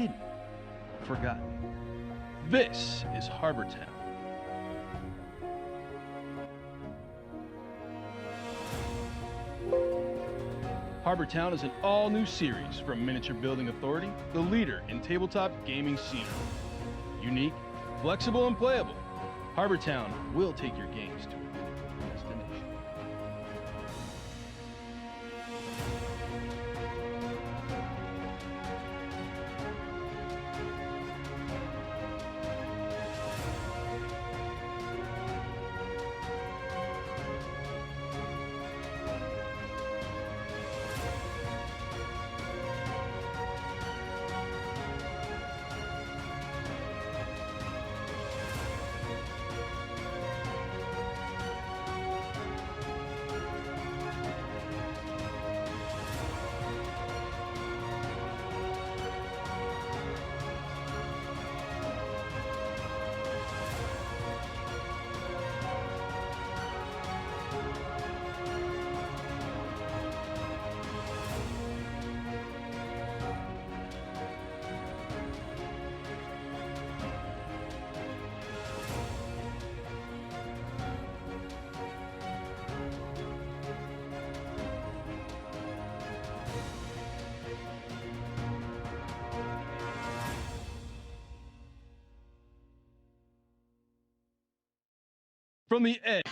hidden, forgotten. This is Harbor Town. Harbor Town is an all-new series from Miniature Building Authority, the leader in tabletop gaming scenery. Unique, flexible, and playable, Harbor Town will take your games to a new destination. From the edge.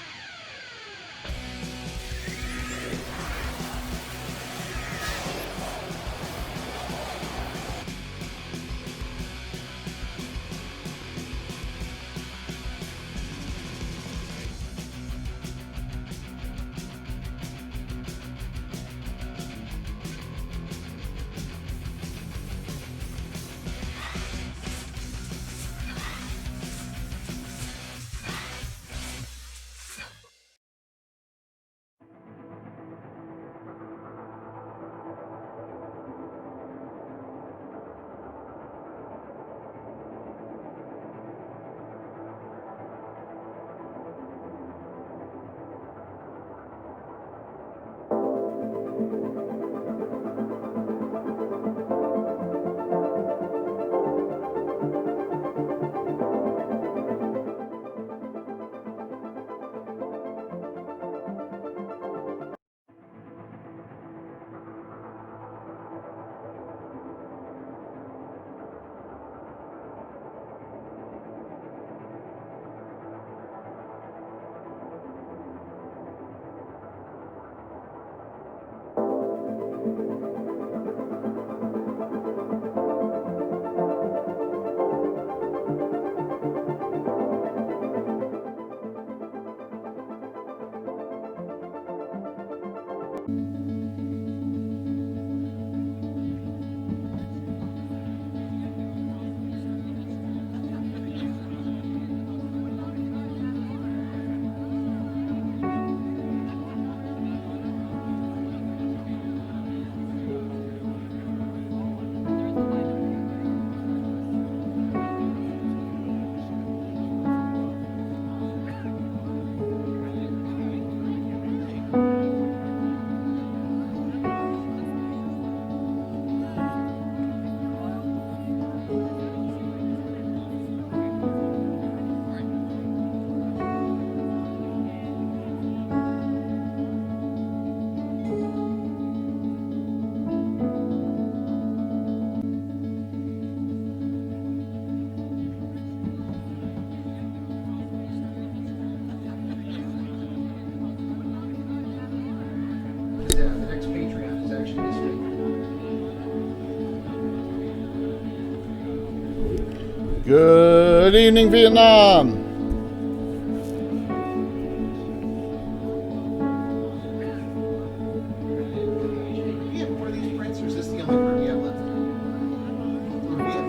Good evening, Vietnam.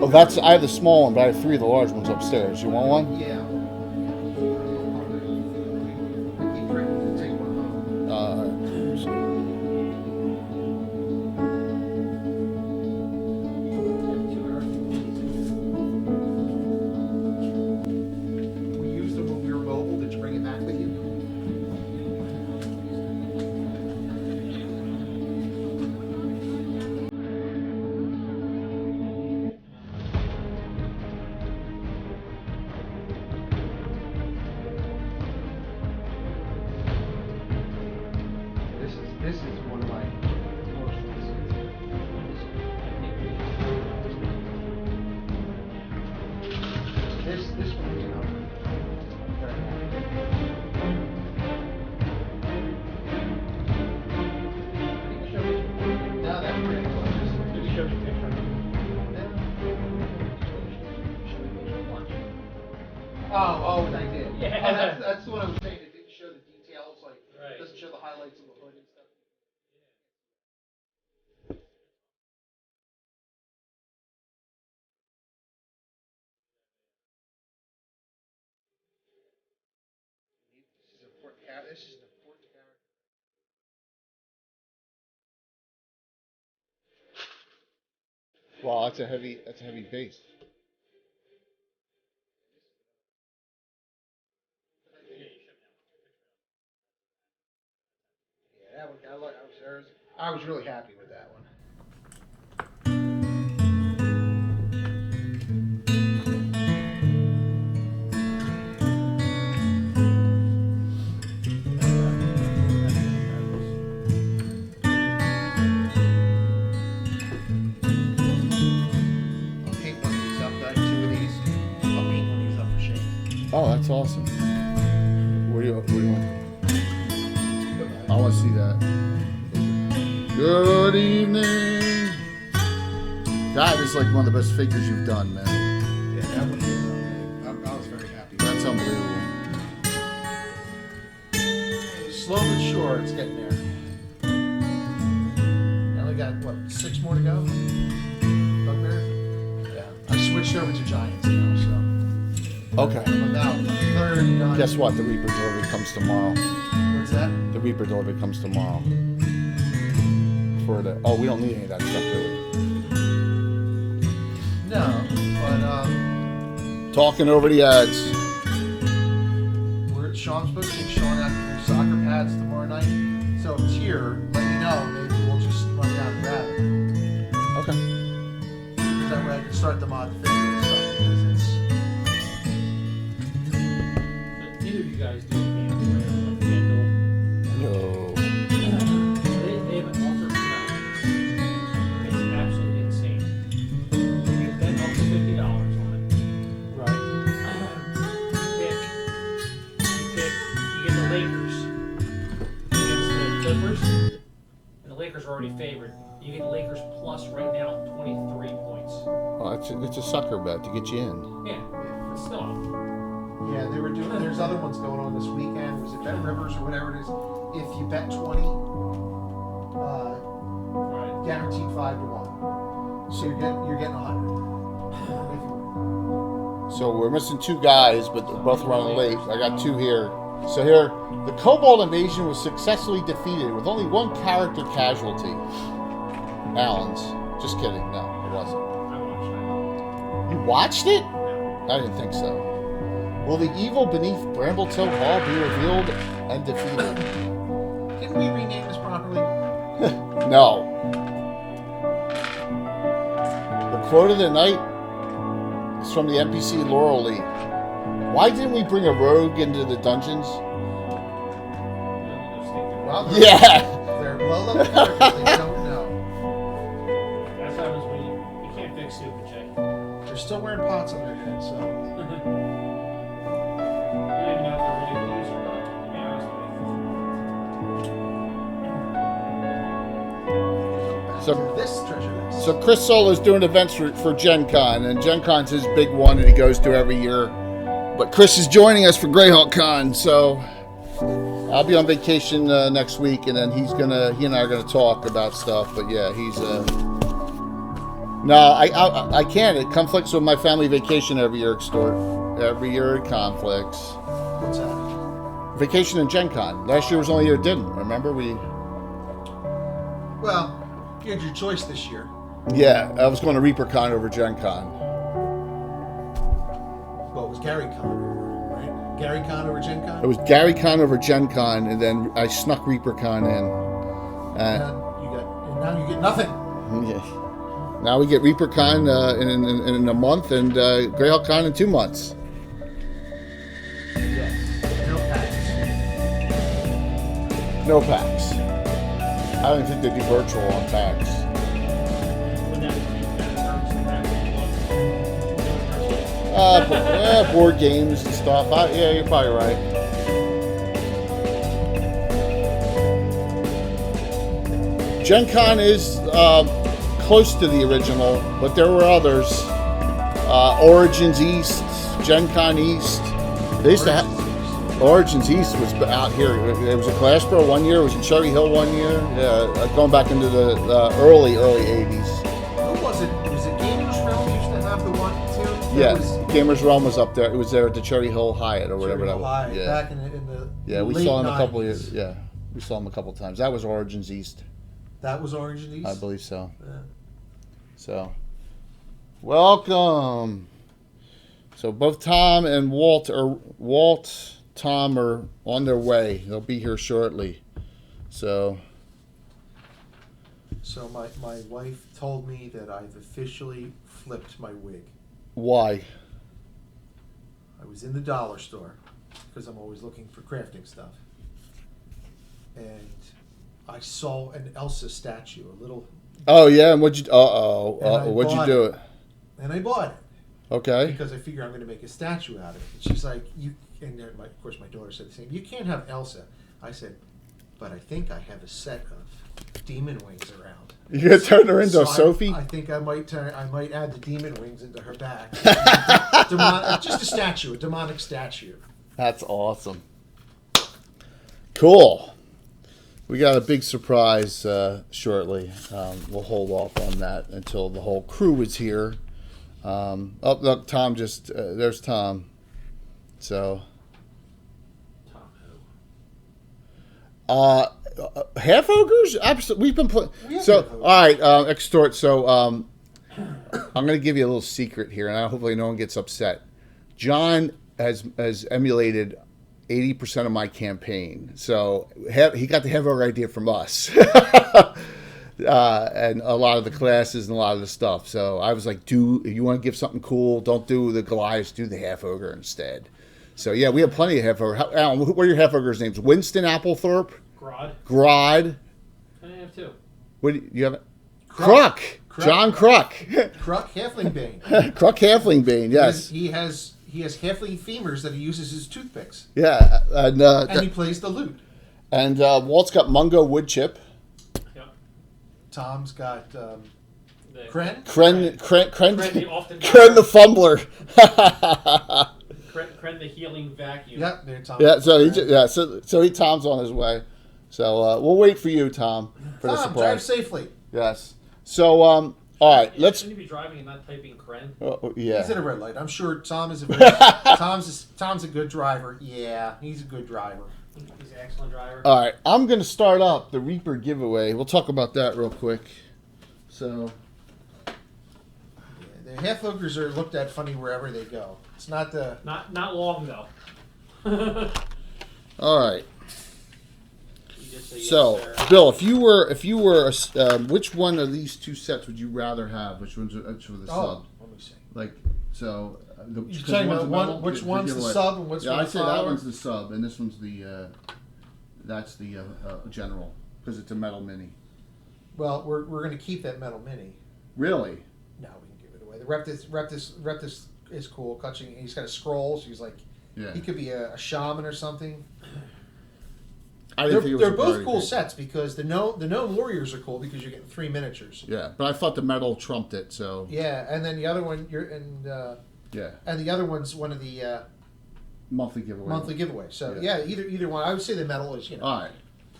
Oh, that's I have the small one, but I have 3 of the large ones upstairs. You want one? Yeah. Oh, and I did. Yeah. Oh, that's what I was saying. It didn't show the details, like Right. it doesn't show the highlights of the hood and stuff. This is an important character. Wow, that's a heavy base. Yeah, that one. I was really happy with that one. I'll paint one of these up. Got 2 of these. I'll paint one of these up for Shane. Oh, that's awesome. What do you want? I want to see that. Good evening. That is like one of the best figures you've done, man. Yeah, that one. I was very happy. That's unbelievable. Slow but sure, it's getting there. I only got, what, 6 more to go? Bugbear? Yeah. I switched over to Giants now, so. Okay. I'm about 30 done. Guess what? The Reaper delivery comes tomorrow. What's that? The Reaper delivery comes tomorrow. For the we don't need any of that stuff, do we? No, but, Talking over the ads. Sean's supposed to take Sean out to do soccer pads tomorrow night. So if it's here, let me know. Maybe we'll just run down and grab it. Okay. Because that way I can start the mod figure and stuff. Because it's. Neither of you guys do handle. No. They have an offer tonight. It's absolutely insane. You bet up to $50 on it. Right. You get the Lakers against the Clippers, and the Lakers are already favored. You get the Lakers plus right now 23 points. Well, it's a sucker bet to get you in. Yeah, but still. Yeah, they were doing. There's other ones going on this weekend. Was it Bet Rivers or whatever it is? If you bet 20, Right. guaranteed 5 to 1. So you're getting 100. If you win. So we're missing 2 guys, but they're both running late. I got 2 here. So here, the Kobold invasion was successfully defeated with only 1 character casualty. Allen's. Just kidding. No, it wasn't. I watched that. You watched it? Yeah. I didn't think so. Will the evil beneath Brambletoe Hall be revealed and defeated? Didn't we rename this properly? No. The quote of the night is from the NPC Laurel Lee. Why didn't we bring a rogue into the dungeons? Well, Yeah. they're low-level characters. They don't know. That's how it was when you can't fix stupid, Jay. They're still wearing pots on their head, so. I don't even know if they're really these or not, to be honest with you. So- This treasure list. So Chris Solo's doing events for Gen Con, and Gen Con's his big one that he goes to every year. But Chris is joining us for Greyhawk Con, so I'll be on vacation next week, and then he and I are gonna talk about stuff. But yeah, he's no, I can't. It conflicts with my family vacation every year, Extort. Every year it conflicts. What's that? Vacation in Gen Con. Last year was the only year it didn't. Remember Well, you had your choice this year. Yeah, I was going to Reaper Con over Gen Con. Well, it was Gary Con, right? Gary Con over Gen Con? It was Gary Con over Gen Con, and then I snuck Reaper Con in. And now you get nothing. Yeah. Now we get Reaper Con in a month, and Greyhawk Con in 2 months. Yes. No packs. No packs. I don't think they do virtual on packs. Would that be Board games and stuff. Yeah, you're probably right. Gen Con is close to the original, but there were others. Origins East, Gen Con East. They used to have Origins East was out here. It was in Glassboro 1 year. It was in Cherry Hill 1 year. Yeah, going back into the early 80s. Who was it? Was it Gamers Realm used to have the one too? Yeah, Gamers Realm was up there. It was there at the Cherry Hill Hyatt or whatever that was. Hyatt, Yeah, back in the yeah, we late saw him a 90s. couple years. Yeah, we saw him a couple times. That was Origins East, That was Origins East? I believe so. Yeah. So, welcome. So both Tom and Tom are on their way. They'll be here shortly. So my wife told me that I've officially flipped my wig. why? I was in the dollar store because I'm always looking for crafting stuff, and I saw an Elsa statue, a little, Oh yeah, and what'd you? And I What'd you bought do it. it? and I bought it Okay. because I figure I'm going to make a statue out of it. And she's like, "You," and then of course my daughter said the same. You can't have Elsa. I said, "But I think I have a set of demon wings around." You gonna turn her into a Sophie? I think I might add the demon wings into her back. Just a statue, a demonic statue. That's awesome. Cool. We got a big surprise shortly. We'll hold off on that until the whole crew is here. Oh, look, Tom just, there's Tom. So, half ogres? Absolutely. We've been playing. So, all right, extort. So, I'm going to give you a little secret here, and hopefully no one gets upset. John has emulated 80% of my campaign, so he got the half ogre idea from us, and a lot of the classes and a lot of the stuff. So I was like, "Do you want to give something cool? Don't do the Goliath. Do the half ogre instead." So yeah, we have plenty of half ogre. Alan, what are your half ogres' names? Winston Applethorpe. Grod. I have two. What do you have? Kruk. John Kruk. Kruk Halfling Bane. Kruk Halfling Bane. Yes. He has halfling femurs that he uses as toothpicks. Yeah. And he plays the lute. And Walt's got Mungo Woodchip. Yep. Tom's got Kren. Kren Kren the Fumbler. Kren the healing vacuum. Yep, there Tom. Yeah, so Tom's on his way. So we'll wait for you, Tom, for the Tom, surprise. drive safely. Yes. So all right, let's. Shouldn't you be driving and not typing Kren? Yeah. He's at a red light. I'm sure Tom is Tom's a good driver. Yeah, he's a good driver. He's an excellent driver. All right, I'm gonna start up the Reaper giveaway. We'll talk about that real quick. So. Yeah, the half ogres are looked at funny wherever they go. It's not the. Not long though. All right. You just say yes, So, sir. Bill, if you were, which one of these two sets would you rather have? Which one's for the sub? Let me see. Like, so. You're talking about which one's the sub and which yeah, one's I'd say the that follower? one's the sub, and this one's the, that's the general, because it's a metal mini. Well, we're going to keep that metal mini. Really? No, we can give it away. The Reptus is cool. Clutching, he's got a scroll, so he's like, Yeah. he could be a shaman or something. I didn't think it was They're a both priority cool pick. sets because the gnome warriors are cool because you're getting 3 miniatures. Yeah, but I thought the metal trumped it, so. Yeah, and then the other one Yeah. and the other one's one of the Monthly giveaway. monthly giveaways. So Yeah. either one. I would say the metal is All right.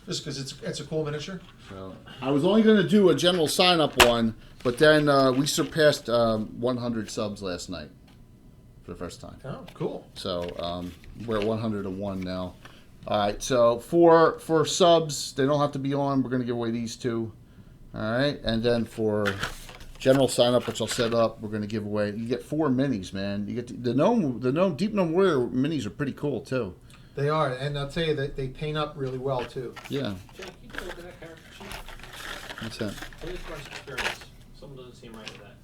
just because it's a cool miniature. So I was only going to do a general sign-up one, but then we surpassed 100 subs last night for the first time. Oh, cool. So we're at 101 now. All right. So for subs, they don't have to be on. We're going to give away these two. All right, and then for general sign-up, which I'll set up, we're going to give away. You get 4 minis, man. You get the gnome Deep Gnome Warrior minis are pretty cool too. They are, and I'll tell you that they paint up really well too. Yeah. Jake, you can look at that character sheet. What's that? Please rush experience. Something doesn't seem right with that.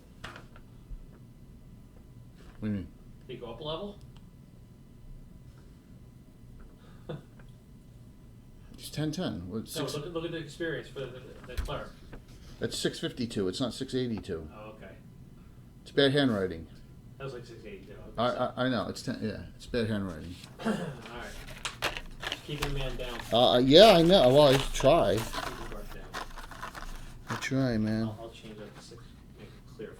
What do you mean? Did you go up a level? It's 1010. No, look at the experience for the cleric. It's 652. It's not 682. Oh, okay. It's bad handwriting. That was like 682. I know. It's 10. Yeah, it's bad handwriting. All right. Keeping the man down. Yeah, I know. Well, I try. Keep the guard down. I try, man. I'll change that to 6. Make it clear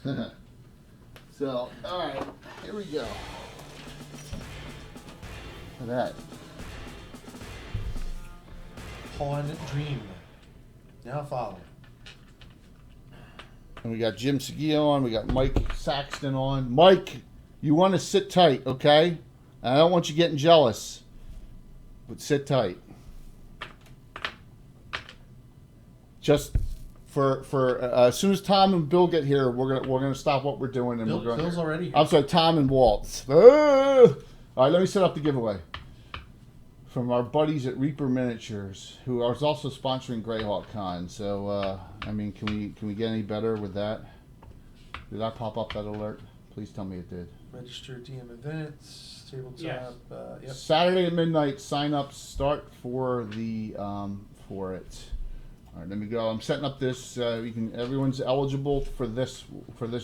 5 then. So, all right, here we go. Look at that. Pawn Dream. Now follow. And we got Jim Seguillo on. We got Mike Saxton on. Mike, you want to sit tight, okay? I don't want you getting jealous, but sit tight. Just for as soon as Tom and Bill get here, we're gonna stop what we're doing and we're going. Bill's already here. I'm sorry, Tom and Walt. All right, let me set up the giveaway from our buddies at Reaper Miniatures, who are also sponsoring Greyhawk Con. So, I mean, can we get any better with that? Did that pop up that alert? Please tell me it did. Register DM events, tabletop. Yes. Yep. Saturday at midnight, sign-ups start for the for it. All right, let me go. I'm setting up this. Everyone's eligible for this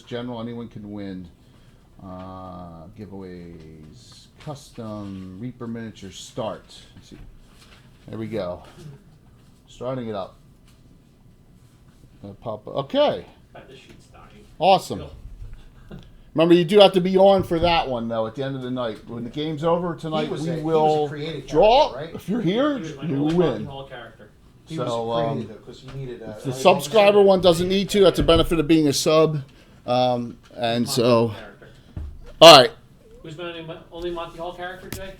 general. Anyone can win. Giveaways, custom Reaper Miniature start. Let's see. There we go. Starting it up. Pop. Okay. This sheet's dying. Awesome. Remember, you do have to be on for that one, though, at the end of the night. When the game's over tonight, He was we a will creative draw. character, right? If you're here, He was my you only win. Monty Hall character. He So, was creative though, because you needed If the subscriber one doesn't need to, that's a benefit of being a sub. And Monty so, Hall character. all right. Who's my only Monty Hall character today?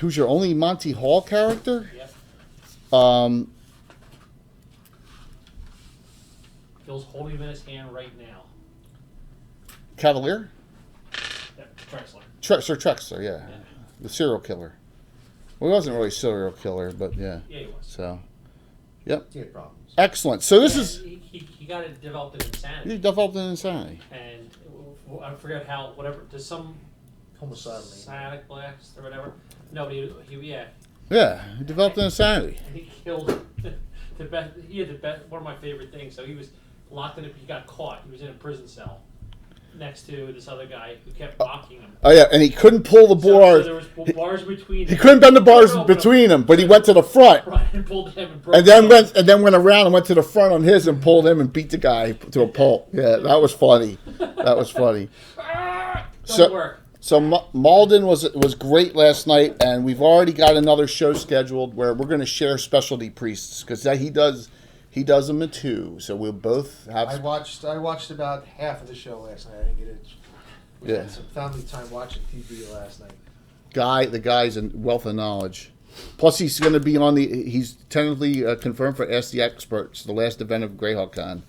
Who's your only Monty Hall character? Yep. Phil's holding him in his hand right now. Cavalier? Yep, Drexler. Sir Trexler, yeah. The serial killer. Well, he wasn't really a serial killer, but yeah. Yeah, he was. So, yep. He had problems. Excellent. So this Yeah, is, he got it developed in insanity, you developed an insanity. and I forget how there's some Homicidal. psionic blast or whatever. No, but he Yeah, he developed an insanity. and he killed the best. He had the best. One of my favorite things. So he was locked in. He got caught. He was in a prison cell next to this other guy who kept mocking him. Oh yeah, and he couldn't pull the So bar. there was bars between. He couldn't bend the bars between them, but he went to the front. Right, and pulled him and broke And then him. went around and went to the front on his and pulled him and beat the guy to a pulp. Yeah, that was funny. That was funny. Doesn't work. So Malden was great last night, and we've already got another show scheduled where we're going to share specialty priests because he does them in two. So we'll both have. I watched about half of the show last night. I didn't get it. We Yeah. had some family time watching TV last night. The guy's a wealth of knowledge. Plus, he's going to be on he's tentatively confirmed for Ask the Experts, the last event of Greyhawk Con.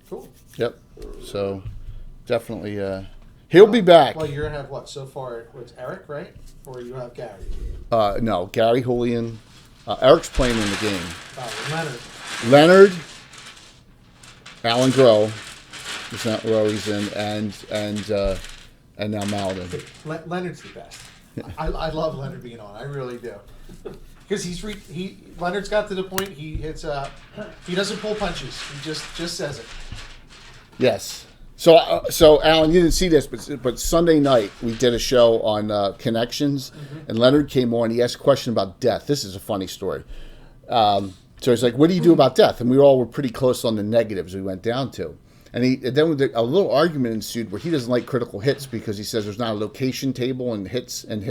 Cool. Yep. So definitely, he'll be back. Well, you're gonna have what so far? What's Eric, right? Or you have Gary? No, Gary Julian. Eric's playing in the game. Oh, Leonard. Leonard, Alan Groh, is not where he's in, and now Malden. Leonard's the best. I love Leonard being on. I really do. Because Leonard's got to the point he doesn't pull punches. He just says it. Yes. So Alan, you didn't see this, but Sunday night we did a show on connections, and Leonard came on. He asked a question about death. This is a funny story. So he's like, "What do you do about death?" And we all were pretty close on the negatives we went down to. And then a little argument ensued where he doesn't like critical hits because he says there's not a location table and hits. And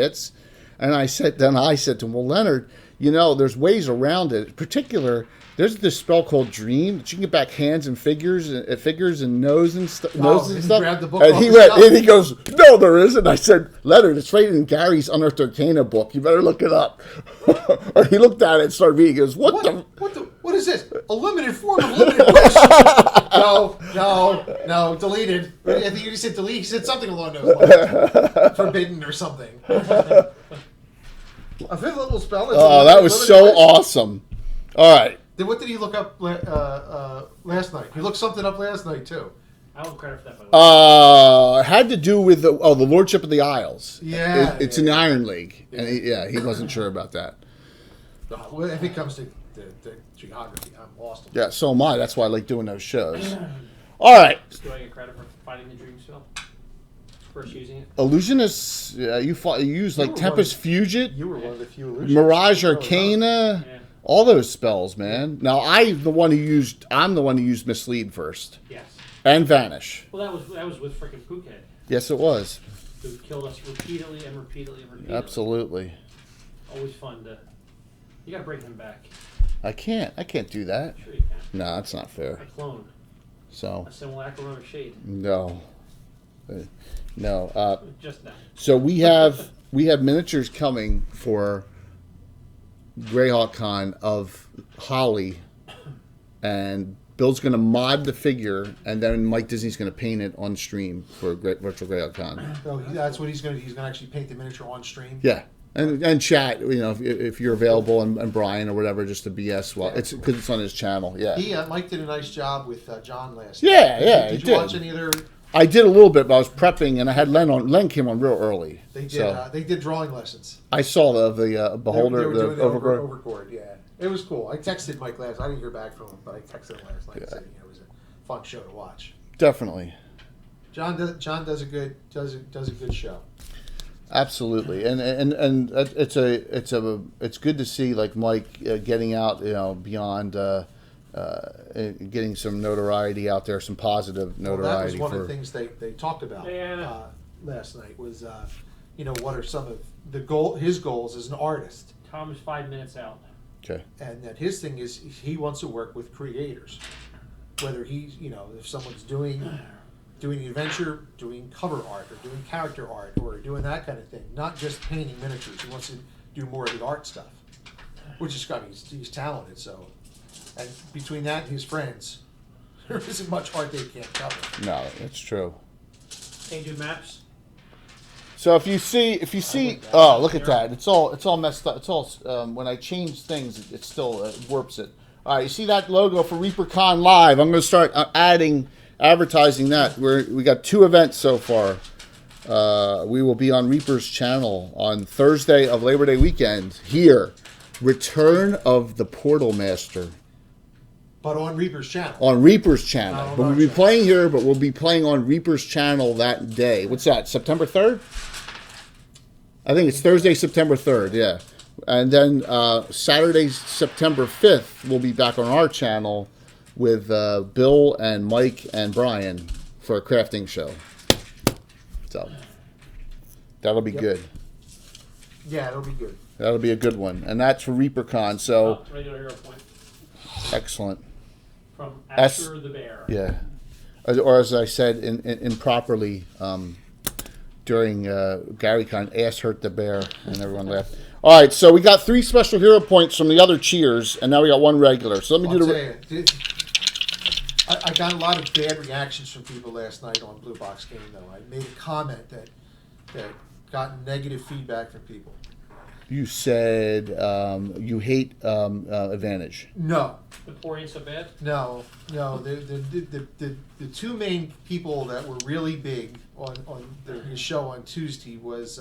I said to him, "Well, Leonard, there's ways around it. In particular, there's this spell called Dream that you can get back hands and figures and nose and stuff. And he grabbed the book And off he the read, shelf. and he goes, "No, there isn't." I said, "Leonard, it's right in Gary's Unearthed Arcana book. You better look it up." Or he looked at it and started reading. He goes, What is this? A limited form of limited wish? No, deleted. I think you said delete. He said something along those lines. Forbidden or something. A fifth level spell. Oh, that was so awesome. All right. Then what did he look up last night? He looked something up last night too. I don't credit for that. By the way. It had to do with the Lordship of the Isles. Yeah, It's in the Iron League. And he wasn't sure about that. Well, if it comes to geography, I'm lost. Yeah, so am I. That's why I like doing those shows. All right. Do I get credit for finding the dream spell? First using it? Illusionists, you used like were Tempest Fugit, You were one of the few illusions. Mirage Arcana, Yeah. all those spells, man. Now I'm the one who used Mislead first. Yes. And Vanish. Well, that was with freaking Phuket. Yes, it was. Who killed us repeatedly and repeatedly and repeatedly. Absolutely. Always fun to. You gotta bring him back. I can't do that. Sure you can. No, that's not fair. A clone. So, A simulacrum of shade. no. No. Just now. So we have miniatures coming for Greyhawk Con of Holly, and Bill's going to mod the figure, and then Mike Disney's going to paint it on stream for Virtual Greyhawk Con. So that's what he's going to. He's going to actually paint the miniature on stream. Yeah, and chat. You know, if you're available, and Brian or whatever, just to BS. Well, it's because it's on his channel. Yeah. He Mike did a nice job with John last. Yeah, night. yeah. Did you watch any other? I did a little bit, but I was prepping, and I had Len on. Len came on real early. They did. So They did drawing lessons. I saw the beholder, They were doing the overboard. overboard. Yeah, it was cool. I texted Mike last. I didn't hear back from him, but I texted him last night. Yeah. Saying it was a fun show to watch. Definitely. John does a good show. Absolutely, and it's good to see like Mike getting out, beyond getting some notoriety out there, some positive Well, notoriety. that was one of the things they talked about Yeah. last night was what are some of his goals as an artist, Tom is 5 minutes out. Okay. and that his thing is he wants to work with creators, whether he's if someone's doing an adventure, doing cover art, or doing character art, or doing that kind of thing, not just painting miniatures. He wants to do more of the art stuff, which is he's talented. So, and between that and his friends, there isn't much art they can't cover. No, that's true. Can you do maps? So if you see, oh, look at that! It's all messed up. It's all when I change things, it still warps it. All right, you see that logo for ReaperCon Live? I'm going to start advertising that. We got 2 events so far. We will be on Reaper's channel on Thursday of Labor Day weekend. Here, Return of the Portal Master. But on Reaper's channel. On Reaper's channel. Not on But our we'll be channel. playing here, but we'll be playing on Reaper's channel that day. What's that, September 3rd? I think it's Thursday, September 3rd, yeah. And then Saturday, September 5th, we'll be back on our channel with Bill and Mike and Brian for a crafting show. So that'll be good. Yeah, it'll be good. That'll be a good one. And that's for ReaperCon, so Regular hero point. excellent. From S- Asher the Bear. Yeah. Or as I said improperly during GaryCon, Ass Hurt the Bear, and everyone laughed. All right, so we got 3 special hero points from the other cheers, and now we got 1 regular. So let me do the... I got a lot of bad reactions from people last night on Blue Box Game, though. I made a comment that got negative feedback from people. You said you hate Advantage. No, The poor ain't so bad. no. The 2 main people that were really big on his show on Tuesday was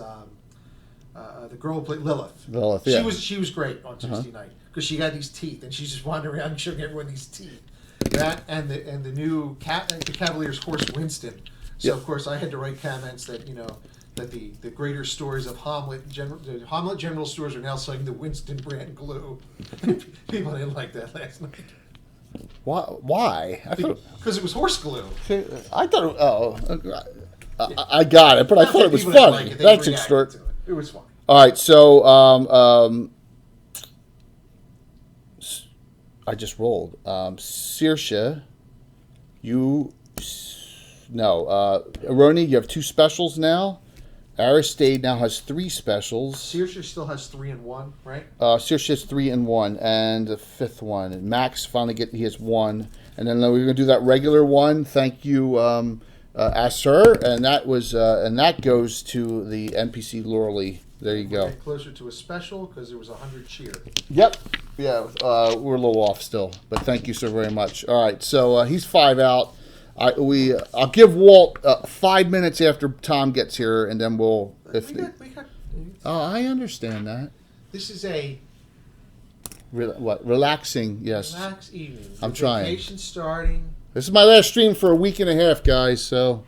the girl who played Lilith. Lilith, yeah. She was great on Tuesday night because she got these teeth and she's just wandering around and showing everyone these teeth. That and the new the Cavalier's horse Winston. So Yep. of course I had to write comments that that the greater stores of the Hamlet General Stores are now selling the Winston brand glue. People didn't like that last night Why? because it was horse glue. I thought. I got it, but I thought it was People didn't funny. like it, they That's reacted extort. to it. It was funny. All right, so I just rolled. Saoirse, Aroni, you have 2 specials now. Aristide now has 3 specials. Saoirse still has 3 and 1, right? Saoirse has 3 and 1, and the 5th one. And Max finally he has 1, and then we're gonna do that regular one. Thank you, Asher, and that goes to the NPC Loreley. There you We're go. getting closer to a special because there was 100 cheer. Yep. Yeah, we're a little off still, but thank you so very much. All right, so he's 5 out. I'll give Walt 5 minutes after Tom gets here, and then we'll. I understand that. This is a Relaxing? Yes. relaxed evening. I'm The trying. Vacation starting. This is my last stream for a week and a half, guys. So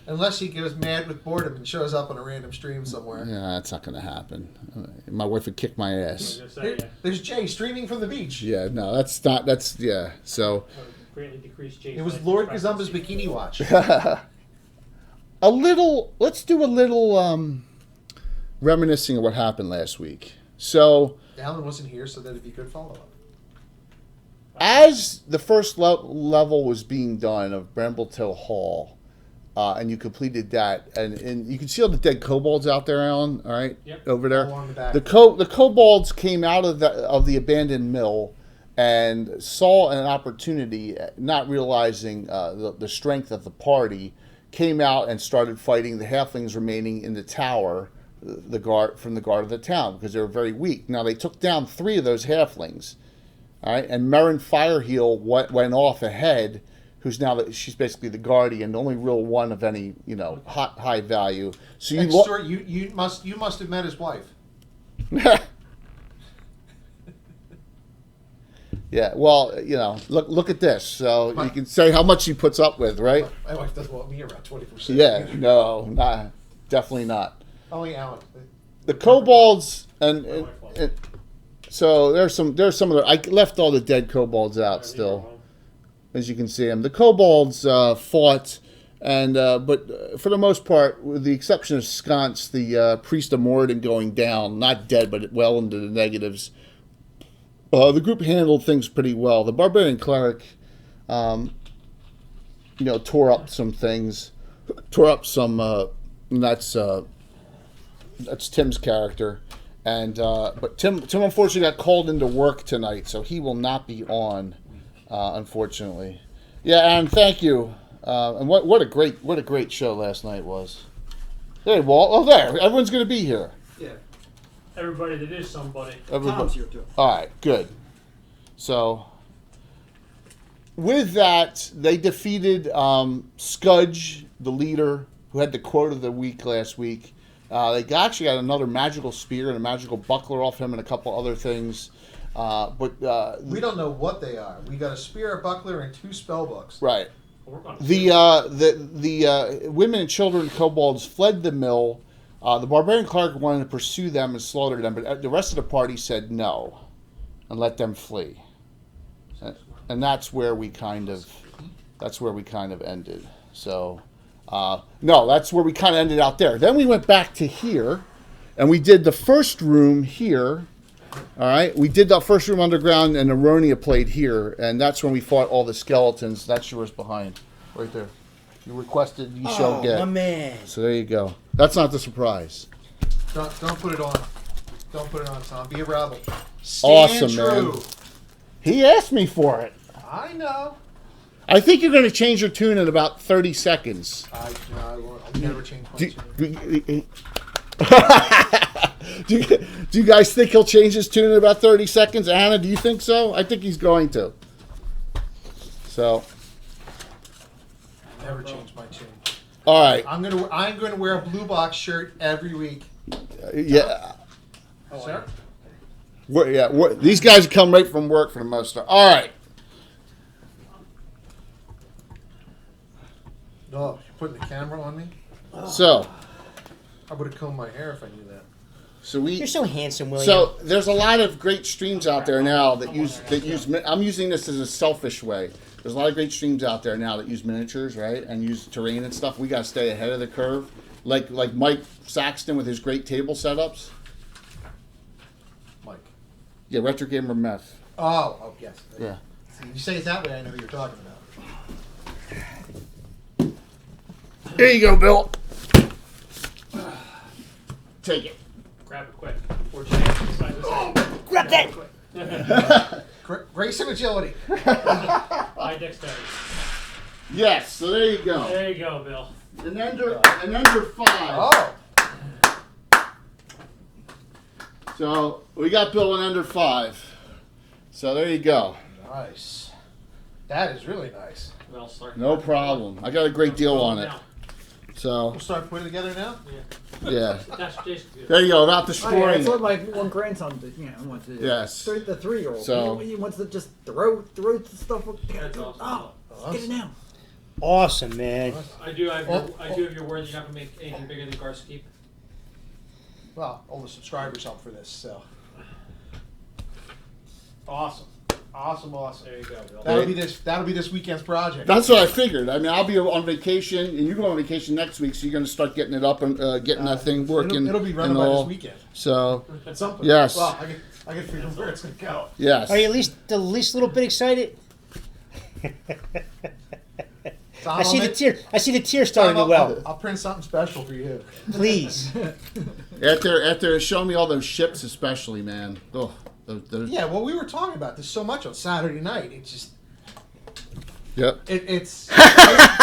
Unless he goes mad with boredom and shows up on a random stream somewhere. yeah, that's not going to happen. My wife would kick my I ass. was gonna say, Here- there's Jay streaming from the beach. Yeah, no, that's not. That's yeah. So. Greatly decreased Jason. It was Lord Kazumba's bikini watch. let's do a little reminiscing of what happened last week. So Alan wasn't here, so that'd be good follow-up. as the first level was being done of Brambletail Hall, and you completed that, and you can see all the dead kobolds out there, Alan. All right, Yep. over there. Along the back. The kobolds came out of the abandoned mill and saw an opportunity, not realizing the strength of the party, came out and started fighting the halflings remaining in the tower, the guard of the town, because they were very weak. Now they took down 3 of those halflings. All right, and Merrin Fireheel went off ahead, who's now she's basically the guardian, the only real one of any high value. So you must have met his wife. Yeah, well, look at this. So you can say how much he puts up with, right? My wife doesn't want me around 24/7. Yeah, no, definitely not. Only Alan. The kobolds and so there's some of the. I left all the dead kobolds out still, as you can see them. The kobolds fought, and but for the most part, with the exception of Sconce, the priest of Moradin going down, not dead but well into the negatives. The group handled things pretty well. The barbarian cleric, tore up some things, and that's Tim's character. And but Tim unfortunately got called into work tonight, so he will not be on, unfortunately. Yeah, and thank you. And what a great show last night was. Hey, Walt. Oh, there. Everyone's going to be here. Yeah. Everybody that is somebody. Tom's here too. All right, good. So with that, they defeated Scudge, the leader, who had the quote of the week last week. They actually got another magical spear and a magical buckler off him and a couple other things. But We don't know what they are. We got a spear, a buckler, and 2 spell books. right. We're gonna The women and children kobolds fled the mill. The barbarian cleric wanted to pursue them and slaughter them, but the rest of the party said no and let them flee. And that's where we kind of ended. So no, that's where we kind of ended out there. Then we went back to here, and we did the first room here. All right, we did the first room underground, and Aronia played here, and that's when we fought all the skeletons. That's yours behind, right there. You requested, you shall get. My man. So there you go. That's not the surprise. Don't put it on. Don't put it on, Tom. Be a rebel. Awesome, Stand true. man. He asked me for it. I know. I think you're going to change your tune in about 30 seconds. I won't. I'll never change my Do, tune. do you guys think he'll change his tune in about 30 seconds? Anna, do you think so? I think he's going to. So, Never change my tune. all right. I'm gonna wear a blue box shirt every week. Yeah. Sir? These guys come right from work for the most part. All right. No, you're putting the camera on me. So, I would have combed my hair if I knew that. You're so handsome, William. So there's a lot of great streams out there now that use. I'm using this as a selfish way. There's a lot of great streams out there now that use miniatures, right, and use terrain and stuff. We got to stay ahead of the curve, like Mike Saxton with his great table setups. Mike. Yeah, Retro Gamer Meth. Oh, yes. Yeah. See, you say it that way, I know who you're talking about. Here you go, Bill. Take it. grab it quick. Before Jay decides to Grab that! Grace and agility. high dexterity. Yes. So there you go. There you go, Bill. An under 5. Oh. So we got Bill an under 5. So there you go. Nice. That is really nice. Well, start. No problem. I got a great deal on it. Now. So We'll start putting it together now. yeah. That's Jason's good. There you go. Without Oh, yeah, destroying it's what it. my one grandson wants to do. Yes. The 3-year-old. So- He wants to just throw the stuff. That's awesome. Oh, get it now. Awesome, man. I do have your word that you're not gonna make anything bigger than Gar's keep. Well, all the subscribers help for this, so. Awesome. Awesome. There you go, Bill. That'll be this weekend's project. That's what I figured. I mean, I'll be on vacation, and you go on vacation next week, so you're going to start getting it up and getting that thing working. It'll be running and by all. this weekend. So, At some point. Yes. Well, I can figure where it's going to go. yes. Are you the least little bit excited? Tom, I see the tear starting to Tom, well. I'll print something special for you. Please. After showing me all those ships, especially, man. Oh, those. Yeah, well, we were talking about this so much on Saturday night. It's just, Yep. it's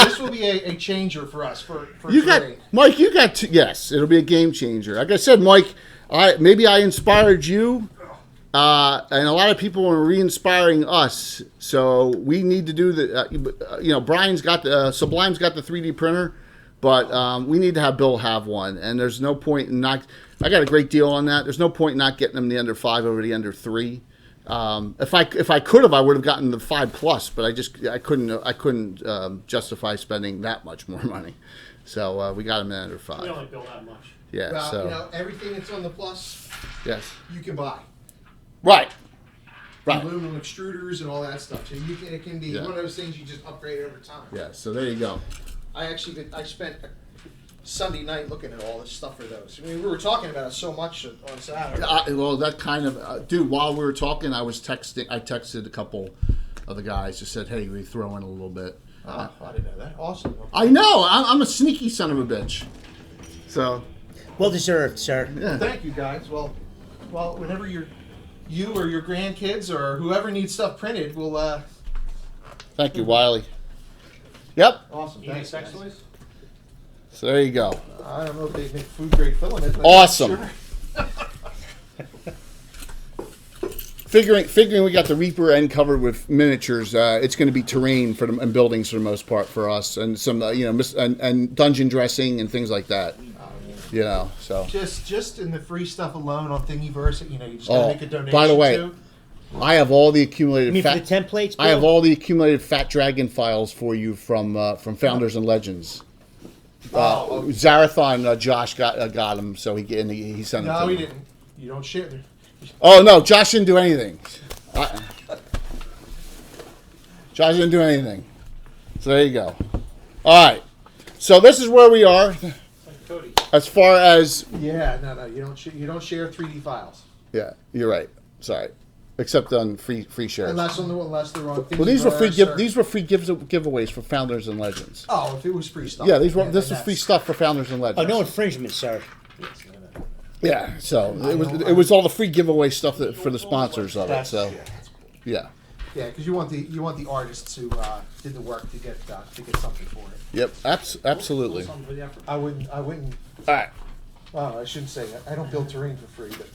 this will be a changer for us for You got trade. Mike. You got yes. It'll be a game changer. Like I said, Mike. Maybe I inspired you, and a lot of people are re-inspiring us. So we need to do the. Brian's got the Sublime's got the 3D printer, but we need to have Bill have one. And there's no point in not. I got a great deal on that. There's no point in not getting them the under 5 over the under 3. If I could have, I would have gotten the 5+, but I couldn't justify spending that much more money. So we got them in under 5. We only build that much. Yeah. Well, So everything that's on the plus, yes. you can buy. Right. Right. Aluminum extruders and all that stuff. So it can be one of those things you just upgrade over time. Yeah. So there you go. I spent Sunday night looking at all this stuff for those. I mean, we were talking about it so much on Saturday. Well, that kind of dude. While we were talking, I texted a couple of the guys. Just said, "Hey, we throw in a little bit." I didn't know that. Awesome. I know. I'm a sneaky son of a bitch. So. Well deserved, sir. Yeah. Thank you, guys. Well, whenever you or your grandkids or whoever needs stuff printed, will. Thank you, Wiley. Yep. Awesome. You make Thanks, sex guys. toys? So there you go. I don't know if they make food grade filament. But Awesome. Sure. Figuring we got the Reaper end covered with miniatures. It's going to be terrain and buildings for the most part for us, and some and dungeon dressing and things like that. So Just in the free stuff alone on Thingiverse, you just gotta make a donation. By the way, to. I have all the accumulated. You mean for the templates, I have Bill? all the accumulated Fat Dragon files for you from Founders and Legends. Zarathon, Josh got them, so he sent them. No, to he me. didn't. You don't share. Oh no, Josh didn't do anything. Josh didn't do anything. So there you go. All right. So this is where we are Like Cody. as far as Yeah, no, you don't share 3D files yeah. You're right. Sorry, except on free shares. unless they're on. Well, these were free Thingiverse or- these were free giveaways for Founders and Legends. Oh, if it was free stuff. Yeah, this then was free that's- stuff for Founders and Oh, Legends. no infringement, sir. Yeah, so it was all the free giveaway stuff for the sponsors of it. That's- So yeah. yeah, Yeah, because you want the artists who did the work to get something for it. yep, absolutely. Something for the effort. I wouldn't. All right, Well, I shouldn't say that. I don't build terrain for free, but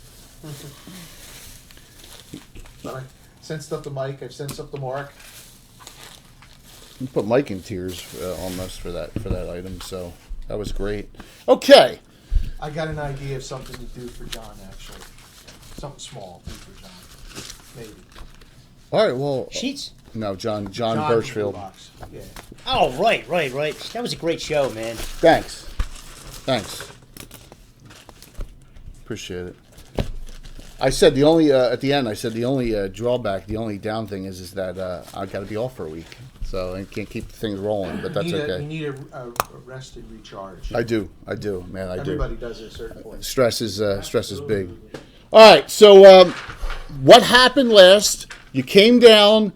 I sent stuff to Mike. I've sent stuff to Mark. you put Mike in tears almost for that item. So that was great. Okay, I got an idea of something to do for John. Actually, something small to do for John. Maybe. all right. Well, Sheets? no, John John Birchfield. Box. Yeah. Oh, right. That was a great show, man. Thanks. Appreciate it. I said the only at the end. I said the only drawback, the only down thing is that I got to be off for a week, so I can't keep things rolling. But that's You okay. need a rest and recharge. I do, man. I do. Everybody does at a certain point. Stress is big. All right. So what happened last? You came down.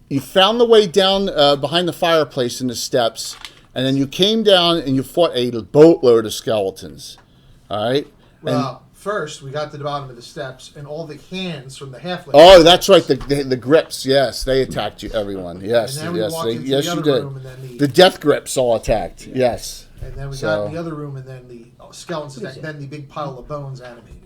You found the way down behind the fireplace in the steps, and then you came down and you fought a boatload of skeletons. All right. Well, first we got to the bottom of the steps, and all the hands from the halfling. Oh, that's right. The grips. Yes, they attacked you. Everyone. Yes, And then we yes, walked into yes, the you other did. room, and then The death grips all attacked. Yes. And then we So- got in the other room, and then the skeletons attacked, then the big pile of bones animated.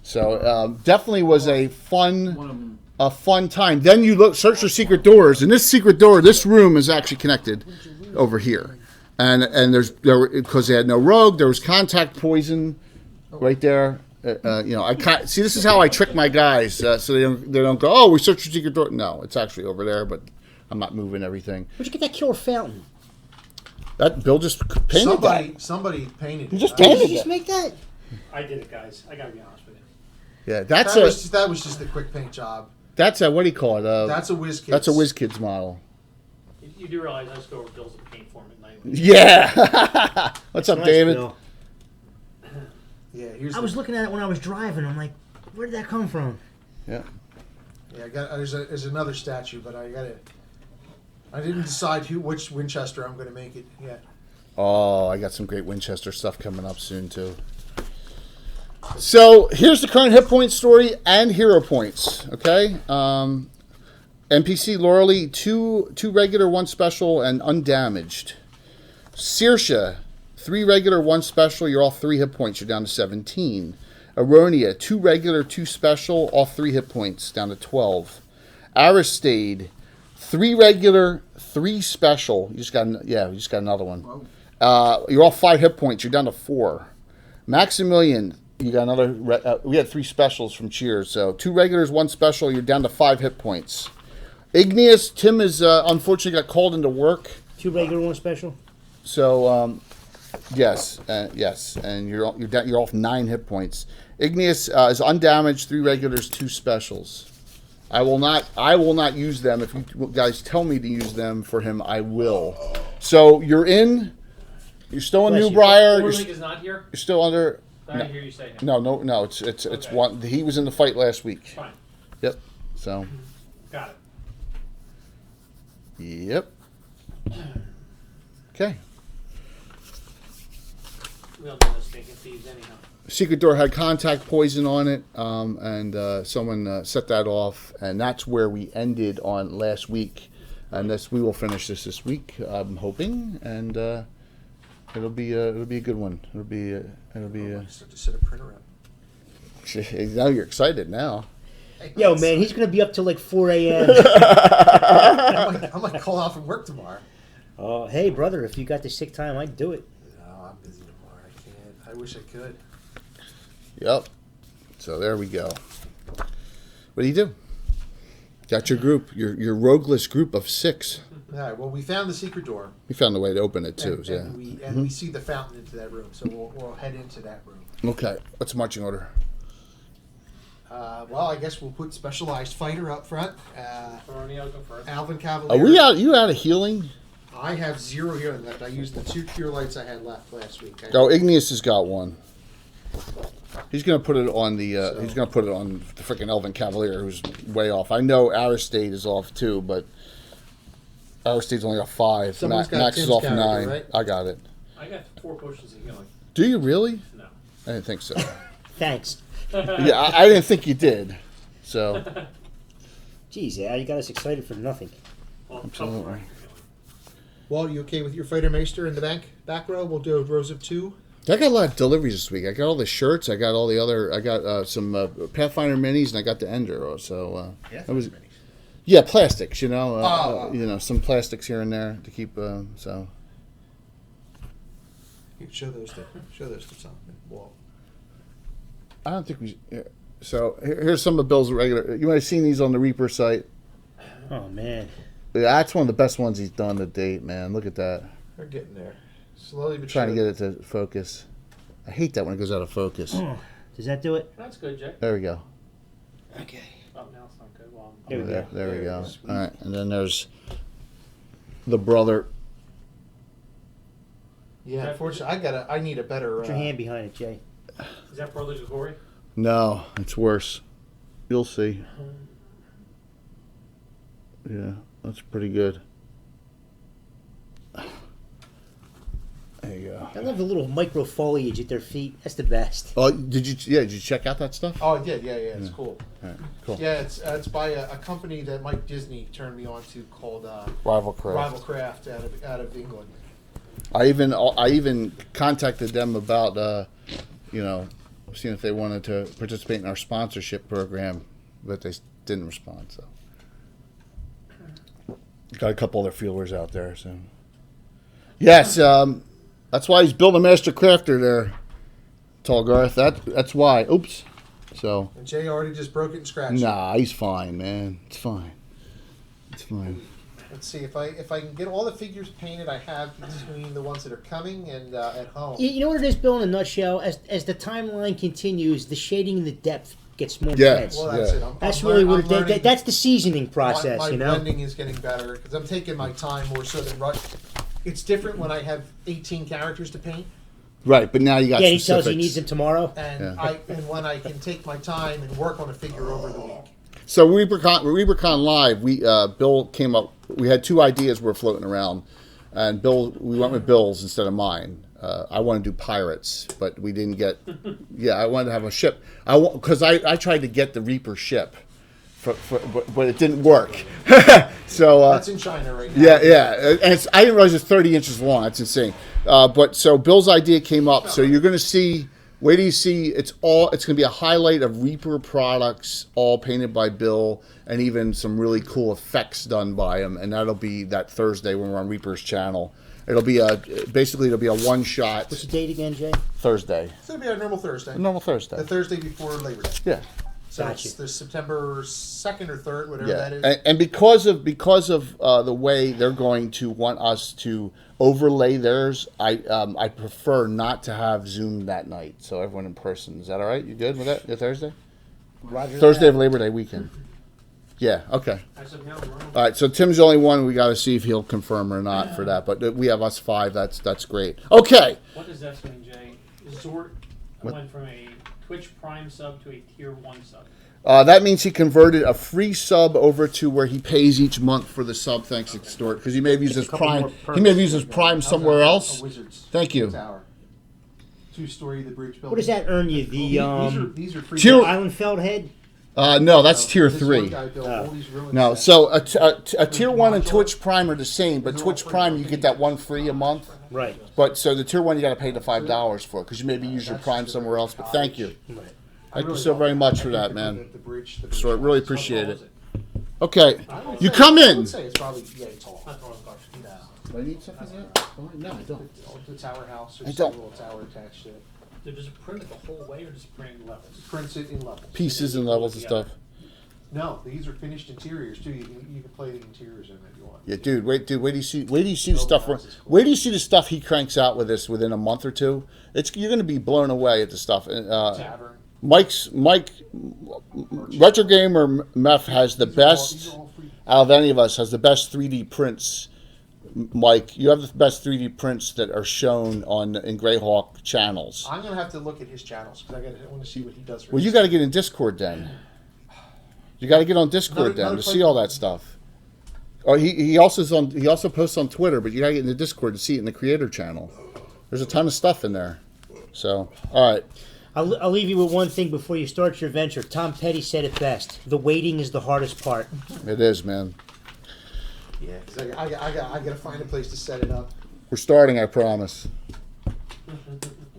So definitely was a fun. One of them. A fun time. Then you search for secret doors, and this room is actually connected over here, and because they had no rogue, there was contact poison right there. I can't see. This is how I trick my guys, so they don't go. Oh, we searched for secret door. No, it's actually over there, but I'm not moving everything. Where'd you get that killer fountain? That Bill just painted that. Somebody painted You it. just I- Did painted you just it. make that? I did it, guys. I gotta be honest with you. Yeah, that's that was just a quick paint job. That's a, what do you call it? That's a WizKids. That's a WizKids model. You do realize I just go over bills of paint for him at night. Yeah. What's up, Nice, David? Bill. Yeah, here's I was looking at it when I was driving. I'm like, where did that come from? Yeah. Yeah, I got there's another statue, but I didn't decide which Winchester I'm going to make it yet. Oh, I got some great Winchester stuff coming up soon too. So here's the current hit point story and hero points. Okay. NPC Lauralee, two regular, 1 special, and undamaged. Saoirse, 3 regular, 1 special. You're all 3 hit points. You're down to 17. Aronia, 2 regular, 2 special, all 3 hit points, down to 12. Aristade, 3 regular, 3 special. You just got another one. You're all 5 hit points. You're down to 4. Maximilian, you got another. We had 3 specials from Cheers, so 2 regulars, 1 special. You're down to 5 hit points. Igneous, Tim is unfortunately got called into work. 2 regular, 1 special. So yes, and you're off 9 hit points. Igneous is undamaged, 3 regulars, 2 specials. I will not use them. If you guys tell me to use them for him, I will. So you're in. You're still in Bless you. Newbriar. Orlink is not here? You're still under. I didn't hear you say him. No. It's Okay. one. He was in the fight last week. Fine. Yep. So. Got it. Yep. Okay. We don't do those stinking thieves anyhow. Secret Door had contact poison on it, and someone set that off, and that's where we ended on last week. And we will finish this week, I'm hoping, and it'll be a good one. It'll be. Start to set a printer up. Now you're excited now. Yo, man, he's going to be up till like 4 a.m. I might call off from work tomorrow. Oh, hey, brother, if you got the sick time, I'd do it. No, I'm busy tomorrow. I can't. I wish I could. Yep. So there we go. What do you do? Got your group, your rogueless group of 6. All right. Well, we found the secret door. We found a way to open it too. And we see the fountain into that room, so we'll head into that room. Okay. What's the marching order? Well, I guess we'll put specialized fighter up front. Orlink, go first. Alvin Are Cavalier. we out? You out of healing? I have 0 healing left. I used the 2 cure lights I had left last week. Oh, Igneous has got 1. He's gonna put it on the. He's gonna put it on the freaking Elven Cavalier, who's way off. I know Aristade is off too, but Aristade's only got 5. Someone's got Max is Tim's off character, 9. right? I got it. I got 4 potions of healing. Do you really? No. I didn't think so. Thanks. Yeah, I didn't think you did. So Jeez, Al, you got us excited for nothing. Well, Absolutely. couple, right? Walt, you okay with your fighter maester in the back row? We'll do rows of 2. I got a lot of deliveries this week. I got all the shirts. I got all the other. I got some Pathfinder minis, and I got the Ender. So that was. Yeah, plastics. Some plastics here and there to keep. So. You can show those to Tom and Walt. I don't think we. So here's some of Bill's regular. You might have seen these on the Reaper site. Oh, man. Yeah, that's one of the best ones he's done to date, man. Look at that. They're getting there. Slowly but Trying to surely. get it to focus. I hate that when it goes out of focus. Oh, does that do it? That's good, Jay. There we go. Okay. Oh, now it's not good. Well, Here we go. There we go. All right, and then there's the brother. Yeah, unfortunately, I need a better. Put your hand behind it, Jay. is that Brother Grigori? No, it's worse. You'll see. Yeah, that's pretty good. There you go. I love the little micro foliage at their feet. That's the best. Oh, did you check out that stuff? Oh, I did. Yeah, it's cool. All right, cool. Yeah, it's by a company that Mike Disney turned me on to called Rival Craft. Rival Craft out of England. I even contacted them about seeing if they wanted to participate in our sponsorship program, but they didn't respond. So got a couple other feelers out there. So yes, that's why he's building a master crafter there, Tall Garth. That's why. Oops. So And Jay already just broke it and scratched it. nah, he's fine, man. It's fine. It's fine. Let's see if I can get all the figures painted I have between the ones that are coming and at home. You know what it is, Bill, in a nutshell? As the timeline continues, the shading and the depth gets more Yeah. intense. Well, that's Yeah. it. That's I'm really learn- what I'm learning- that's the seasoning process, my you know. blending is getting better because I'm taking my time more so than rush. It's different when I have 18 characters to paint, Right, but now you got Yeah, he specifics. tells he needs them tomorrow. and Yeah. and when I can take my time and work on a figure over the week. So ReaperCon Live, Bill came up. We had two ideas we're floating around, and we went with Bill's instead of mine. I want to do pirates, but we didn't get. Yeah, I wanted to have a ship. Because I tried to get the Reaper ship, but it didn't work. So That's in China right now. yeah, and I didn't realize it's 30 inches long. That's insane. But so Bill's idea came up. So you're going to see. Wait till you see it's going to be a highlight of Reaper products, all painted by Bill, and even some really cool effects done by him. And that'll be that Thursday when we're on Reaper's channel. It'll be a one shot What's the date again, Jay? Thursday. It's gonna be our normal Thursday. Normal Thursday. The Thursday before Labor Day. Yeah. So Gotcha. it's the September 2nd or 3rd, whatever Yeah, that is. and because of the way they're going to want us to overlay theirs, I prefer not to have Zoom that night, so everyone in person. Is that all right? You good with that? Thursday? Roger Thursday that. of Labor Day weekend. Yeah. Okay. As of now, we're on. All right. So Tim's the only one. We got to see if he'll confirm or not for that. But we have us 5. That's great. Okay. What does that mean, Jay? Zort went from a Twitch Prime sub to a Tier 1 sub. That means he converted a free sub over to where he pays each month for the sub. Thanks, Stuart, because he may have used his couple Prime. more perks. He may have used his Prime somewhere A else. Wizard's Thank you. Tower. 2-story, the bridge building. What does that earn you? The These are free. Tier- Islandfeld head? No, that's tier This 3. one guy built all these ruins No, sets. so a tier 1 and Twitch Prime are the same, but Twitch Prime you get that one free a month. Right. But so the tier 1 you got to pay the $5 for because you maybe use your Prime somewhere else. But thank you, I thank you really so don't. very much I for think that, the- man. the bridge So I really How tall appreciate is it. Okay, I would you say- come I in. would say it's probably tall. Not tall as much. No. Do I need something yet? No, I don't. The tower house. I There's don't. a little tower attached to it. They're just print it the whole way or just print levels? Prints it in levels. Pieces and levels and stuff. No, these are finished interiors too. You can play the interiors in if you want. Yeah, dude. Wait till you see the stuff. Wait till you see the stuff he cranks out with this within a month or two. You're going to be blown away at the stuff. Tavern. Mike, Retro Gamer Meth has the These are all best free. out of any of us. Has the best 3D prints. Mike, you have the best 3D prints that are shown in Greyhawk channels. I'm gonna have to look at his channels because I want to see what he does. For Well, his you got to get in Discord then. You got to get on Discord Another then to place- see all that stuff. Oh, he also posts on Twitter, but you got to get in the Discord to see it in the creator channel. There's a ton of stuff in there. So, all right. I'll leave you with one thing before you start your venture. Tom Petty said it best. The waiting is the hardest part. It is, man. Yeah, because I gotta find a place to set it up. We're starting, I promise.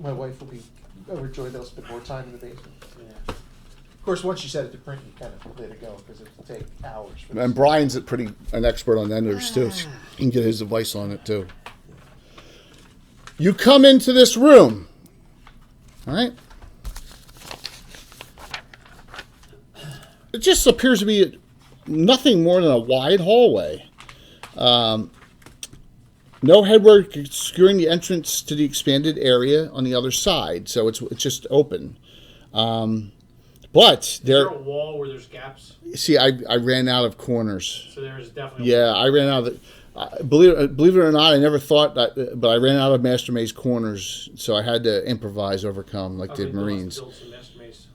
My wife will be overjoyed that I'll spend more time in the basement. Yeah. Of course, once you set it to print, you kind of let it go because it'll take hours. For And this. Brian's an expert on enders too. So you can get his advice on it too. You come into this room, all right? It just appears to be nothing more than a wide hallway. No headwork obscuring the entrance to the expanded area on the other side, so it's just open. But Is there, there a wall where there's gaps? see, I ran out of corners. So there's definitely Yeah, I ran out of the. Believe it or not, I never thought that, but I ran out of Master Maze corners, so I had to improvise, overcome, like did Marines. Build some Master Maze.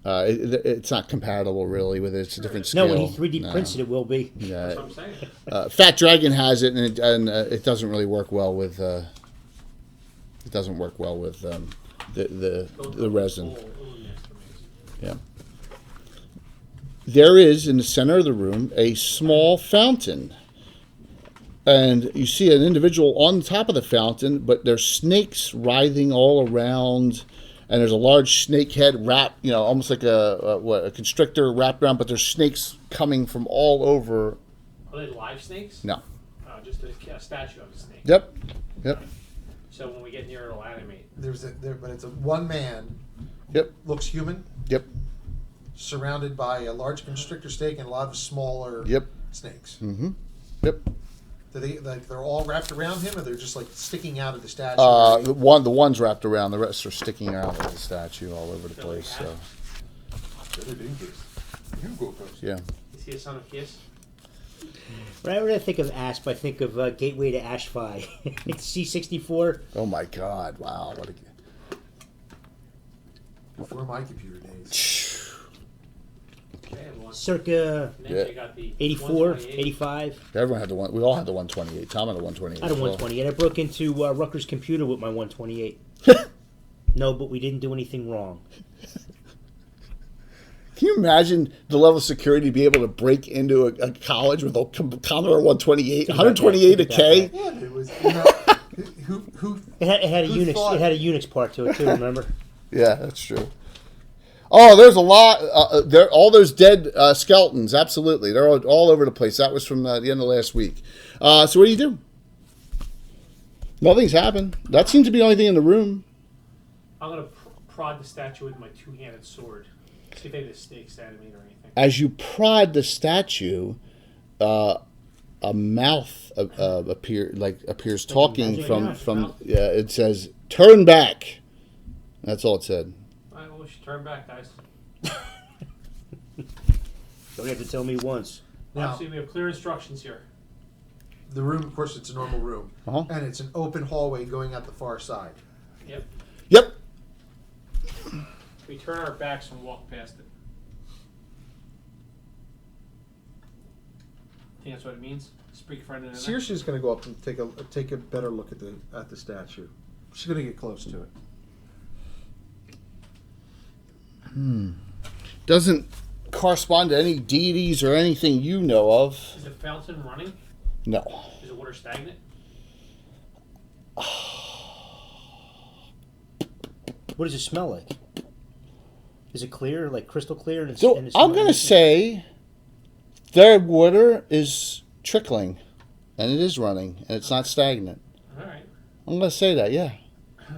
It's not compatible really with it. It's a different scale. No, when he 3D prints it, it will be. That's Yeah, what I'm saying. Fat Dragon has it, and it doesn't really work well with. It doesn't work well with the resin. Full Master Maze. Yeah. There is in the center of the room a small fountain. And you see an individual on top of the fountain, but there's snakes writhing all around, and there's a large snake head wrapped, almost like a constrictor wrapped around, but there's snakes coming from all over. Are they live snakes? No. Just a statue of a snake. Yep. So when we get near it, it'll animate. But it's a one man. Yep. Looks human. Yep. Surrounded by a large constrictor snake and a lot of smaller Yep. snakes. Mm-hmm. Yep. Do they're all wrapped around him, or they're just like sticking out of the statue? The one's wrapped around. The rest are sticking out of the statue all over the place. So Better Dingus. You go first. Yeah. You see a son of Kiss? Whenever I think of ASP, I think of Gateway to Ashfi. It's C64. Oh my God! Wow. What a. Before my computer days. Okay, everyone. Circa And then Yeah. you got the 84, 128. 85. Everyone had the one. We all had the 128. Tom had a 128. I had a as well. 128. I broke into Rutgers' computer with my 128. No, but we didn't do anything wrong. Can you imagine the level of security to be able to break into a college with a Commodore 128, 128 a K? Yeah, it was. Who? It had a Who Unix. thought- It had a Unix part to it too. Remember? Yeah, that's true. Oh, there's a lot. There, all those dead skeletons. Absolutely, they're all over the place. That was from the end of last week. So what do you do? Nothing's happened. That seems to be the only thing in the room. I'm gonna prod the statue with my two-handed sword. See if they have stakes out of me or anything. As you prod the statue, a mouth appears talking magic from mouth. yeah. It says, "Turn back." That's all it said. Alright, well, we should turn back, guys. Don't have to tell me once. Now, Obviously, we have clear instructions here. the room, of course, it's a normal room, Uh-huh. and it's an open hallway going out the far side. Yep. Yep. We turn our backs and walk past it. Think that's what it means? Speak friend in Saoirse's going to go up and take a better look at the statue. She's going to get close to it. Doesn't correspond to any deities or anything you know of. Is the fountain running? No. Is the water stagnant? What does it smell like? Is it clear, like crystal clear? And it's, So and it's I'm not- going to say their water is trickling, and it is running, and it's not stagnant. Alright. I'm going to say that, yeah. I'm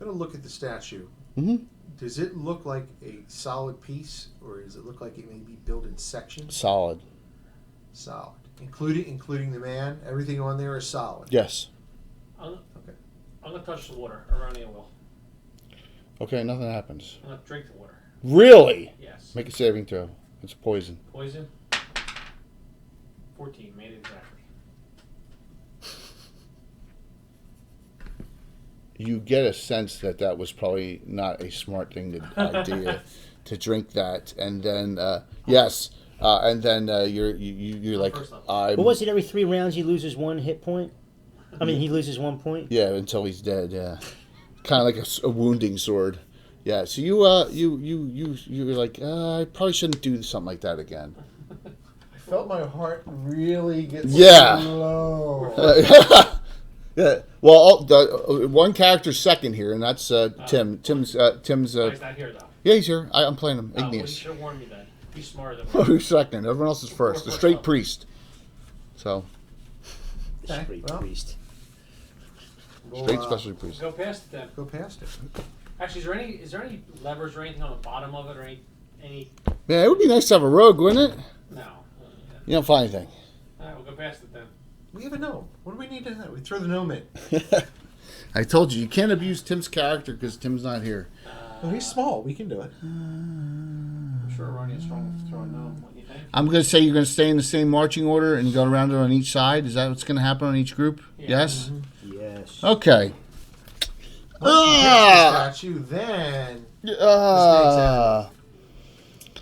going to look at the statue. Mm-hmm. Does it look like a solid piece, or does it look like it may be built in sections? Solid. Solid, including the man. Everything on there is solid. Yes. I'm Okay. gonna touch the water around the oil. Okay, nothing happens. I'm gonna drink the water. Really? Yes. Make a saving throw. It's poison. Poison. 14, made it exactly. You get a sense that was probably not a smart thing to idea to drink that, and then yes, and then you're like, First level. What was it? Every 3 rounds he loses 1 hit point. I mean, he loses 1 point. yeah, until he's dead. Yeah, kind of like a wounding sword. Yeah, so you're like, I probably shouldn't do something like that again. I felt my heart really get Yeah. low. Yeah. Well, one character's second here, and that's Tim. Tim's. Oh, he's not here though. Yeah, he's here. I'm playing him. Oh, well, you Igneous. should have warned me then. He's smarter than Oh, me. who's second? Everyone else is first. The straight priest. So Okay, Straight well. priest. We'll, straight specialty priest. Go past it then. Go past it. Actually, is there any levers or anything on the bottom of it or any? Yeah, it would be nice to have a rogue, wouldn't it? No. You don't find anything. Alright, we'll go past it then. We have a gnome. What do we need to know? We throw the gnome in. I told you can't abuse Tim's character because Tim's not here. Oh, he's small. We can do it. I'm sure Ronnie is strong with throwing no. What do you think? I'm going to say you're going to stay in the same marching order and go around it on each side. Is that what's going to happen on each group? Yeah. Yes. Yes. Okay. Once you get the statue, then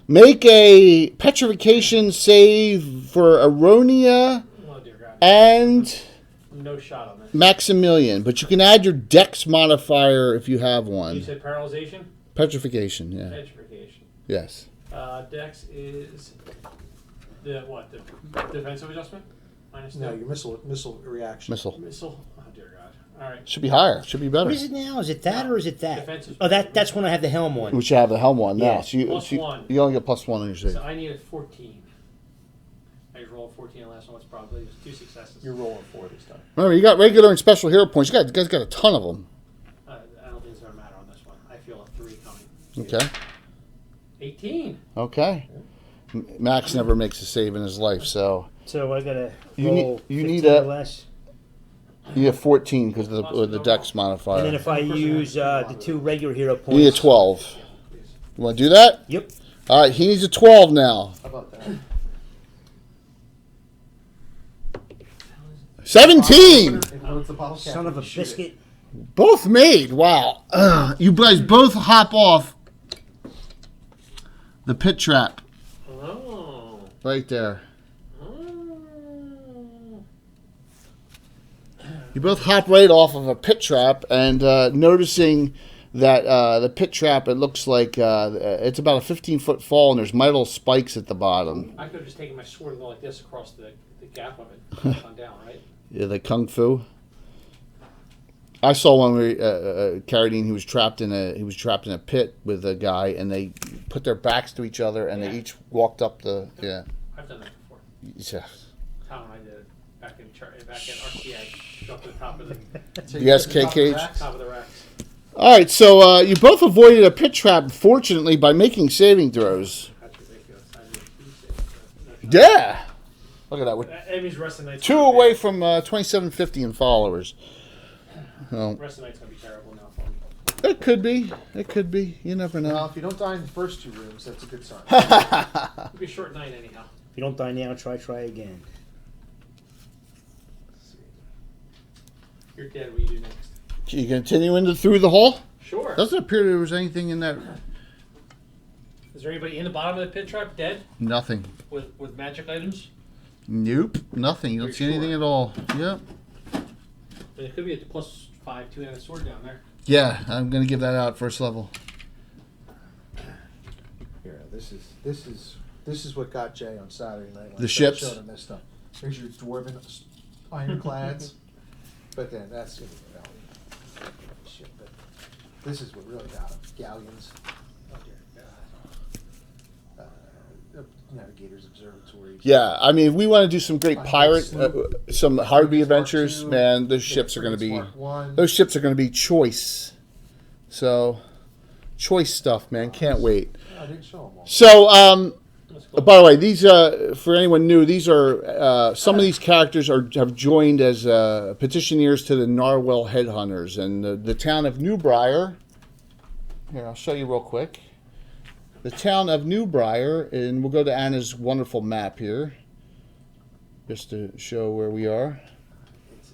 Make a petrification save for Aronia Oh dear God. and No shot on this. Maximilian, but you can add your Dex modifier if you have You one. said paralyzation? Petrification, yeah. Petrification. Yes. Dex is the what? The defensive adjustment? Minus no, 2. your missile reaction. Missile. Missile. Oh dear God. All right. Should be higher. Should be better. What is it now? Is it that or is it that? Defensive. Oh, that's when I have the helm on. We should have the helm one now. Yeah. So you, Plus so you, one. you only get +1 on your save. So I need a 14. I rolled 14 on the last one. What's probably just 2 successes. You're rolling 4 this time. Remember, you got regular and special hero points. You guys got a ton of them. I don't think it's gonna matter on this one. I feel a 3 coming. Okay. 18. Okay. Max never makes a save in his life, so So I gotta You need- roll you 15 need or a- less. you have 14 because of the Dex modifier. And then if I use the 2 regular hero You need a points. 12. Please. You want to do that? Yep. All right, he needs a 12 now. How about that? 17. It's the bottle cap. Son of a You shoot it. biscuit. Both made. Wow. You guys both hop off the pit trap Oh. right there. Oh. You both hop right off of a pit trap, and noticing that the pit trap, it looks like it's about a 15-foot fall, and there's metal spikes at the bottom. I could have just taken my sword and go like this across the gap of it, on down, right? Yeah, the kung fu. I saw one where Carradine, he was trapped in a pit with a guy, and they put their backs to each other, and they each walked up the I've done that before. yeah. Tom and I did it back in RCA. Up to the top of the The SK cage. top of the racks. All right, so you both avoided a pit trap, fortunately, by making saving throws. That's ridiculous. I did Yeah. Look at that. We're Amy's rest of the night's 2 gonna be away bad. from 2750 in followers. Oh, Rest of the night's gonna be terrible now for me. it could be. It could be. You never Well, know. if you don't die in the first 2 rooms, that's a good sign. It'll be a short night anyhow. If you don't die now, try again. You're dead. What do you do next? You continue through the hall? Sure. Doesn't appear there was anything in that. Is there anybody in the bottom of the pit trap dead Nothing. with magic items? Nope. Nothing. You don't You're see anything sure? at all. Yep. I mean, it could be a +5 2-handed sword down there. Yeah, I'm gonna give that out first level. Here, this is what got Jay on Saturday night. When The I ships? showed him this stuff. There's your dwarven ironclads, but then that's shit. But this is what really got him. Galleons, Oh dear God. navigators, observatories. Yeah, I mean, if we want to do some great pirate, some Harvey adventures, Mark II, man. Those yeah, ships are going to be, Mark I. those ships are going to be choice. So, choice stuff, man. Can't wait. I didn't show them all. So, Let's go. by the way, these for anyone new, these are some of these characters have joined as petitioners to the Narwhal Headhunters, and the town of Newbriar. Here, I'll show you real quick. The town of Newbriar, and we'll go to Anna's wonderful map here, just to show where we are.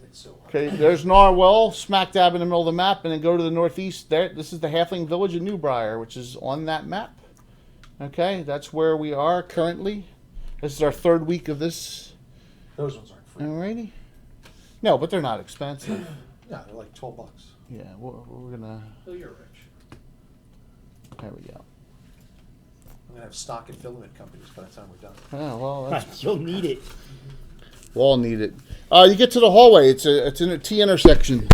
It's so hard. Okay, there's Narwhal, smack dab in the middle of the map, and then go to the northeast. There, this is the Halfling village of Newbriar, which is on that map. Okay, that's where we are currently. This is our 3rd week of this. Those ones aren't free. Alrighty. No, but they're not expensive. Yeah, they're like $12. Yeah, we're gonna. Oh, you're rich. There we go. I'm gonna have stock and filament companies by the time we're done. Oh well, that's, You'll need it. we'll all need it. You get to the hallway. It's in a T intersection.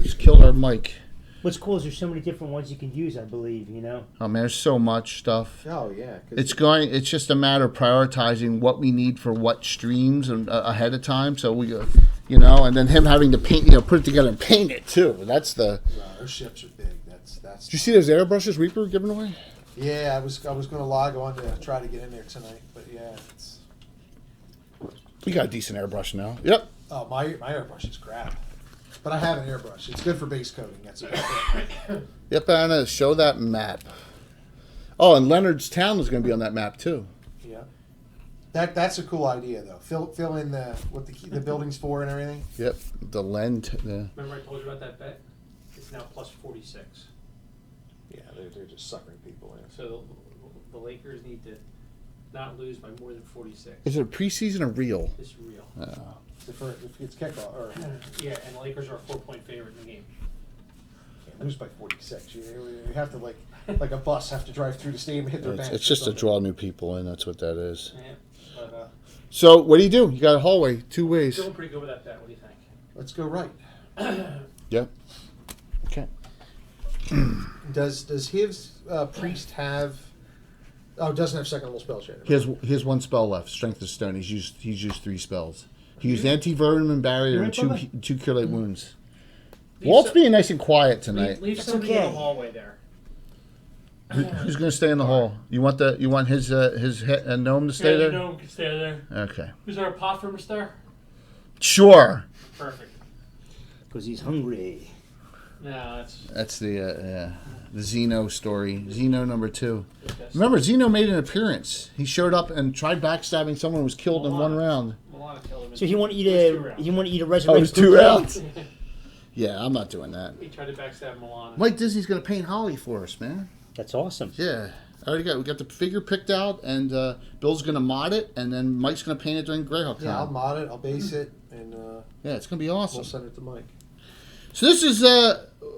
Just killed our mic. What's cool is there's so many different ones you can use, I believe, you know? Oh man, there's so much stuff. Oh yeah, 'cause It's just a matter of prioritizing what we need for what streams and ahead of time. So we, and then him having to paint, put it together and paint it too. That's the. those ships are big. That's. Did you see those airbrushes Reaper giving away? Yeah, I was gonna log on to try to get in there tonight, but yeah, it's. We got a decent airbrush now. Yep. Oh, my airbrush is crap, but I have an airbrush. It's good for base coating. That's about it. Yep, Anna, show that map. Oh, and Leonard's Town is going to be on that map too. Yeah, that's a cool idea though. Fill in what the building's for and everything. Yep, the lend. Remember I told you about that bet? It's now +46. Yeah, they're just suckering people in. So the Lakers need to not lose by more than 46. Is it a preseason or real? This is real. If it's kickoff or Yeah, and the Lakers are a 4-point favorite in the game. can't lose by 46, you have to like a bus have to drive through the stadium and hit their bench. It's or just to something. draw new people in. That's what that is. Yeah, but So what do? You got a hallway, 2 ways. feeling pretty good with that bet. What do you think? Let's go right. Yep. Okay. Does his priest have? Oh, doesn't have second level spell check. He has 1 spell left. Strength of Stone. He's used 3 spells. He used anti-vermin barrier and two cure light wounds. Walt's being nice and quiet tonight. Leave That's somebody in okay. the hallway there. Who's going to stay in the hall? You want his gnome to stay there? No, can stay there. Okay. Is there a Pottermus there? Sure. Perfect. Because he's hungry. No, That's the Xeno story. Xeno number 2. that's Remember, Xeno made an appearance. He showed up and tried backstabbing someone and was killed in one round. Milana killed him. So he wanted you It was 2 to rounds. he wanted you to Oh, resurrect. it was 2 rounds? Yeah, I'm not doing that. He tried to backstab Milana. Mike Disney's going to paint Holly for us, man. That's awesome. Yeah. We got the figure picked out, and Bill's going to mod it, and then Mike's going to paint it during Greyhawk Yeah, I'll time. mod it. I'll base it, and Yeah, it's going to be awesome. we'll send it to Mike. So this is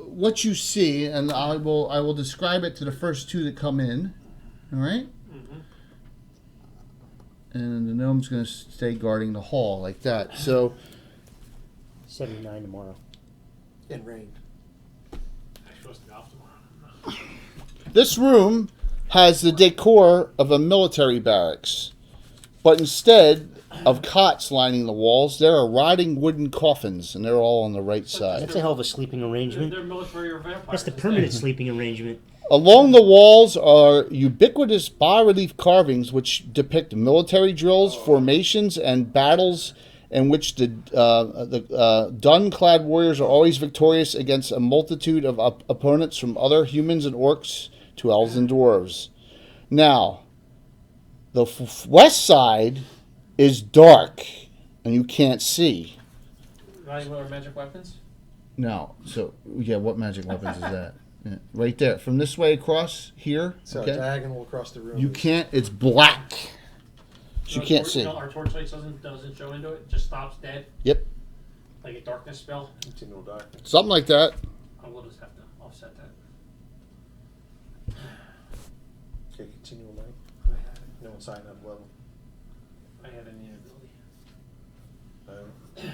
what you see, and I will describe it to the first 2 that come in. All right? Mm-hmm. And the gnome's going to stay guarding the hall like that. So 79 tomorrow. And rain. I'm supposed to go off tomorrow. this room has the decor of a military barracks, but instead of cots lining the walls, there are rotting wooden coffins, and they're all on the right side. That's a hell of a sleeping They're arrangement. military or vampires. That's the It's permanent like- sleeping arrangement. Along the walls are ubiquitous bas-relief carvings which depict military drills, formations, and battles in which the dun-clad warriors are always victorious against a multitude of opponents from other humans and orcs to elves and dwarves. Now, the west side is dark, and you can't see. Valuable or magic weapons? No, so, yeah, what magic weapons is that? Yeah, right there. From this way across here, So okay? diagonal across the room. You is- can't. It's black. So you can't see. No, our torchlight doesn't show into it. It just stops dead. Yep. Like a darkness spell. Continual darkness. Something like that. I will just have to offset that. Okay, continual light. I have it. No one sign up level. I have any ability. Uh, Yeah,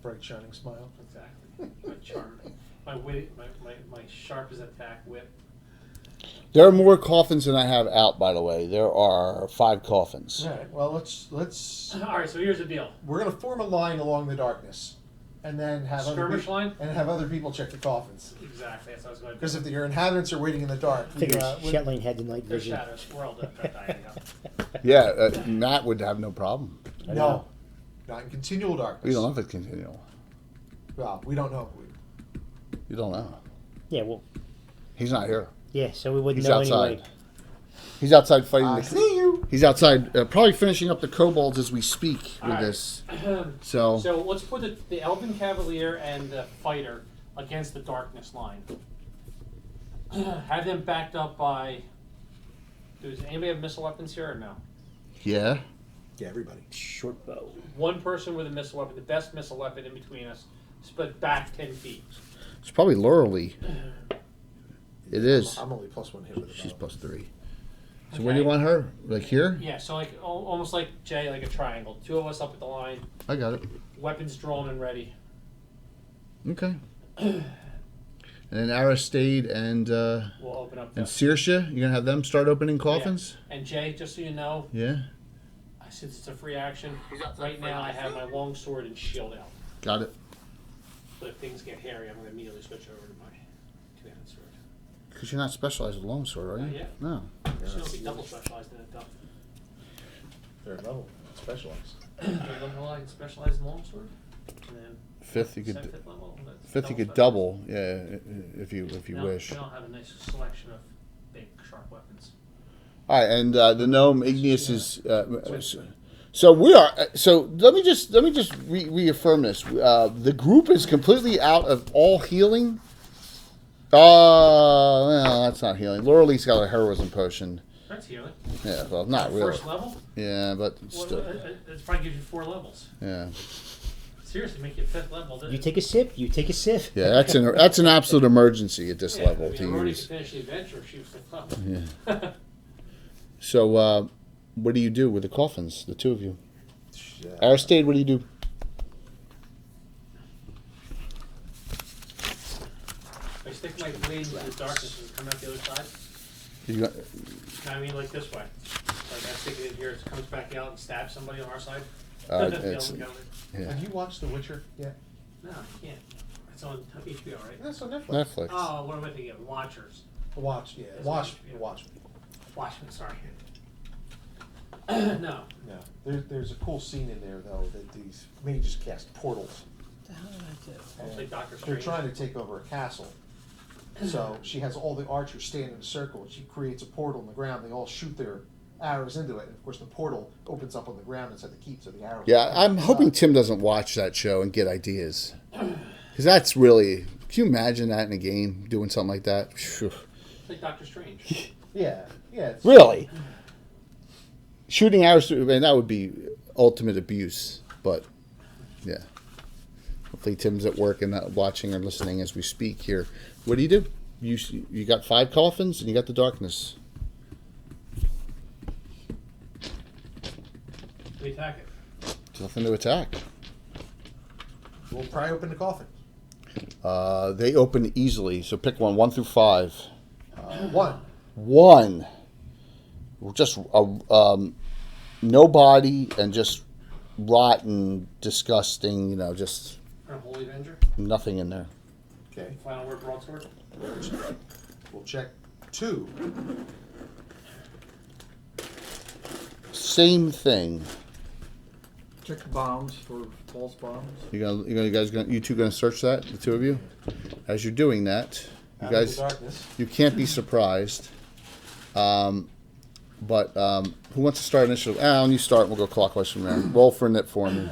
bright shining smile. exactly. My charm, my wit, my sharpest attack whip. There are more coffins than I have out. By the way, there are 5 coffins. All right. Well, let's. All right, so here's the deal. We're gonna form a line along the darkness, and then have other Skirmish people, line? and have other people check the coffins. Exactly. That's what I was going to do. Because if your inhabitants are waiting in the dark, we, Figures we- Shetland had the night They're vision. shadows. We're all dying out. Yeah, Matt would have no problem. no, not in continual darkness. We don't know if it's continual. Well, we don't know. You don't know. Yeah, well, He's not here. yeah, so we wouldn't He's know outside. anyway. He's outside fighting. I The, see you. he's outside, probably finishing up the kobolds as we speak with Alright. this. So, So let's put the Elven Cavalier and the Fighter against the Darkness line. Have them backed up by. Does anybody have missile weapons here or no? yeah. Yeah, everybody. Short bow. One person with a missile weapon, the best missile weapon in between us, split back 10 feet. It's probably Lauralee. It is. I'm only +1 hit with a She's bow. +3. So where do you want her? Like here? Yeah, so like almost like Jay, like a triangle. 2 of us up at the line, I got it. weapons drawn and ready. Okay. And then Aristide and We'll open up the. Saoirse, you're gonna have them start opening coffins? And Jay, just so you know, Yeah. since it's a free action, right now I have my long sword and shield out. Got it. But if things get hairy, I'm going to immediately switch over to my two-handed sword. Because you're not specialized with longsword, are you? Not yet. No. She'll be double specialized in it, though. Third level, specialized. Third level, I can specialize in longsword. And then 5th you could. fifth level, that's 5th you could specialized. double. Yeah, if you Now- wish. Now I'll have a nice selection of big, sharp weapons. All right, and the gnome Igneous is. So we are. So let me just reaffirm this. The group is completely out of all healing. Well, that's not healing. Lauralee's got a heroism potion. That's healing. Yeah, well, not really. First level? Yeah, but Well, still. it probably gives you 4 levels. Yeah, Seriously, make you 5th level. You take a sip, you take a sip. yeah. That's an absolute emergency at this Yeah, level I mean, to I'm already use. finished the adventure if she was 5th level. Yeah. So, what do you do with the coffins? The 2 of you. Yeah. Aristide, what do you do? I stick my blade into the darkness and come out the other side. You got, I mean, like this way. Like I stick it in here, it comes back out and stabs somebody on our side. it's, Yeah. yeah. Have you watched The Witcher yet? No, you can't. It's on HBO, right? That's on Netflix. Netflix. Oh, what am I thinking of? Watchers. Watch, yeah. That's Watch, on HBO. watch. Watchmen, sorry. No. No, there's a cool scene in there though that these mages cast portals the hell did I do? I'll say Doctor They're Strange. trying to take over a castle. So she has all the archers stand in a circle, and she creates a portal in the ground. They all shoot their arrows into it, and of course the portal opens up on the ground inside the keep, so the arrows. Yeah, I'm hoping Tim doesn't watch that show and get ideas. Because that's really... Can you imagine that in a game, doing something like that? Phew. Like Doctor Strange. Yeah, yeah. It's, Really? Shooting arrows through... Man, that would be ultimate abuse. But, yeah. Hopefully Tim's at work and not watching or listening as we speak here. What do? You got 5 coffins and you got the darkness. We attack it. There's nothing to attack. We'll pry open the coffin. They open easily, so pick one. 1 through 5. 1. 1. Just no body and just rotten, disgusting, just Holy Avenger. nothing in there. Okay. Final word broadsword. We'll check 2. Same thing. Check the bombs for false bombs. You two gonna search that, the two of you? As you're doing that, you Out of guys, the darkness. you can't be surprised. But who wants to start initiative? Alan, you start. We'll go clockwise from there. Roll for it for me.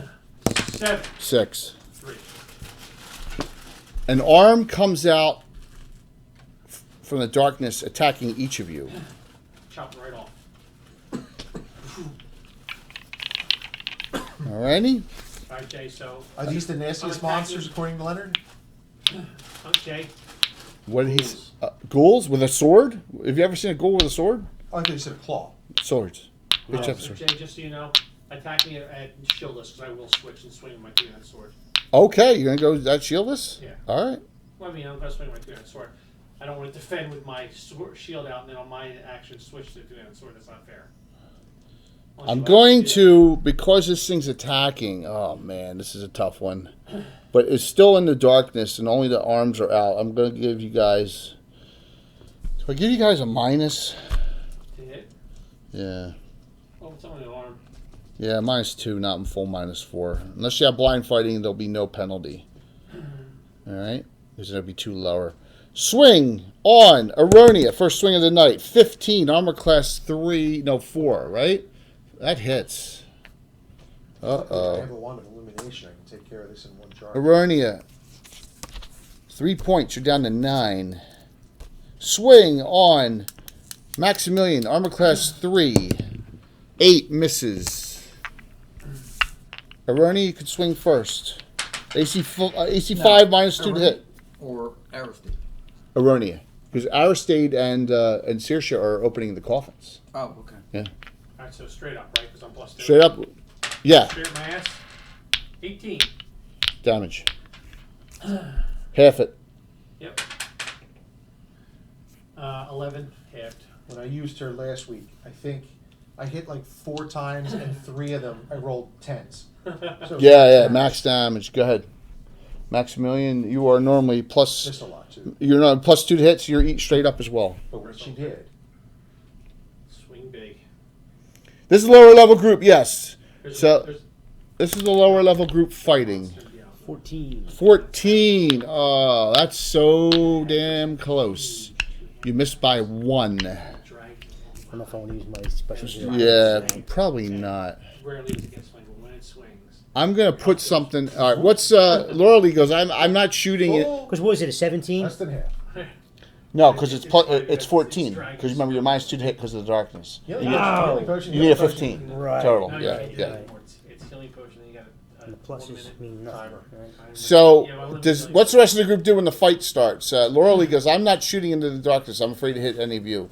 7. 6. 3. An arm comes out from the darkness, attacking each of you. Chop it right off. Alrighty. Okay, so. Are these the nastiest monsters according to Leonard? Okay. What did he? Ghouls with a sword? Have you ever seen a ghoul with a sword? Oh, I thought you said a claw. Swords. Which So episode? Jay, just so you know, attack me at shieldless because I will switch and swing with my two-handed sword. Okay, you're gonna go that shieldless? Yeah. All right. Well, I mean, I'm going to swing with my two-handed sword. I don't want to defend with my shield out and then on my action switch to the two-handed sword. That's not fair. Unless I'm you going like do that. to, because this thing's attacking. Oh man, this is a tough one. But it's still in the darkness, and only the arms are out. I'm gonna give you guys. Do I give you guys a minus? To hit. Yeah. Oh, it's only an arm. Yeah, -2, not in full -4. Unless you have blind fighting, there'll be no penalty. All right, because it'll be too lower. Swing on Aronia. First swing of the night. 15 armor class 4. Right, that hits. I have a wand of illumination. I can take care of this in one charge. Aronia. 3 points. You're down to 9. Swing on Maximilian. Armor class 3. 8 misses. Aronia, you could swing first. AC 5 -2 to hit. Or Aristide. Aronia. Because Aristide and Saoirse are opening the coffins. Oh, okay. Yeah. All right, so straight up, right? Because I'm +2. Straight up. Yeah. Straight up my ass. 18. Damage. Half it. Yep. 11 halved. When I used her last week, I think I hit like 4 times, and 3 of them I rolled 10s. So Yeah. Max damage. Go ahead. Maximilian, you are normally plus. Just a lot too. You're not +2 to hits. You're straight up as well. But what she did. Swing big. This is a lower level group, yes. There's So- there's This is a lower level group fighting. 14. 14. Oh, that's so damn close. You missed by 1. drag. I don't know if I want to use my special. Yeah, probably not. Rarely does it get swing, but when it swings. I'm gonna put something. All right, what's Laura Lee goes? I'm not shooting it. Because what was it, a 17? Less than half. No, because it's 14. Because remember you're -2 to hit because of the darkness. You No. You need a 15 Right. total. No, Yeah, you can't do yeah. that anymore. It's healing potion, and you got And the a pluses 1 minute mean nothing. timer. Right? So, Yeah, my limit does is what's the rest of the group do when the fight starts? Laura Lee goes, I'm not shooting into the darkness. I'm afraid to hit any of you.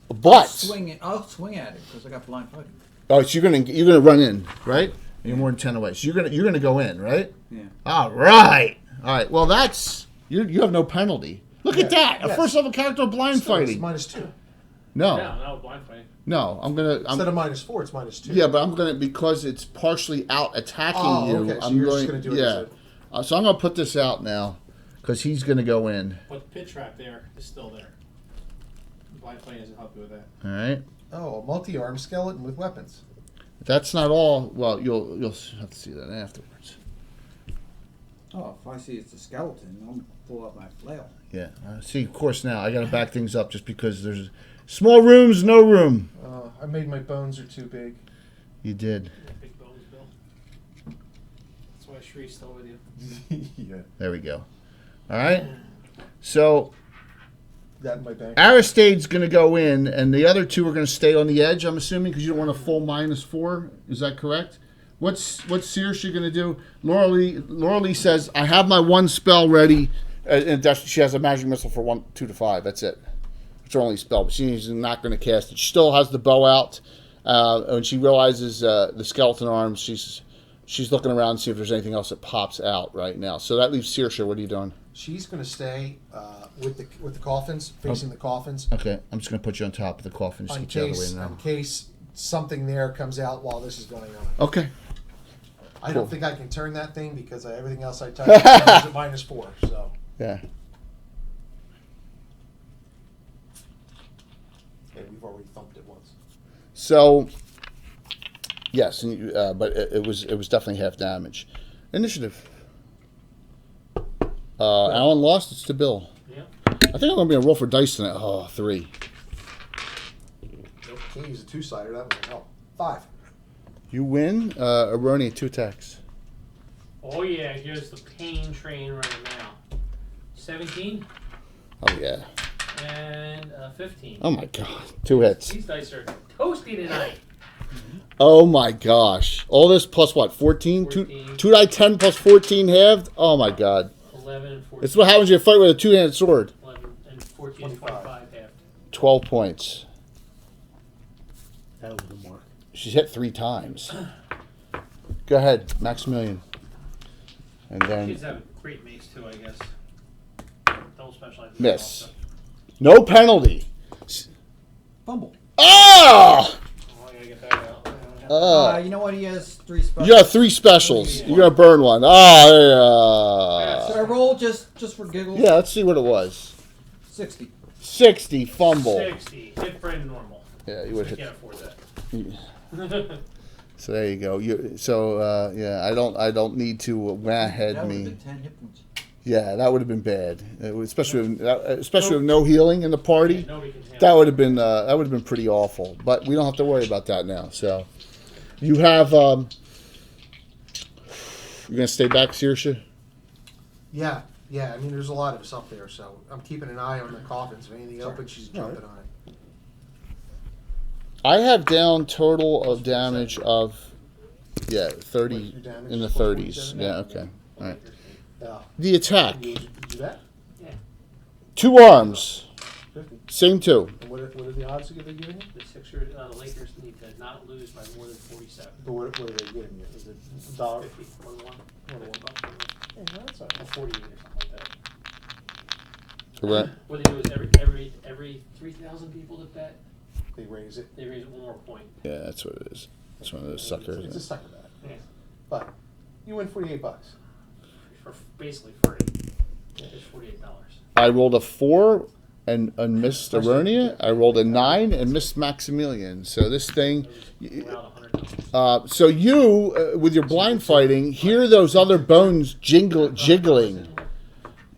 But I'll swing at it because I got blind fighting. oh, so you're gonna run in, right? You're more than 10 away. So you're gonna go in, right? Yeah. All right. All right. Well, that's you have no penalty. Look at that. A yes. first level character blind Still, it's fighting. -2. No, No, blind fighting. no. I'm Instead of -4, it's -2. yeah, but I'm gonna because it's partially out attacking Oh, you. okay, so I'm you're going just gonna do it yeah. as So I'm gonna put this out now because he's gonna go in. But the pit trap there is still there. Blind fighting doesn't help you with that. All right. Oh, a multi-armed skeleton with weapons. That's not all. Well, you'll have to see that afterwards. Oh, if I see it's a skeleton, I'll pull out my flail. Yeah. See, of course, now I got to back things up just because there's small rooms, no room. I made my bones are too big. You did. Yeah, big bones, Bill. That's why Shree's still with you. Yeah. There we go. All right. So That in my bank. Aristade's going to go in, and the other two are going to stay on the edge, I'm assuming, because you don't want a full -4. Is that correct? What's Saoirse going to do? Laura Lee says, I have my one spell ready, and she has a magic missile for 1, 2 to 5. That's it. It's her only spell, but she's not going to cast it. She still has the bow out. When she realizes the skeleton arms, she's looking around to see if there's anything else that pops out right now. So that leaves Saoirse. What are you doing? She's going to stay with the coffins, facing the coffins, Okay, I'm just going to put you on top of the coffin. Just in get you out of the way case now. in case something there comes out while this is going on. Okay. I Cool. don't think I can turn that thing because everything else I touch is at -4. So Yeah. yeah, we've already thumped it once. So, yes, but it was definitely half damage. Initiative. Alan lost. It's to Bill. Yeah. I think I'm going to be a roll for dice tonight. Oh, 3. Nope, can't use a 2-sider. That would help. 5. You win. Aroni, 2 attacks. Oh yeah, here's the pain train right now. 17 Oh, yeah. and 15. Oh, my God. 2 hits. These dice are toasty tonight. Oh, my gosh. All this plus what? 14? 14. 2 die 10 plus 14 halved? Oh, my God. 11 and 14. It's what happens when you fight with a 2-handed sword. 11 and 14 and 25 half. 12 points. That was the mark. She's hit 3 times. Go ahead, Maximilian. And then Kids have a great mace too, I guess. Double special. miss. No penalty. Fumble. Ah! Oh, I gotta get that out. You know what? He has 3 specials. You got 3 specials. You're gonna burn one. Should Ah, I roll just for giggles? yeah. Let's see what it was. 60. 60 fumble. 60. Hit Brandon normal. Yeah, you would I hit. can't afford that. So there you go. Yeah, I don't need to wah-head That would have me. been 10 hit points. Yeah, that would have been bad, especially with no healing in the party. Nobody can handle That would have been pretty awful. But we don't have to worry about that now. So you have you're gonna stay back, Saoirse? Yeah. I mean, there's a lot of us up there, so I'm keeping an eye on the coffins. If anything opens, she's jumping on it. I have down total of damage of 30 Your damage in the is 30s. 47? Yeah, okay. All right. Yeah. The attack. You do that? 2 arms. 50. Same 2. And what are the odds that they're giving you? The Sixers, the Lakers need to not lose by more than 47. But what are they giving you? Is it $1? 50, 1-1. Yeah, that's all Or right. 48 or something like that. Correct. What they do is every 3,000 people that bet, They raise it. they raise one more point. Yeah, that's what it is. It's one of those suckers. It's a sucker bet. Yeah. But you win $48. For basically free. It's $48. I rolled a 4 and missed Aronia. I rolled a 9 and missed Maximilian. So this thing. Around $100. So you, with your blind fighting, hear those other bones jiggling.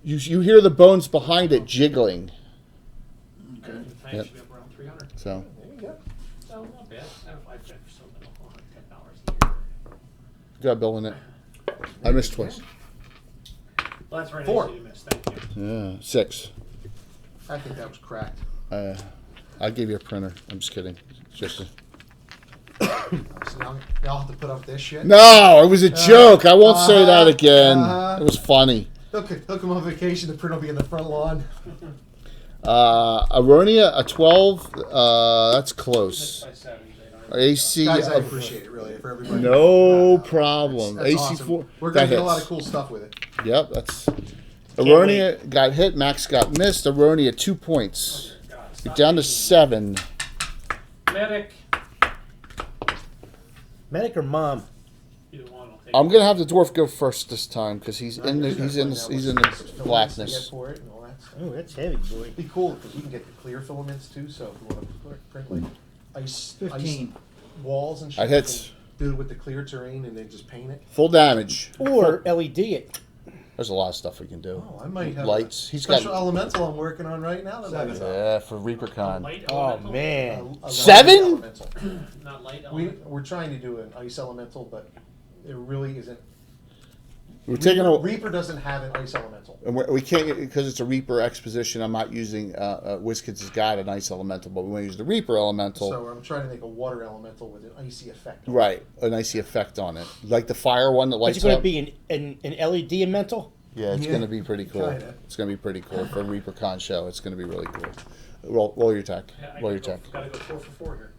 You hear the bones behind it jiggling. Okay. The tank Yep. should be up around 300. So There you go. So not bad. I bet for something $10 a year. got Bill in it. I missed twice. Well, that's right. 4. You missed. Thank you. Yeah, 6. I think that was cracked. I gave you a printer. I'm just kidding. It's just a... So now I'll have to put up this shit. No, it was a joke. I won't say that again. It was funny. He'll come on vacation. The print will be in the front lawn. Aronia, a 12. That's Missed close. by 7. They don't AC. Guys, I of- appreciate it really for everybody. No problem. That's AC awesome. 4. We're gonna that get a lot hits. of cool stuff with it. Yep, that's. Aronia got hit. Max got missed. Aronia 2 points. God, it's You're not down to easy. 7. Medic. Medic or mom? Either one. I'll take I'm it. gonna have the dwarf go first this time because he's in the blackness. For it and all that stuff. Oh, that's heavy, boy. It'd be cool because you can get the clear filaments too. So if you want to print like ice 15. walls and shit, That hits. you can do it with the clear terrain and then just paint it. Full damage. Or LED it. There's a lot of stuff we can do. Oh, I might have Lights. A He's special got elemental I'm working on right now. That lights up. yeah for ReaperCon. Light Oh elemental? man. A 7? elemental. Not light elemental. We're trying to do an ice elemental, but it really isn't. We're taking a. Reaper doesn't have an ice elemental. And we can't because it's a Reaper exposition. I'm not using WizKids has got an ice elemental, but we want to use the Reaper elemental. So I'm trying to make a water elemental with an icy effect. Right, an icy effect on it, like the fire one that Is lights it going to up. be an LED mental? Yeah, it's Yeah, going to be pretty cool. kinda. It's going to be pretty cool for a ReaperCon show. It's going to be really cool. Roll your attack. Yeah, Roll your attack. Gotta go 4 for 4 here.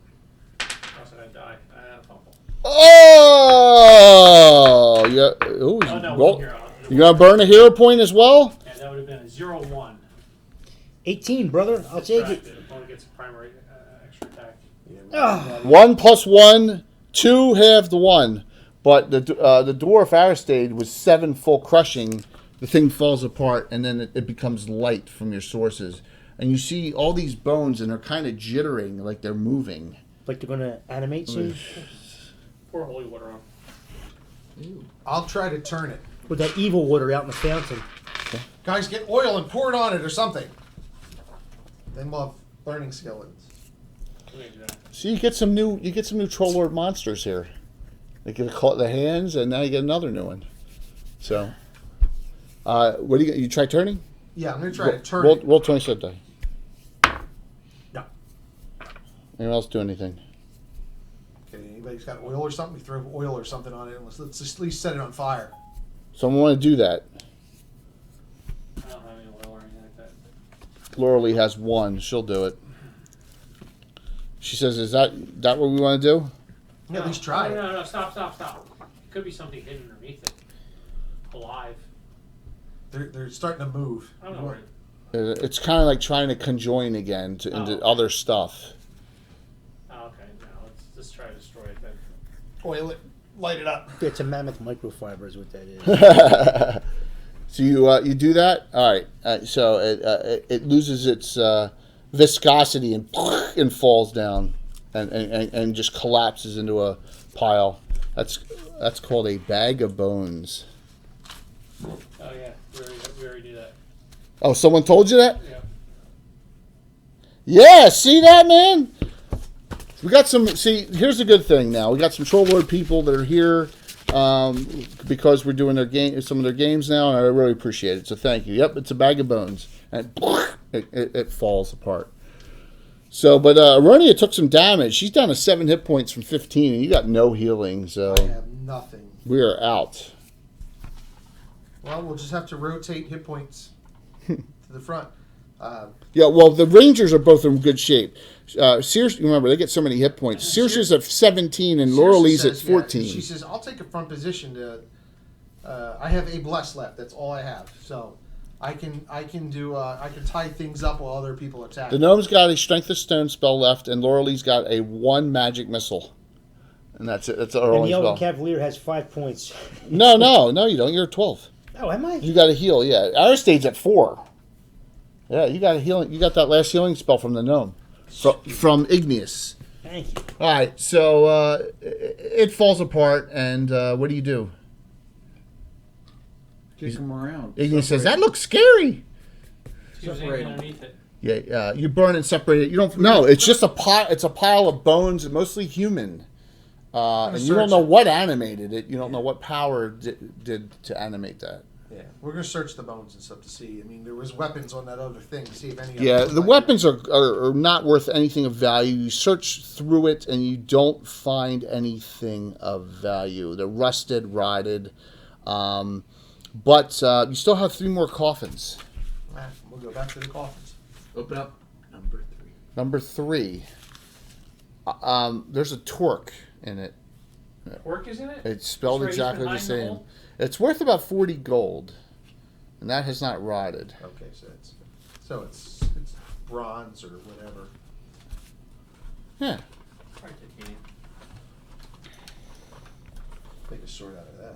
Else I die. I had a fumble. Oh, yeah. Ooh, Oh, no, roll. 1 hero. You gonna burn a hero point as well? Yeah, that would have been a 0-1. 18, brother. I'll take it. Distracted. Opponent gets a primary extra attack. Ah. 1 + 1, 2 half the 1. But the dwarf Aristide was 7 full crushing. The thing falls apart, and then it becomes light from your sources. And you see all these bones, and they're kind of jittering, like they're moving. Like they're going to animate soon? Pour holy water on. I'll try to turn it. With that evil water out in the fountain. Guys, get oil and pour it on it or something. Then we'll have burning skeletons. We're gonna do that. So you get some new Troll Lord monsters here. They get the hands, and now you get another new one. So, what do you try turning? Yeah, I'm gonna try to turn roll, it. roll 20 die. No. Anyone else do anything? Okay, anybody's got oil or something? We throw oil or something on it. And let's just at least set it on fire. Someone want to do that? I don't have any oil or anything like that. Laura Lee has 1. She'll do it. She says, "Is that what we want to do?" Yeah, at least try it. No, stop. Could be something hidden underneath it. Alive. They're starting to move. I don't know where It's kind of like trying to conjoin again into Oh. other stuff. Oh, okay, no, let's just try to destroy it then. Oil it, light it up. It's a mammoth microfiber is what that is. So you do that. All right. So it loses its viscosity and falls down and just collapses into a pile. That's called a bag of bones. Oh yeah, we already knew that. Oh, someone told you that? Yeah. Yeah. See that, man? We got some. See, here's the good thing. Now we got some Troll Lord people that are here because we're doing some of their games now, and I really appreciate it. So thank you. Yep, it's a bag of bones, and it falls apart. So, but Aronia took some damage. She's down to 7 hit points from 15, and you got no healing. So I have nothing. we are out. Well, we'll just have to rotate hit points to the front. Yeah, well, the Rangers are both in good shape. Sears, remember, they get so many hit points. Sears is at 17 and Laura Lee's at says, 14. she says, "I'll take a front position to. I have a bless left. That's all I have. So I can tie things up while other people attack." The Gnome's got a Strength of Stone spell left, and Laura Lee's got a 1 magic missile. And that's it. That's our And only the Elven spell. Cavalier has 5 points. No, you don't. You're at 12. Oh, am I? You got to heal, yeah. Aristide's at 4. Yeah, you got a healing. You got that last healing spell from the Gnome. From Igneous. Thank you. All right, so it falls apart, and what do you do? Kick them around. Igneous says, "That looks scary." See if there's Separate anything 'em. underneath it. Yeah, you burn and separate it. You don't. No, it's just a pile. It's a pile of bones, mostly human. And you don't search know it. what animated it. You don't know what power did to animate that. Yeah, we're gonna search the bones and stuff to see. I mean, there was weapons on that other thing to see if any. Yeah, of them the might- weapons are not worth anything of value. You search through it and you don't find anything of value. They're rusted, rotted, but you still have 3 more coffins. We'll go back to the coffins. Open up number 3. Number 3. There's a torque in it. Work is in it? It's spelled It's right exactly the behind the same. hole? It's worth about 40 gold, and that has not rotted. Okay, so it's bronze or whatever. Yeah. Probably titanium. Take a sword out of that.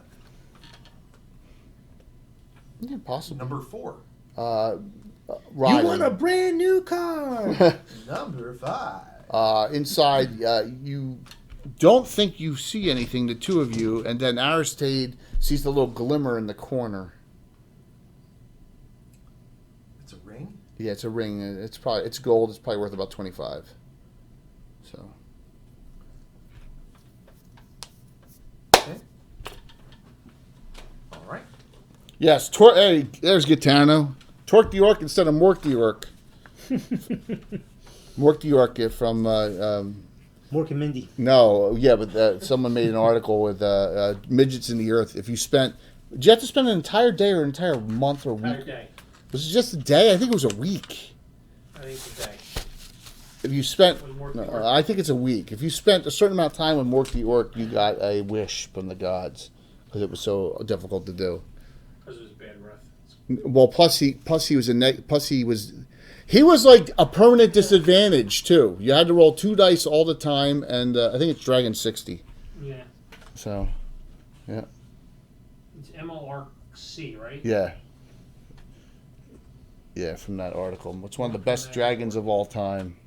Yeah, possibly. Number 4. You Rotting. want a brand new car? Number 5. Inside, you don't think you see anything, the two of you, and then Aristide sees the little glimmer in the corner. It's a ring? Yeah, it's a ring. It's gold. It's probably worth about 25. So. Okay. All right. Yes, hey, there's Gitano. Torque the York instead of Mork the York. Mork the York from... Mork and Mindy. No, yeah, but someone made an article with midgets in the earth. If you spent... Did you have to spend an entire day or an entire month or week? Entire day. Was it just a day? I think it was a week. I think it's a day. If you spent... With Mork the No, Orc. I think it's a week. If you spent a certain amount of time with Mork the Orc, you got a wish from the gods. Because it was so difficult to do. Because it was bad breath. Well, plus he was like a permanent disadvantage too. You had to roll 2 dice all the time, and I think it's Dragon 60. Yeah. So, yeah, It's MORC, right? yeah, from that article. It's one of the best dragons of all time.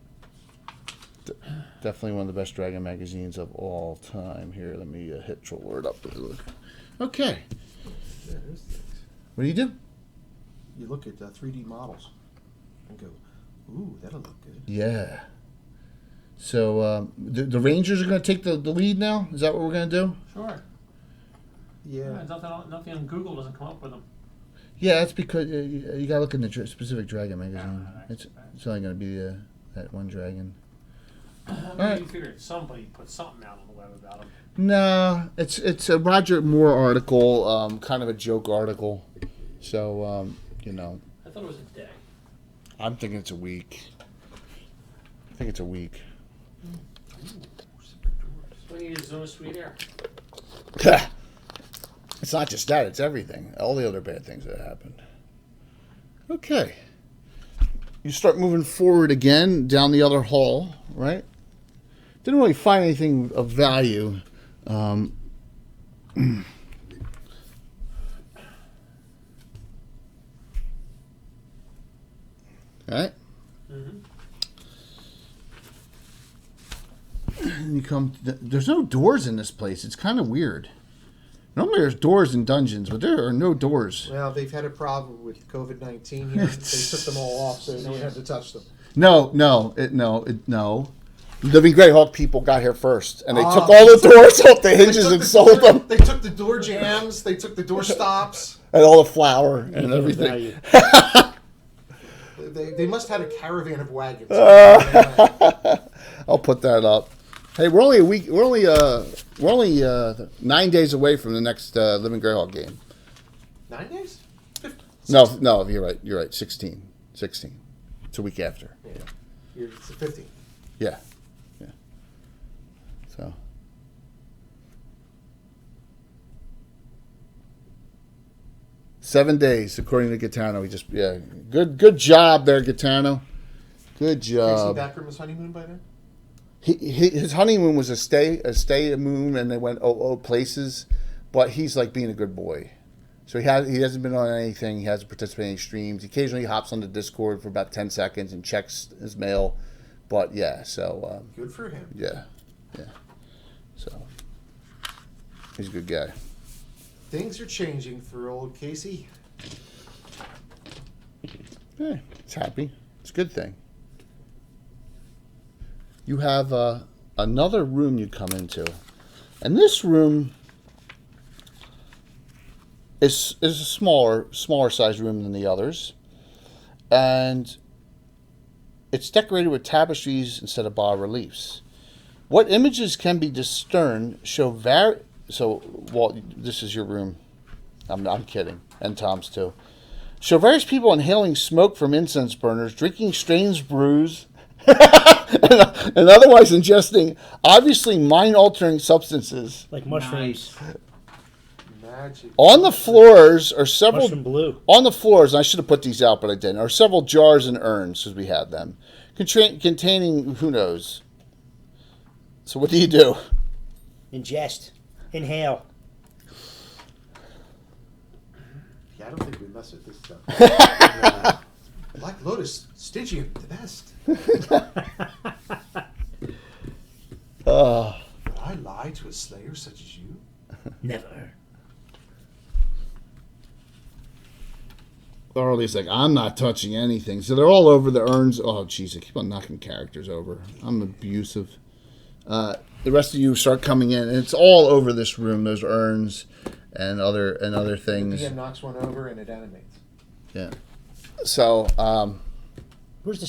Definitely one of the best dragon magazines of all time. Here, let me hit Troll Word up. Okay, Yeah, there's things. what do you do? You look at 3D models and go, ooh, that'll look good. Yeah. So the Rangers are going to take the lead now. Is that what we're going to do? Sure. Yeah. Nothing on Google doesn't come up with them. Yeah, that's because you got to look in the specific dragon magazine. Yeah, It's only going to be that one dragon. Maybe you figured somebody put something out on the web about them. No, it's a Roger Moore article, kind of a joke article. So you know, I thought it was a day. I'm thinking it's a week. I think it's a week. We need Zone of Sweet Air. It's not just that; it's everything. All the other bad things that happened. Okay. You start moving forward again down the other hall, right? Didn't really find anything of value. Right? Mm-hmm. And you come. There's no doors in this place. It's kind of weird. Normally there's doors in dungeons, but there are no doors. Well, they've had a problem with COVID-19 here. They took them all off, so no one had to touch them. No. Living Greyhawk people got here first, and they took all the doors off the hinges and sold them, They took the door jams. They took the door stops. and all the flour and everything. They must have had a caravan of wagons. I'll put that up. Hey, we're only a week. We're only 9 days away from the next Living Greyhawk game. 9 days? No, you're right. You're right. 16. It's a week after. Yeah. It's the 15th. Yeah. So. $7 days, according to Gitano. Good job there, Gitano. Good Is he job. back from his honeymoon by then? His honeymoon was a stay moon, and they went places. But he's like being a good boy, so he hasn't been on anything. He hasn't participated in any streams. He occasionally hops on the Discord for about 10 seconds and checks his mail. But yeah, so Good for him. yeah. So he's a good guy. Things are changing for old Casey. Yeah, it's happy. It's a good thing. You have another room you come into, and this room is a smaller sized room than the others, and it's decorated with tapestries instead of bas reliefs. What images can be discerned show So, Walt, this is your room. I'm kidding, and Tom's too. Show various people inhaling smoke from incense burners, drinking strange brews, and otherwise ingesting obviously mind-altering substances. Like mushrooms. Magic. On the floors are several. Mushroom blue. On the floors, and I should have put these out, but I didn't. Are several jars and urns, because we had them, containing who knows. So what do you do? Ingest. Inhale. Yeah, I don't think we mess with this stuff. Black Lotus, Stygian, the best. Would I lie to a slayer such as you? Never. Laurel's like, I'm not touching anything. So they're all over the urns. Oh, jeez, I keep on knocking characters over. I'm abusive. The rest of you start coming in, and it's all over this room. Those urns and other things. DM knocks one over and it animates. Yeah. So, Where's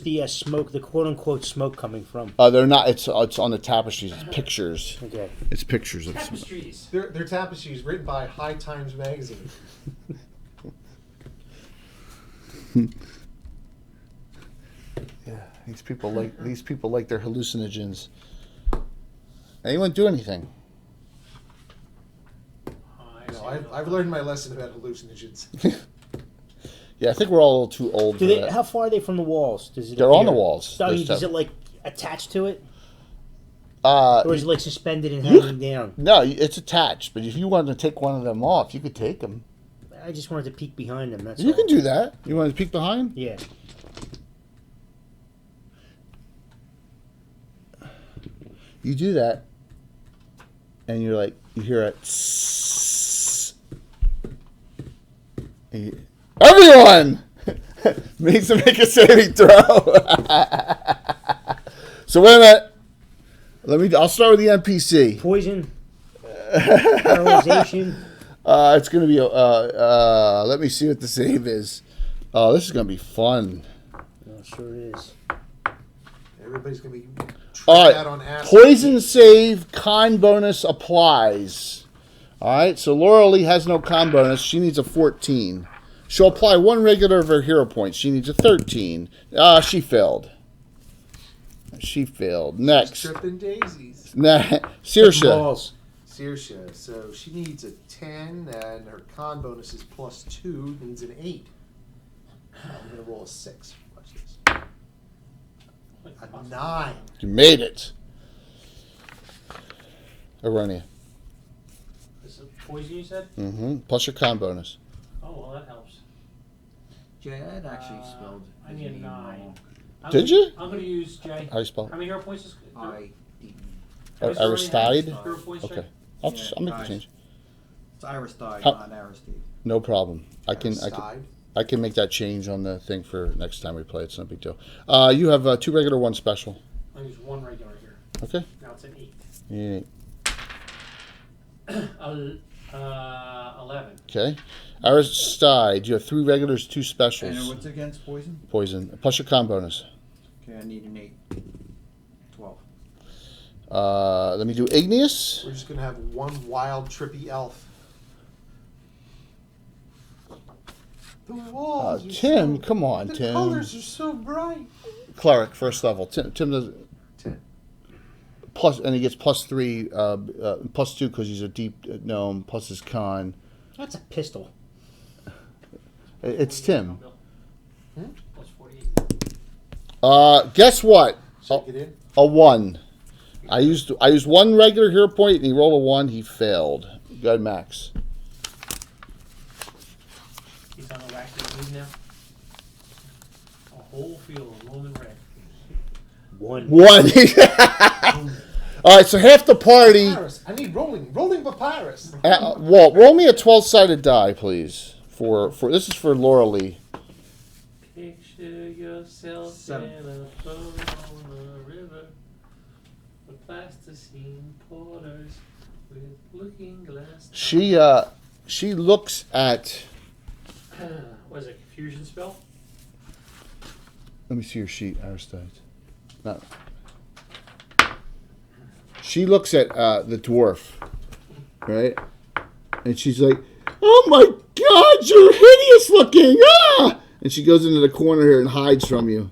the smoke? The quote unquote smoke coming from? they're not. It's on the tapestries. It's pictures. Okay. It's pictures of smoke. Tapestries. They're tapestries written by High Times magazine. Yeah, these people like their hallucinogens. Anyone do anything? I've learned my lesson about hallucinogens. Yeah, I think we're all a little too old for that. How far are they from the walls? Does it They're on appear? the walls. I mean, Those does stuff. it like attach to it, or is it like suspended and hanging down? No, it's attached. But if you wanted to take one of them off, you could take them. I just wanted to peek behind them. That's You all. can do that. You want to peek behind? Yeah. You do that, and you're like, you hear a tss. Everyone needs to make a saving throw. So wait a minute. I'll start with the NPC. Poison. Paralyzation. It's gonna be let me see what the save is. Oh, this is gonna be fun. Oh, sure it is. Everybody's gonna be All tricked out on right, acid. poison save, con bonus applies. All right, so Laura Lee has no con bonus. She needs a 14. She'll apply one regular of her hero points. She needs a 13. She failed. She failed. Next. Tripping daisies. Saoirse. Balls. Saoirse, so she needs a 10, and her con bonus is +2, needs an 8. I'm going to roll a 6. Watch this. A 9. You made it. Aronia. Is it poison you said? Mm-hmm. Plus your con bonus. Oh, well, that helps. Jay, I had actually spelled. I need a 9. Did you? I'm going to use Jay. How do you spell How many hero points is I. Aristide? Hero points, Jay? Okay. I'll make the change. It's Aristide, How- not Aristide. No problem. I can Aristide. make that change on the thing for next time we play. It's no big deal. You have 2 regular, 1 special. I use 1 regular here. Okay. Now it's an 8. Yeah. 11. Okay. Aristide, you have 3 regulars, 2 And specials. what's against poison? Poison. Plus your con bonus. Okay, I need an 8. 12. Let me do Igneous. We're just going to have one wild, trippy elf. The walls are Tim, so, come on, the Tim. colors are so bright. Cleric, first level. Tim does 10. plus, and he gets +3, +2 because he's a deep gnome, plus his con. That's a pistol. It's Tim. Plus 48. Guess what? Check it in. A 1. I used 1 regular hero point, and he rolled a 1. He failed. Good, Max. He's on a wacky mood now. A whole field of Roman red. 1. 1. All right, so half the party. Papyrus. I need rolling papyrus. Walt, roll me a 12-sided die, please. For this is for Laura Lee. Picture yourself 7. in a boat on a river with plasticine porters with looking glass. She looks at. What is it? Confusion spell? Let me see your sheet, Aristide. No. She looks at the dwarf, right? And she's like, "Oh my God, you're hideous looking!" Ah! And she goes into the corner here and hides from you.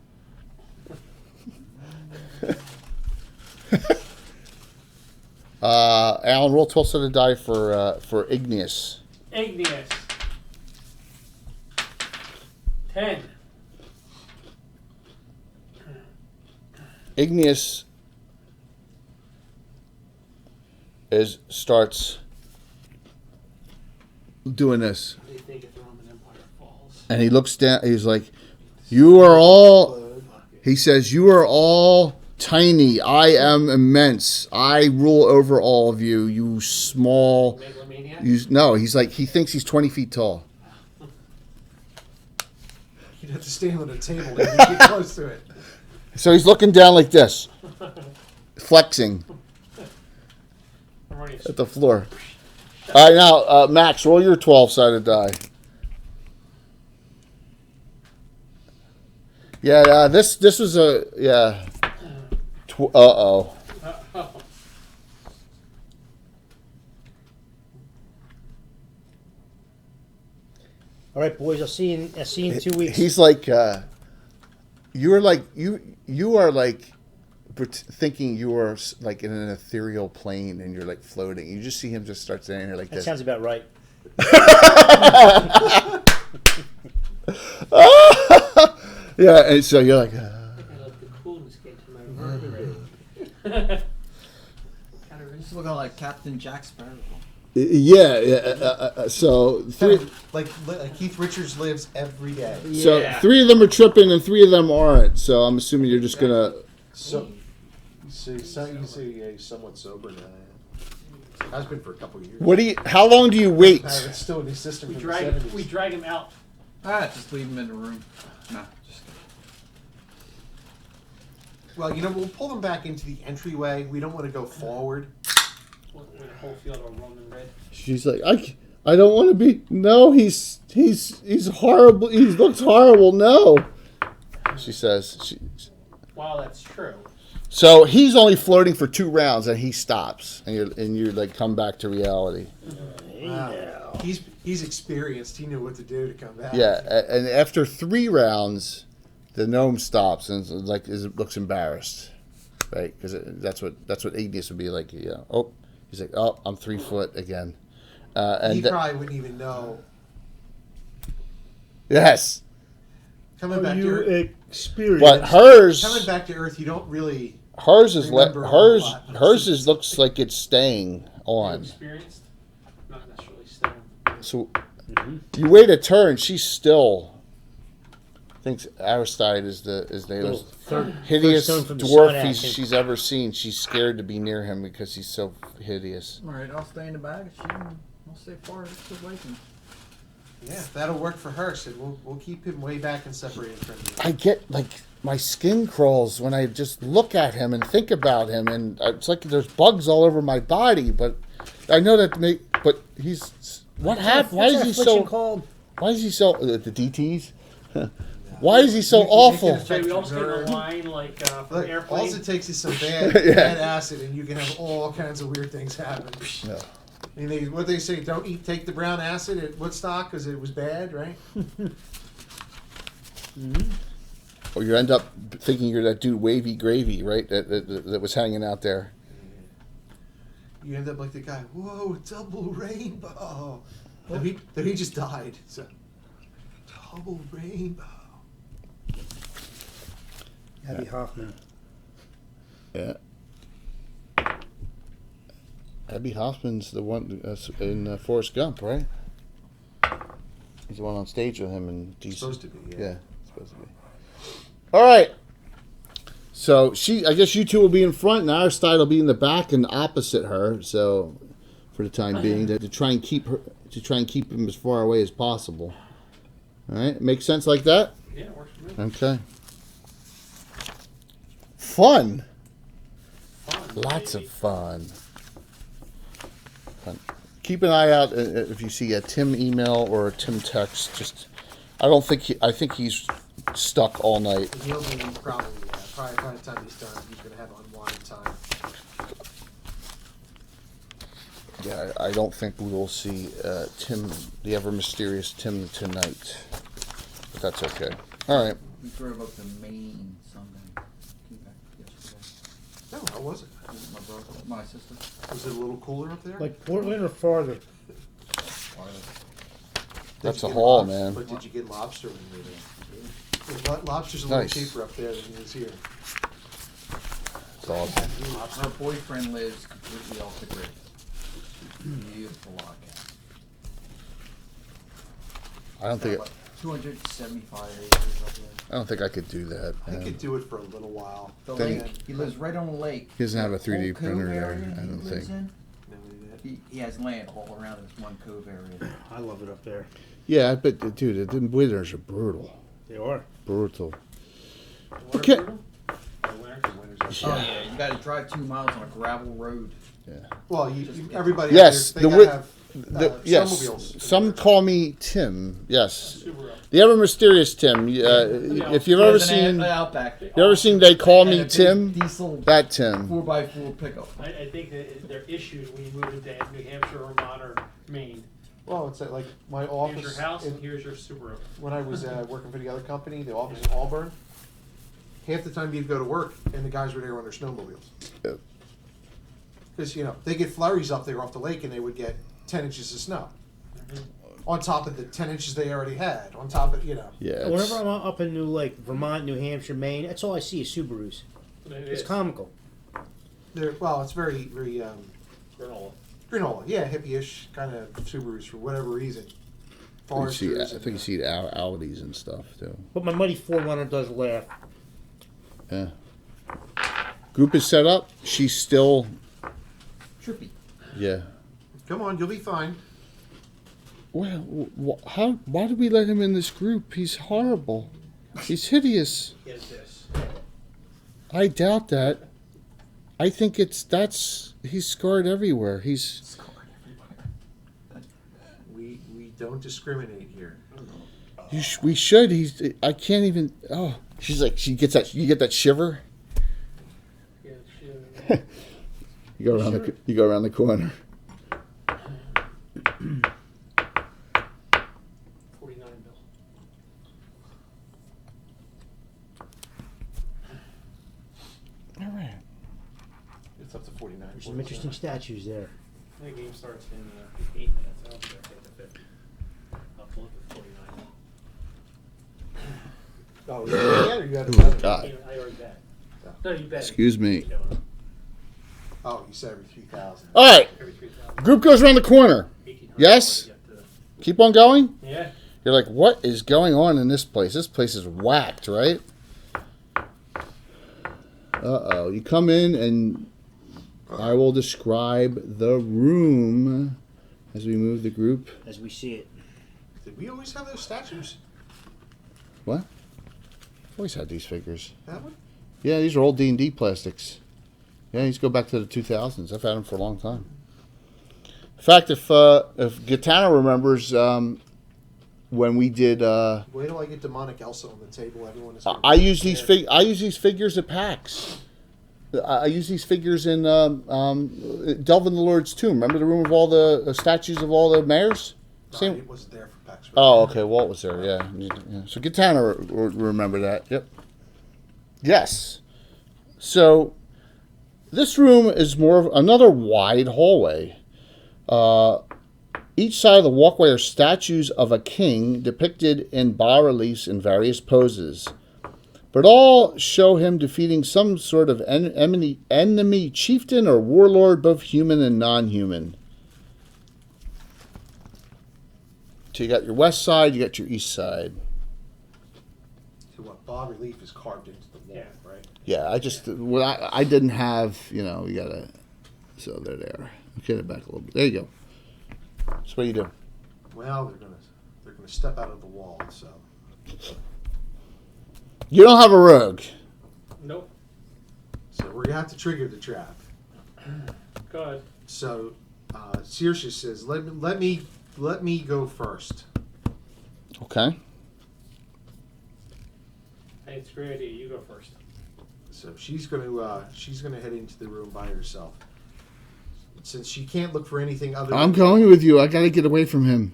Alan, roll 12-sided die for Igneous. Igneous. 10. Igneous starts doing this, What do you think if the Roman Empire falls? and he looks down. He's like, "You are all." He says, "You are all tiny. I am immense. I rule over all of you. You small." Megalomaniac? No, he's like, he thinks he's 20 feet tall. You'd have to stand on a table to get close to it. So he's looking down like this, flexing I'm ready. at the floor. All right, now, Max, roll your 12-sided die. Yeah, this was a, yeah. Uh-oh. All right, boys. I'll see you in 2 weeks. He's like, you are like, you are like thinking you are like in an ethereal plane and you're like floating. You just see him just start standing there like that this. sounds about right. Yeah, and so you're like, I love the coolness get to my vertebrae. He's looking like Captain Jack Sparrow. yeah. So three, Like Keith Richards lives every day. so 3 of them are tripping and 3 of them aren't. So I'm assuming you're just gonna. So you say he's somewhat sober now. Has been for a couple of years. What do you? How long do you wait? It's still in his system We from drag, the 70s. we drag him out. Just leave him in the room. Nah, just Well, we'll pull them back into the entryway. We don't want to go forward. With a whole field of Roman red. She's like, I don't want to be. No, he's horrible. He looks horrible. No, she says. Wow, that's true. So he's only floating for 2 rounds and he stops and you're like come back to reality. Wow. He's experienced. He knew what to do to come back. Yeah, and after 3 rounds, the gnome stops and looks embarrassed, right? Because that's what Igneous would be like. Yeah. Oh, he's like, oh, I'm 3 foot again. And He probably wouldn't even know. yes, Coming back to Earth. experienced? but hers Coming back to Earth, you don't really. hers is remember a whole lot. looks like it's staying on. Experienced, not necessarily staying. So you wait a turn, she's still thinks Aristide is the Little third hideous stone from the dwarf sun action. she's ever seen. She's scared to be near him because he's so hideous. Alright, I'll stay in the bag. I'll stay far away from him. Yeah, that'll work for her. So we'll keep him way back and separated from you. I get like my skin crawls when I just look at him and think about him, and it's like there's bugs all over my body. But I know that but he's what happened? Why is he so? Called? Why is he so? The DTs. Why is he so awful? Jay, we also get in a line like from Look, all airplane. it takes is some bad, Yeah. bad acid, and you can have all kinds of weird things happen. Yeah. I mean, what they say, don't take the brown acid at Woodstock because it was bad, right? Or you end up thinking you're that dude Wavy Gravy, right? That was hanging out there. You end up like the guy, whoa, double rainbow. Though he just died. So, double rainbow. Abby Hoffman. Yeah. Abby Hoffman's the one in Forrest Gump, right? He's the one on stage with him and he's Supposed to be, yeah. Yeah, supposed to be. All right. So I guess you two will be in front, and Aristide will be in the back and opposite her. So, for the time being, to try and keep him as far away as possible. All right, make sense like that? Yeah, it works for me. Okay. Fun. Fun, Lots baby. of fun. Keep an eye out if you see a Tim email or a Tim text. I think he's stuck all night. He'll be probably by the time he's done, he's going to have unwind time. Yeah, I don't think we will see Tim, the ever mysterious Tim, tonight. But that's okay. All right. We drove up to Maine Sunday. Came back yesterday. No, how was it? With my brother, my sister. Was it a little cooler up there? Like Portland or farther? That's Did you a get haul, lobster? man. But did you get lobster when you were there? Lobster's a little Nice. cheaper up there than it is here. It's awesome. Her boyfriend lives completely off the grid. Beautiful log cabin. I don't think Like 275 acres up there. I don't think I could do that. I man. could do it for a little while. The Then- lake, he lives right on the lake. He doesn't have a 3D Whole cove printer there. area I he don't lives think. in, he has land all around this one cove area. I love it up there. Yeah, but dude, the winters are brutal. They are. Brutal. Winter Okay. brutal? Or winter? Oh yeah, you got to drive 2 miles on a gravel road. Well, everybody. Yes, out the there, they wi- gotta have Yes. snowmobiles. Some call me Tim. Yes. Subaru. The ever mysterious Tim. If you've ever seen, Outback. you ever seen They Call And a Me big Tim? Diesel That Tim. 4x4 pickup. I think that they're issues when you move into New Hampshire or Vermont or Maine. Well, it's like my Here's office. your house and here's your Subaru. When I was working for the other company, the office in Auburn, half the time you'd go to work and the guys were there on their snowmobiles. Yep. Because, they get flurries up there off the lake and they would get 10 inches of snow. On top of the 10 inches they already had. On top of, Yeah. Whenever I'm up in Vermont, New Hampshire, Maine, that's all I see is Subarus. It's comical. it's very, very Granola. granola. Yeah, hippie-ish kind of Subarus for whatever reason. I Foresters. think you see Audis and stuff too. But my muddy 4runner does laugh. Yeah. Group is set up. She's still. Trippy. Yeah. Come on, you'll be fine. Well, why did we let him in this group? He's horrible. He's hideous. Get this. I doubt that. I think he's scarred everywhere. He's. We don't discriminate here. We should. I can't even. Oh, she's like. She gets that. You get that shiver. Yeah, shit. You go around the. You go around the corner. 49 bill. All right. It's up to 49. There's some interesting statues there. The game starts in 8 minutes. I'll be there at the 50. I'll flip it 49. Oh, yeah, you got it. God. I already bet. No, you bet. Excuse me. Oh, you said every 3,000. All right. Every 3,000. Group goes around the corner. 1,800. Yes? Keep on going. Yeah. You're like, what is going on in this place? This place is whacked, right? Uh-oh. You come in and I will describe the room as we move the group. As we see it. Did we always have those statues? What? Always had these figures. That one? Yeah, these are old D&D plastics. Yeah, these go back to the 2000s. I've had them for a long time. In fact, if Gitana remembers, when we did, Wait till I get demonic Elsa on the table. Everyone is. I use these figures at PAX. I use these figures in Delvin the Lord's Tomb. Remember the room of all the statues of all the mayors? No, it wasn't there for PAX. Oh, okay. Walt was there. Yeah. So Gitana remember that. Yep. Yes. So this room is more of another wide hallway. Each side of the walkway are statues of a king depicted in bas-reliefs in various poses. But all show him defeating some sort of enemy chieftain or warlord, both human and non-human. So you got your west side, you got your east side. So what? Bas relief is carved into the wall, Yeah. right? Yeah, I didn't have, you gotta, so they're there. Get it back a little bit. There you go. So what do you do? Well, they're gonna step out of the wall. So You don't have a rogue. Nope. we're gonna have to trigger the trap. Go ahead. So Saoirse says, "Let me go first." Okay. Hey, it's a great idea. You go first. So she's gonna head into the room by herself. Since she can't look for anything other than... I'm going with you. I gotta get away from him.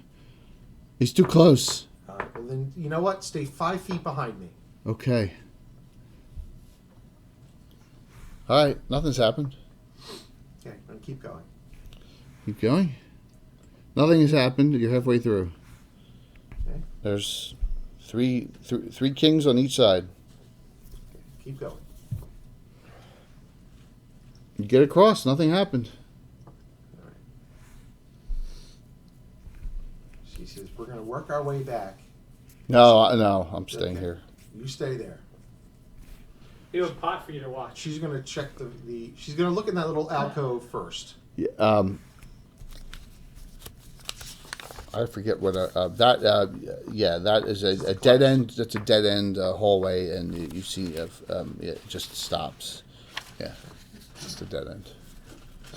He's too close. All right, well then, you know what? Stay 5 feet behind me. Okay. All right. Nothing's happened. Okay, and keep going. Keep going. Nothing has happened. You're halfway through. Okay. There's three kings on each side. Keep going. You get across. Nothing happened. All right. She says, "We're going to work our way back. No. I'm staying Okay. here. You stay there." We have a pot for you to watch. She's going to check she's going to look in that little alcove first. Yeah, I forget what that is a dead end. That's a dead end hallway, and you see it just stops. Yeah, just a dead end.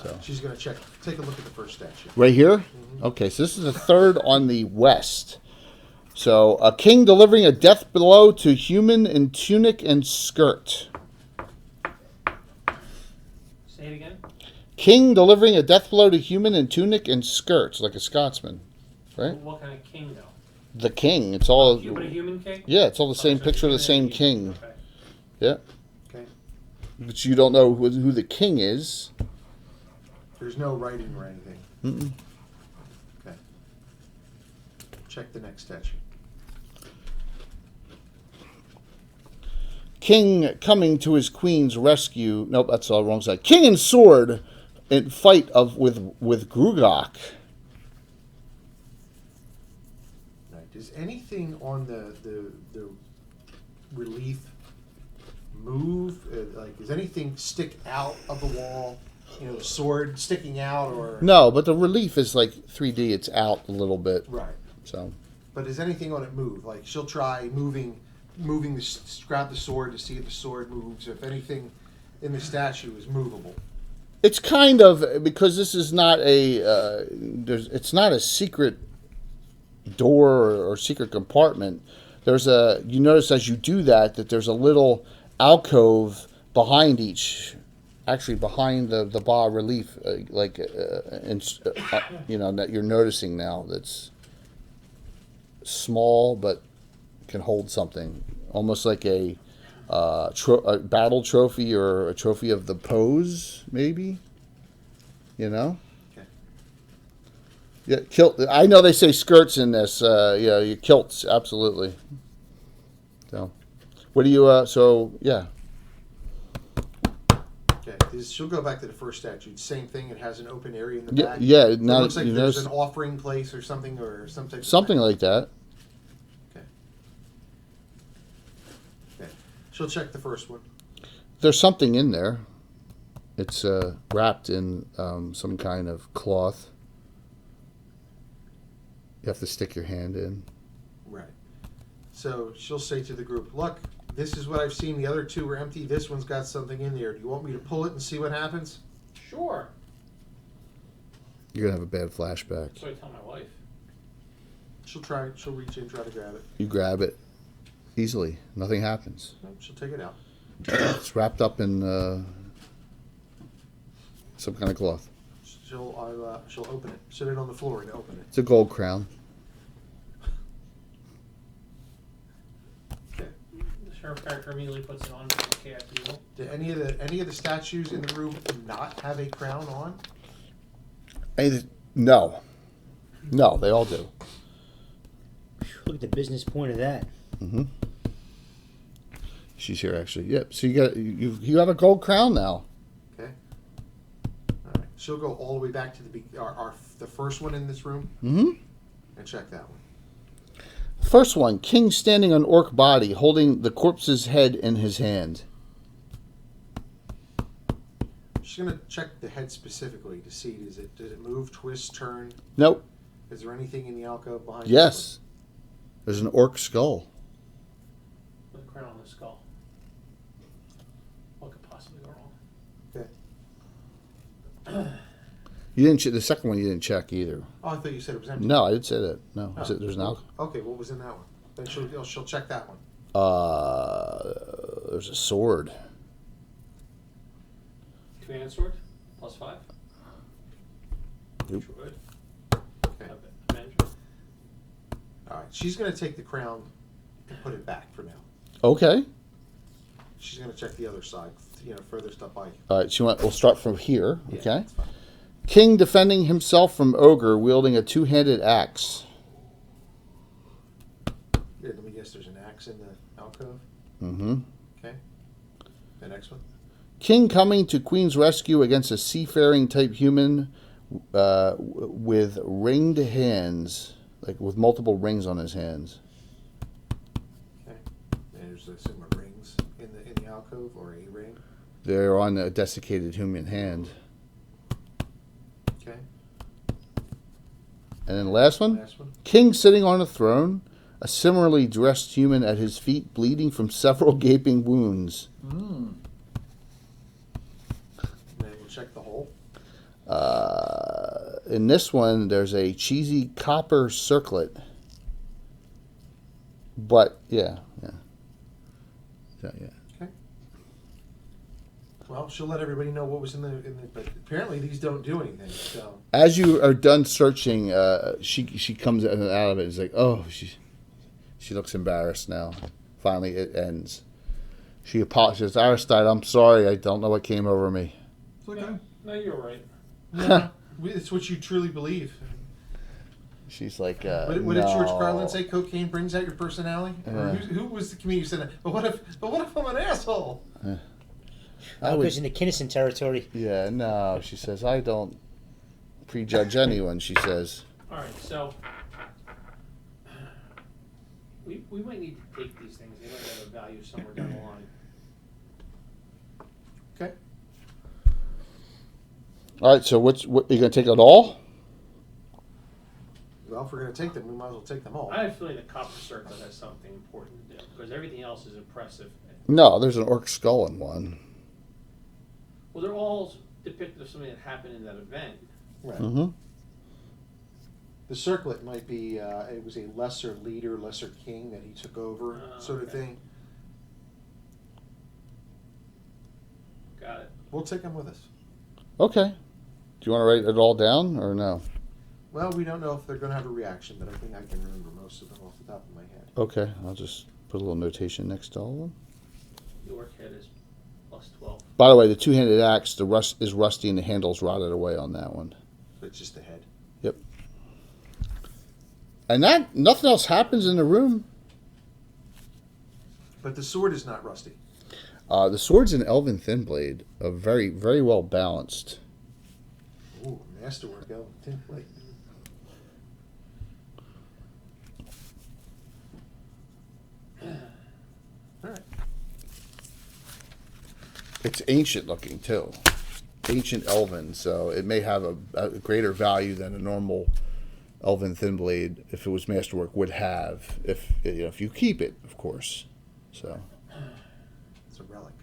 So She's going to take a look at the first statue. right here. Okay, so this is the third on the west. So a king delivering a death blow to human in tunic and skirt. Say it again. King delivering a death blow to human in tunic and skirt, like a Scotsman, right? What kind of king though? The king. It's all. But a human king? Yeah, it's all the same so picture of the human same and king. Okay. Yeah, Okay. but you don't know who the king is. There's no writing or anything. Mm-mm. Okay. Check the next statue. King coming to his queen's rescue. Nope, that's all wrong side. King and sword in fight with Greyhawk. Right. Does anything on the relief move? Like, does anything stick out of the wall? You know, the sword sticking out, or No, but the relief is like 3D. It's out a little bit. right? So But does anything on it move? Like, she'll try moving grab the sword to see if the sword moves. If anything in the statue is movable. it's kind of, because this is not it's not a secret door or secret compartment. You notice as you do that there's a little alcove behind behind the bas relief, that you're noticing now, that's small but can hold something, almost like a battle trophy or a trophy of the pose, maybe. Okay. Yeah, kilt. I know they say skirts in this. Your kilts, absolutely. So, what do you? Yeah. Okay. She'll go back to the first statue. Same thing. It has an open area in the back. Yeah. It Now looks like you there's notice an offering place or something, or some type of something like that. Okay. She'll check the first one. There's something in there. It's wrapped in some kind of cloth. You have to stick your hand in. Right. So she'll say to the group, "Look, this is what I've seen. The other two are empty. This one's got something in there. Do you want me to pull it and see what happens?" Sure. You're gonna have a bad flashback. So I tell my wife. She'll try. She'll reach in, try to grab it. You grab it easily. Nothing happens. She'll take it out. It's wrapped up in some kind of cloth. She'll open it. Sit it on the floor and open it. It's a gold crown. Okay. The sheriff character immediately puts it on. Okay, after you. Do any of the statues in the room not have a crown on? No, they all do. Look at the business point of that. Mm-hmm. She's here actually. Yep. So you have a gold crown now. Okay. All right. She'll go all the way back to the first one in this room. Mm-hmm. And check that one. First one, king standing on orc body, holding the corpse's head in his hand. She's gonna check the head specifically to see does it move, twist, turn? Nope. Is there anything in the alcove behind? Yes. There's an orc skull. With a crown on the skull. What could possibly go wrong? Okay. You didn't. The second one you didn't check either. Oh, I thought you said it was empty. No, I didn't say that. No, I Oh. said there's an alcove. Okay, what was in that one? Then she'll check that one. There's a sword. Two-handed sword? +5? Nope. Good. Okay. Advantage. All right. She's gonna take the crown and put it back for now. Okay. She's gonna check the other side. Furthest up by. All right. We'll start from here. Yeah, Okay. that's fine. King defending himself from ogre wielding a two-handed axe. Here, let me guess. There's an axe in the alcove. Mm-hmm. Okay. The next one. King coming to queen's rescue against a seafaring type human with ringed hands, like with multiple rings on his hands. Okay. And there's some rings in the alcove or a ring. They're on a desiccated human hand. Okay. And then the last one. Last one. King sitting on a throne, a similarly dressed human at his feet, bleeding from several gaping wounds. And then we'll check the hole. In this one, there's a cheesy copper circlet. But, yeah. So, yeah. Okay. Well, she'll let everybody know what was in the. But apparently these don't do anything. So. As you are done searching, she comes out of it. It's like, oh, she looks embarrassed now. Finally, it ends. She apologizes. Aristide, I'm sorry. I don't know what came over me. It's okay. No, you're right. Yeah, it's what you truly believe. She's like, What did George no. Carlin say? Cocaine brings out your personality. Or who was the comedian who said that? But what if I'm an asshole? I would, Because in the Kinnison territory. yeah, no. She says, I don't prejudge anyone, she says. All right, so we might need to take these things. They might have a value somewhere down the line. Okay. All right, so what you going to take it all? Well, if we're going to take them, we might as well take them all. I have a feeling the copper circlet has something important to do because everything else is impressive. No, there's an orc skull in one. Well, they're all depicted of something that happened in that event. Right. Mm-hmm. The circlet might be, it was a lesser leader, lesser king that he took over, sort of Okay. thing. Got it. We'll take them with us. Okay. Do you want to write it all down or no? Well, we don't know if they're going to have a reaction, but I think I can remember most of them off the top of my head. Okay, I'll just put a little notation next to all of them. The orc head is +12. By the way, the two-handed axe, the rust is rusty and the handle's rotted away on that one. But it's just the head. Yep. And that nothing else happens in the room. But the sword is not rusty. The sword's an elven thin blade, very, very well balanced. Ooh, masterwork, Elven tin plate. All right. It's ancient looking too, ancient elven, so it may have a greater value than a normal elven thin blade, if it was masterwork, would have if you keep it, of course. So. It's a relic.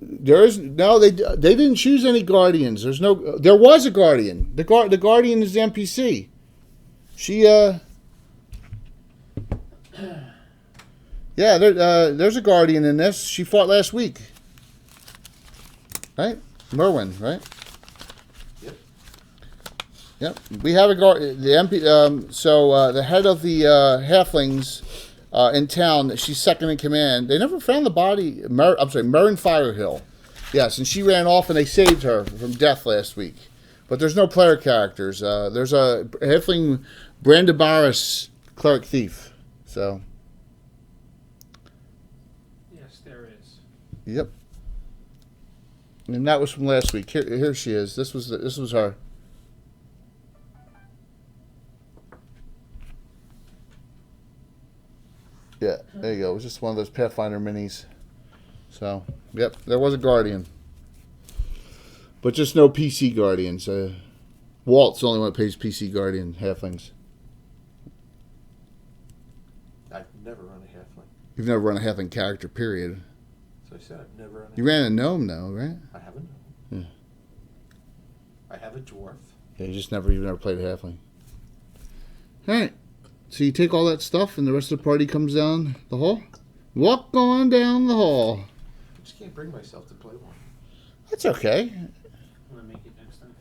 There is no. They didn't choose any guardians. There's no. There was a guardian. The guardian is the NPC. She Yeah, there's a guardian in this. She fought last week. Right, Merwin. Right. Yep. Yep. We have a guard. The MP. So the head of the halflings. In town, she's second in command. They never found the body. Merrin Firehill. Yes, and she ran off and they saved her from death last week. But there's no player characters. There's a halfling Brandabaris cleric thief. So. Yes, there is. Yep. And that was from last week. Here she is. This was her. Yeah, there you go. It was just one of those Pathfinder minis. So, yep, there was a Guardian. But just no PC Guardians. Walt's the only one that plays PC Guardian halflings. I've never run a halfling. You've never run a halfling character, period. So I said I've never run a You ran a gnome, though, right? I haven't. Yeah. I have a dwarf. Yeah, you've never played a halfling. All right. So you take all that stuff, and the rest of the party comes down the hall. Walk on down the hall. I just can't bring myself to play one. That's okay. I'm gonna make it next time.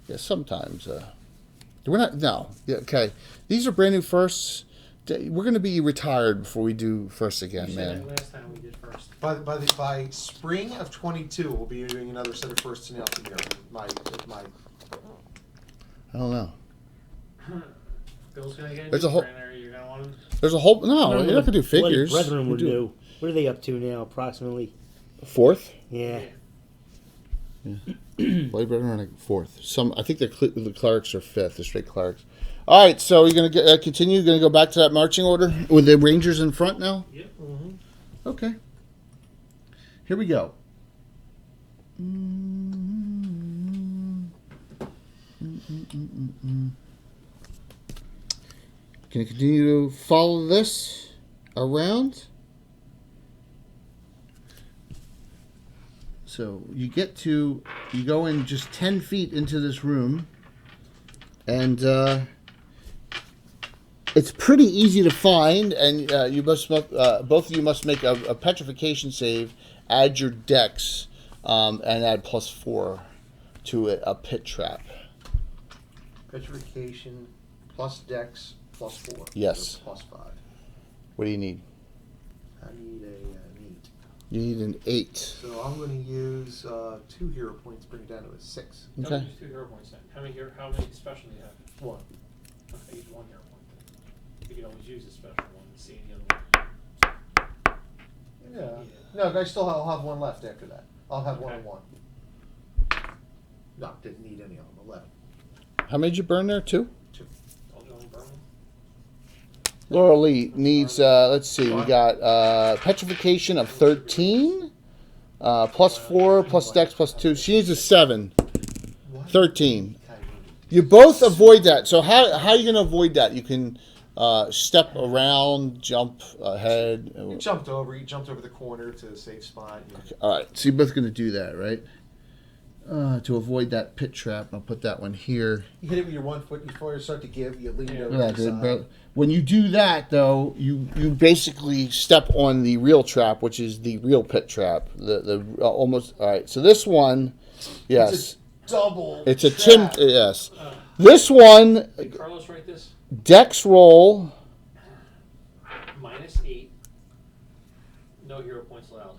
Yeah, sometimes. We're not. No. Yeah. Okay. These are brand new firsts. We're going to be retired before we do firsts again, You said man. it last time we did first. By spring of 22, we'll be doing another set of firsts in Elton My I don't know. Bill's gonna get There's a a whole- trainer. You're gonna want him. There's a whole. No, you're not going to do figures. Brethren You would do do. What are they up to now, approximately? fourth. Yeah. Blade Brethren are like fourth. I think the clerics are fifth. The straight clerics. All right, so you're going to continue. You're going to go back to that marching order with the Rangers in front now. Yep. Okay. Here we go. Can I continue to follow this around? So you go in just 10 feet into this room, and it's pretty easy to find, and you must both of you must make a petrification save, add your dex, and add +4 to a pit trap. Petrification plus dex +4. Yes. So +5. What do you need? I need an 8. You need an 8. So I'm going to use 2 hero points, bring it down to a 6. Okay. Okay. Use 2 hero points then. How many special do you have? 1. Okay, use 1 hero point then. You can always use a special one and see the other one. Yeah. No, I'll have 1 left after that. I'll have 1 Okay. and 1. No, didn't need any of them. 11. How many did you burn there? 2? Told you only burn one. Laura Lee needs, let's see, we got petrification of 13, +4, plus dex, +2. She needs a 7. What? 13. Okay. You both avoid that. So how are you going to avoid that? You can step around, jump ahead. You jumped over the corner to a safe spot. You All right, so you're both going to do that, right? To avoid that pit trap, I'll put that one here. hit it with your 1 foot before you start to give. You lean over Yeah, to the side. but when you do that, though, you basically step on the real trap, which is the real pit trap. The almost all right. So this one, yes, It's a double. it's a trap. yes. This one, Did Carlos write this? dex roll. -8. No hero points allowed.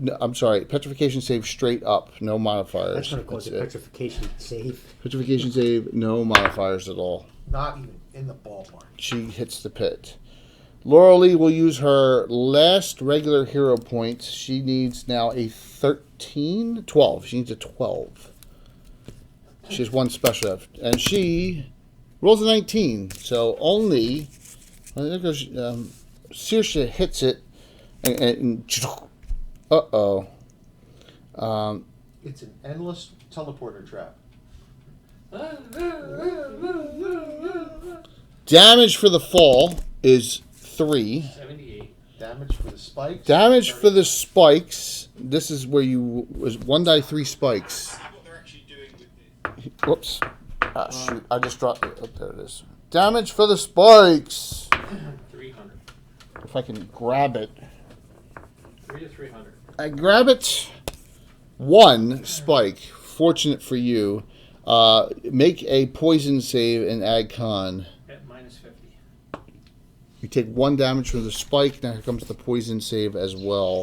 No, I'm sorry, petrification save straight up, no modifiers. That's what I call That's it, it. petrification save. Petrification save, no modifiers at all. Not even in the ballpark. She hits the pit. Laura Lee will use her last regular hero point. She needs now a 12. She needs a 12. She has 1 special, and she rolls a 19. So only, there goes, Saoirse hits it, and uh-oh. It's an endless teleporter trap. Damage for the fall is 3. 78. Damage for the spikes. Damage for the spikes. This is where you was 1 die 3 spikes. Whoops. Ah, shoot. I just dropped it. Oh, there it is. Damage for the spikes. 300. If I can grab it. 3 to 300. I grab it. 1 spike. Fortunate for you. Make a poison save and add con. At -50. You take 1 damage from the spike. Now here comes the poison save as well.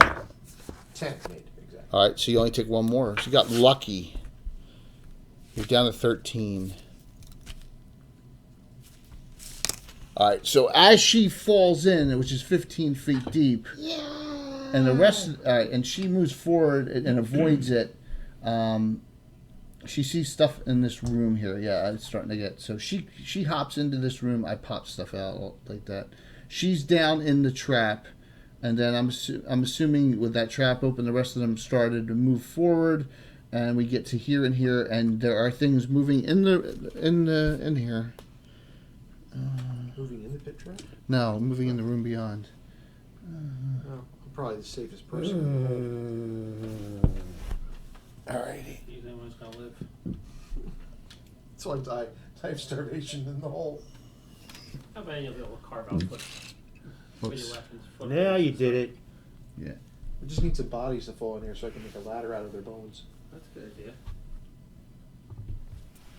10 made, exactly. All right, so you only take 1 more. So you got lucky. You're down to 13. All right, so as she falls in, which is 15 feet deep, and the rest, and she moves forward and avoids it. She sees stuff in this room here. Yeah, it's starting to get. So she hops into this room. I pop stuff out like that. She's down in the trap, and then I'm assuming with that trap open, the rest of them started to move forward, and we get to here and here, and there are things moving in here. Moving in the pit trap? No, moving in the room beyond. Oh, I'm probably the safest person. Alrighty. He's the one who's gonna live. So I die of starvation in the hole. How about you'll be able to carve out with your Whoops. weapons? Now you did it. Yeah. I just need some bodies to fall in here so I can make a ladder out of their bones. That's a good idea.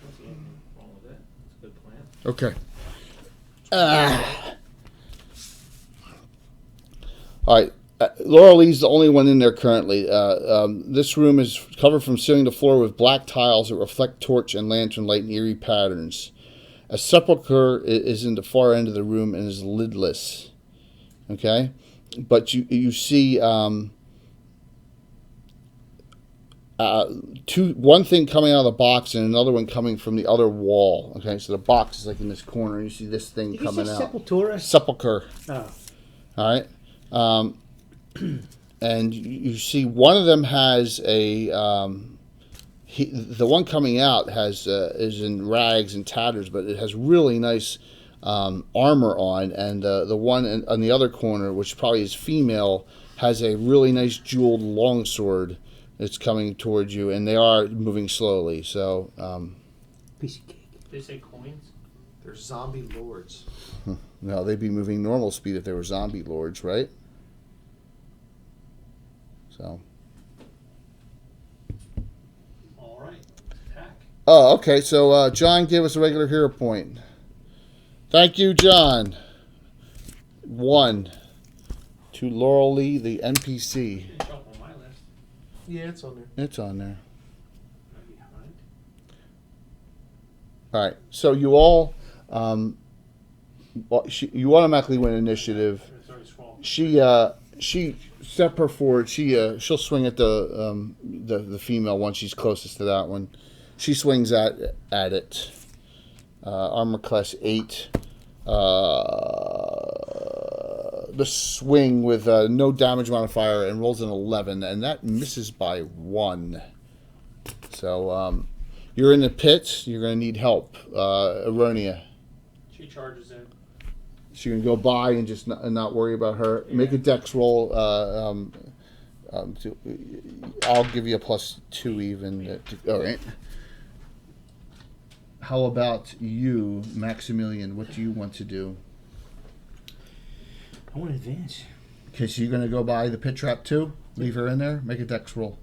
Don't see anything wrong with it. It's a good plan. Okay. All right. Laura Lee's the only one in there currently. This room is covered from ceiling to floor with black tiles that reflect torch and lantern light in eerie patterns. A sepulcher is in the far end of the room and is lidless. Okay? But you see one thing coming out of the box and another one coming from the other wall. Okay, so the box is like in this corner, and you see this thing Did you coming say out. Sepultura? Sepulcher. Oh. All right. And you see one of them has a the one coming out has is in rags and tatters, but it has really nice armor on, and the one on the other corner, which probably is female, has a really nice jeweled longsword that's coming towards you, and they are moving slowly. So, Piece of cake. Did they say coins? They're zombie lords. no, they'd be moving normal speed if they were zombie lords, right? So. All right. Attack. Oh, okay. So John gave us a regular hero point. Thank you, John. 1 to Laurel Lee, the NPC. Didn't show up on my list. Yeah, it's on there. It's on there. I'm behind. All right. So you all, you automatically win initiative. It's already swallowed. She step her forward. She'll swing at the female one. She's closest to that one. She swings at it. Armor class 8. The swing with no damage modifier and rolls an 11, and that misses by 1. So you're in the pit. You're going to need help. Aronia. She charges in. So you can go by and just not worry about her. Yeah. Make a dex roll. I'll give you a +2 even. All right. How about you, Maximilian? What do you want to do? I want to advance. Okay, so you're going to go by the pit trap too? Leave her in there? Make a dex roll.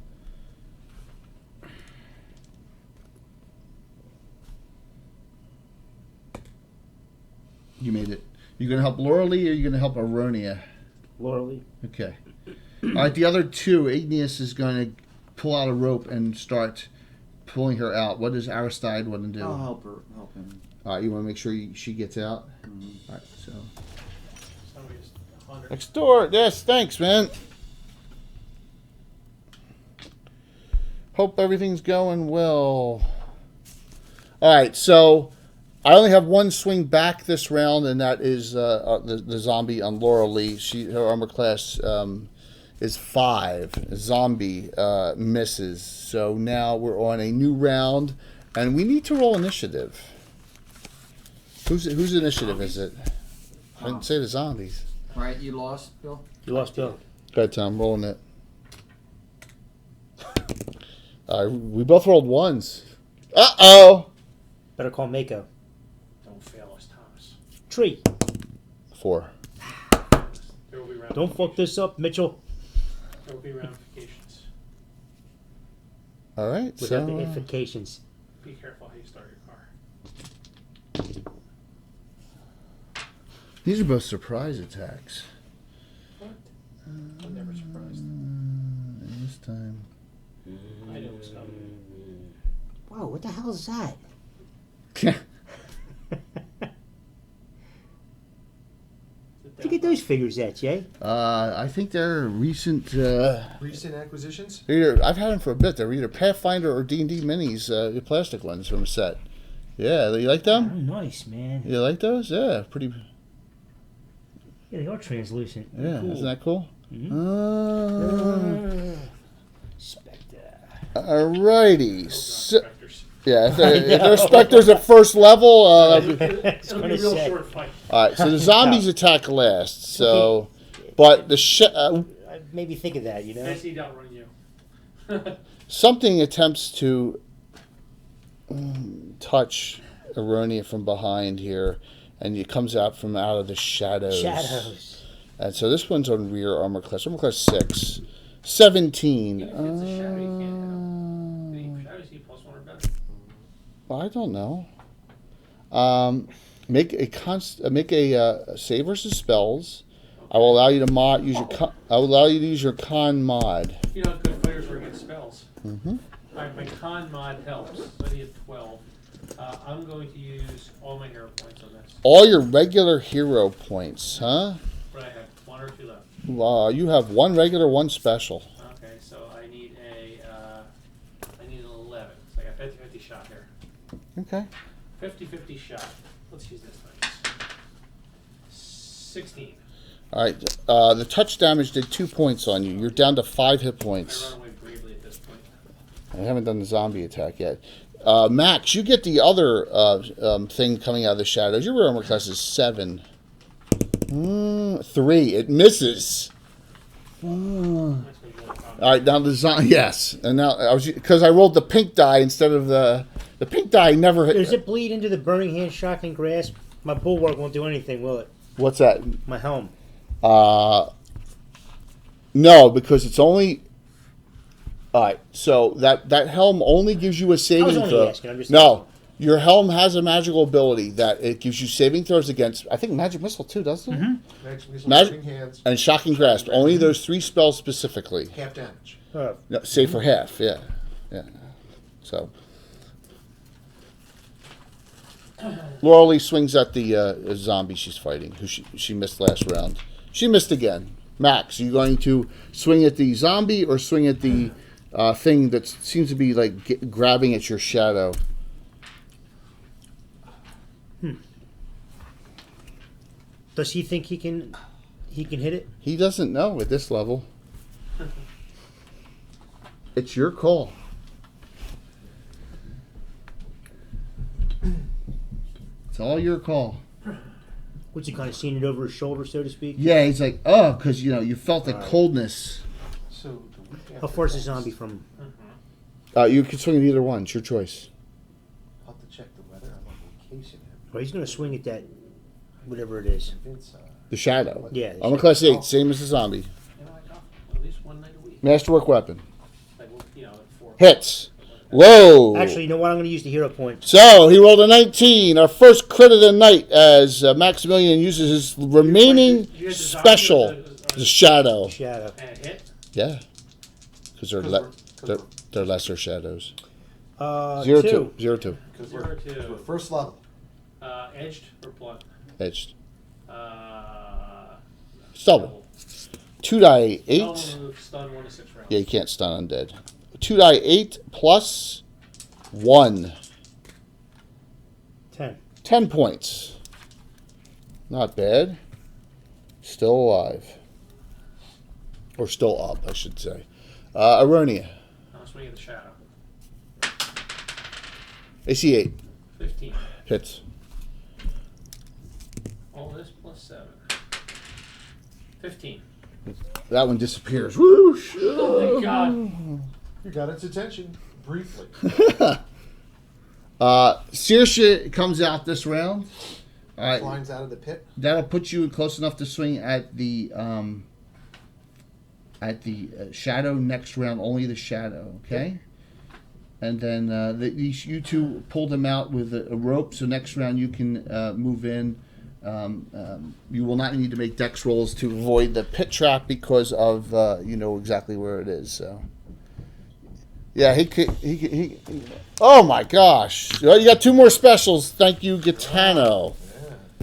You made it. You going to help Laura Lee or are you going to help Aronia? Laurel. Okay. All right, the other two, Igneous is going to pull out a rope and start pulling her out. What does Aristide want to do? I'll help her. Help him. All right, you want to make sure she gets out? All right, so. Somebody's 100. Next door. Yes, thanks, man. Hope everything's going well. All right, so I only have one swing back this round, and that is the zombie on Laura Lee. Her armor class is 5. Zombie misses. So now we're on a new round, and we need to roll initiative. Whose initiative is it? I didn't say the zombies. Right, you lost, Bill? You lost Bill. Go ahead, Tom. Rolling it. We both rolled 1s. Uh-oh. Better call Mako. Don't fail us, Thomas. Tree. 4. There will be Don't fuck this up, Mitchell. There will be ramifications. All right. Without the So implications. Be careful how you start your car. these are both surprise attacks. What? I'm never surprised. And this time. I know it's coming. Whoa, what the hell is that? Where'd you get those figures at, Jay? I think they're recent. Recent acquisitions? I've had them for a bit. They're either Pathfinder or D&D minis, the plastic ones from a set. Yeah, you like Oh, them? nice, man. You like those? Yeah, pretty. Yeah, they are translucent. Yeah, Cool. isn't that cool? Spectre. Alrighty. So, Specters. yeah, if they're specters at first level, It'll be a gonna real say. short fight. all right. So the zombies attack last. So, but the I made me think of that, you know? I see you outrun you. something attempts to touch Aronia from behind here, and it comes out from out of the shadows. Shadows. And so this one's on rear armor class 6. 17. Even if it's a shadow, you can't hit him. Shadow see +1 or better. I don't know. Make a save versus spells. I will allow you to use your con mod. You know how good fighters are against spells. Mm-hmm. Alright, my con mod helps. So I need 12. I'm going to use all my hero points on this. All your regular hero points, huh? What I have, 1 or 2 left. You have 1 regular, 1 special. Okay, so I need an 11. So I got 50-50 shot here. Okay. 50-50 shot. Let's use this thing. 16. All right. The touch damage did 2 points on you. You're down to 5 hit I points. run away bravely at this point. I haven't done the zombie attack yet. Max, you get the other thing coming out of the shadows. Your armor class is 7. 3. It misses. All right, now the zombie. Yes, and now because I rolled the pink die instead of the pink die. Never hit. Does it bleed into the burning hand, shocking grasp? My bulwark won't do anything, will it? What's that? My helm. No, because it's only. All right, so that helm only gives you a saving only throw. asking, I'm just No, your helm has a magical ability that it gives you saving throws against. I think magic missile too, doesn't it? Magic missile, Magic- burning hands, And shocking grasp. Only those 3 spells specifically. half damage. Oh, No, save for half. Yeah. So. Laura Lee swings at the zombie she's fighting, who she missed last round. She missed again. Max, are you going to swing at the zombie or swing at the thing that seems to be like grabbing at your shadow? Does he think he can hit it? He doesn't know at this level. It's your call. It's all your call. What's he kind of seen it over his shoulder, so to speak? Yeah, he's like, oh, because you felt the coldness. So the week How after far is the next, zombie from? You can swing at either one. It's your choice. I'll have to check the weather. I'm on vacation. Well, he's going to swing at that, whatever it is. Vince, The shadow. Yeah. I'm a class 8, same as the zombie. You know, I got at least one night a week. Masterwork weapon. Like, you know, at 4. Hits. Whoa. Actually, you know what? I'm going to use the hero point. So he rolled a 19, our first crit of the night, as Maximilian uses his remaining Did you get the zombie special, or the shadow. Shadow. And a hit? Yeah, because they're lesser shadows. 0-2. 0-2. 0-2. Because Zero we're two. first level. Edged or blunt? Edged. Double. 2 die 8. No move, stun 1 to 6 rounds. Yeah, you can't stun undead. 2 die 8 plus 1. 10. 10 points. Not bad. Still alive. Or still up, I should say. Aronia. I'm swinging the shadow. AC 8. 15. Hits. All this plus 7. 15. That one disappears. Whoosh! Oh my god. You got its attention briefly. Saoirse comes out this round. Climbs out of the pit. That'll put you close enough to swing at the shadow next round. Only the shadow, okay? And then you two pulled them out with a rope. So next round you can move in. You will not need to make dex rolls to avoid the pit trap because of you know exactly where it is. So yeah, he oh my gosh! Well, you got 2 more specials. Thank you, Gitano.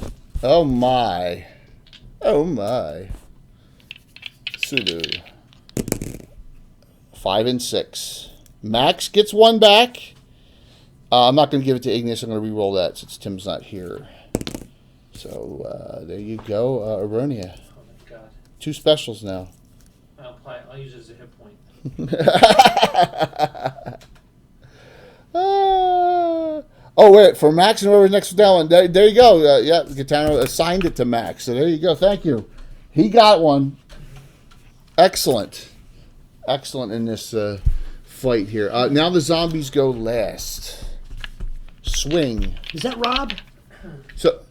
Yeah. Oh my. Sulu. 5 and 6. Max gets 1 back. I'm not going to give it to Ignis. I'm going to re-roll that since Tim's not here. So there you go, Aronia. Oh my god. 2 specials now. I'll use it as a hit point. Oh wait, for Max and whoever's next to that one. There you go. Yeah, Gitano assigned it to Max. So there you go. Thank you. He got one. Excellent in this fight here. Now the zombies go last. Swing. Is that Rob?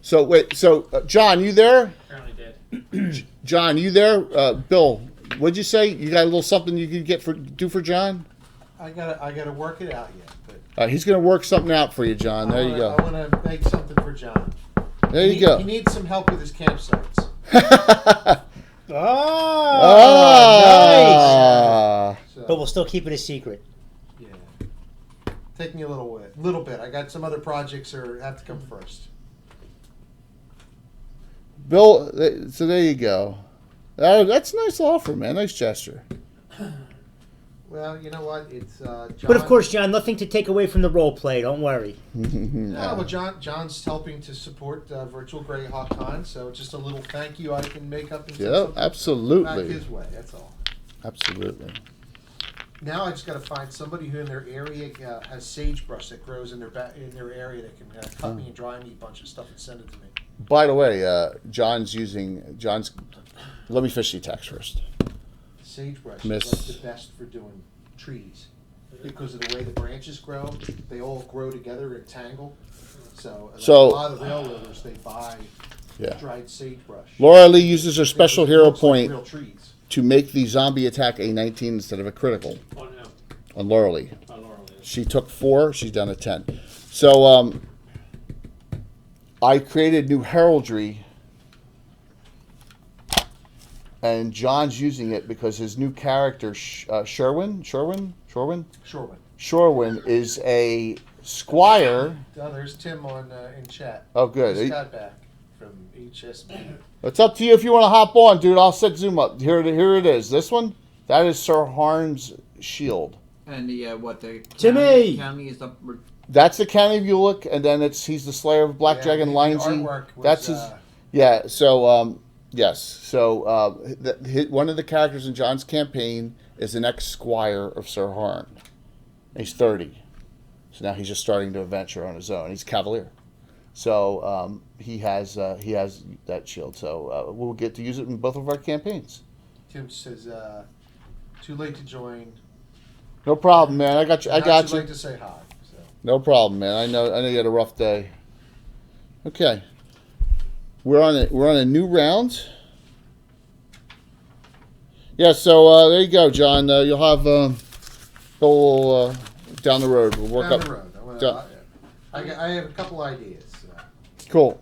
So wait. So John, you there? Apparently did. John, you there? Bill, what'd you say? You got a little something you could do for John? I gotta work it out yet. But He's gonna work something out for you, John. There you go. I want to make something for John. There you go. He needs some help with his campsites. Ah, So, But we'll still keep it a secret. yeah. Take me a little bit. I got some other projects that have to come first. Bill. So there you go. That's a nice offer, man. Nice gesture. Well, you know what? It's John. But of course, John, nothing to take away from the role play. Don't worry. No, well, John's helping to support Virtual Greyhawk Con, so just a little thank you I can make up and send Yeah, something back absolutely, his way. That's all. absolutely. Now I just got to find somebody who in their area has sagebrush that grows in their area that can cut me and dry me a bunch of stuff and send it to me. By the way, John's. Let me fish the text first. Sagebrush Miss- is like the best for doing trees because of the way the branches grow. They all grow together and tangle. So a lot of railroaders they buy dried sagebrush. Laura Lee uses her special It hero looks like point real trees. to make the zombie attack a 19 instead of a critical Oh no. on Laura Lee. Oh, Laura Lee. She took 4. She's down to 10. So I created new heraldry, and John's using it because his new character, Sherwin is a squire. Oh, there's Tim on in chat. Oh, good. Just got back from HSB. It's up to you if you want to hop on, dude. I'll set Zoom up. Here it is. This one, that is Sir Harn's shield. And the Timmy! county is up. That's the County of Ulick, and then he's the Slayer of Black Dragon the Linesy. artwork was, That's his. Yeah. So yes. So one of the characters in John's campaign is an ex-squire of Sir Harn. He's 30, so now he's just starting to adventure on his own. He's Cavalier, so he has that shield. So we'll get to use it in both of our campaigns. Tim says, too late to join. No problem, man. I got you. I Not got too you. late to say hi. So. No problem, man. I know you had a rough day. Okay. We're on a new round. Yeah, so there you go, John. You'll have go down the road. We'll work Down up. the road. Down- I have a couple ideas. Cool.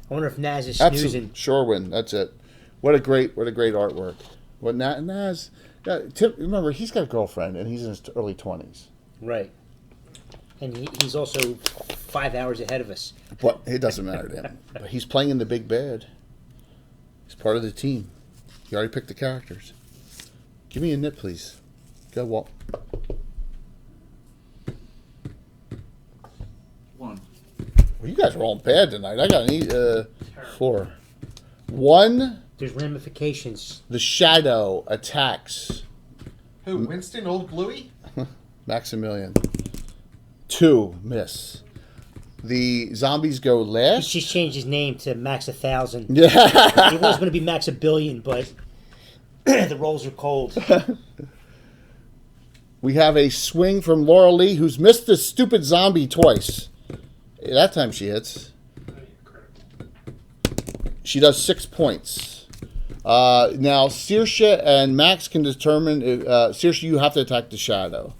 I wonder if Naz is snoozing. Absolutely. Shorewin, that's it. What a great artwork. What Naz? Yeah, Tim, remember he's got a girlfriend and he's in his early 20s. Right. And he's also 5 hours ahead of us. But it doesn't matter to him. But he's playing in the big bad. He's part of the team. He already picked the characters. Give me a nip, please. Go, Walt. 1. Well, you guys are all bad tonight. I got an 4. 1. There's ramifications. The shadow attacks Who? Winston, old Bluey? Maximilian. 2. Miss. The zombies go He's last. just changed his name to Max 1000. Yeah. He was going to be Max 1 billion, but the rolls are cold. We have a swing from Laura Lee, who's missed this stupid zombie twice. That time she hits. She does 6 points. Now, Saoirse and Max can determine if Saoirse, you have to attack the shadow.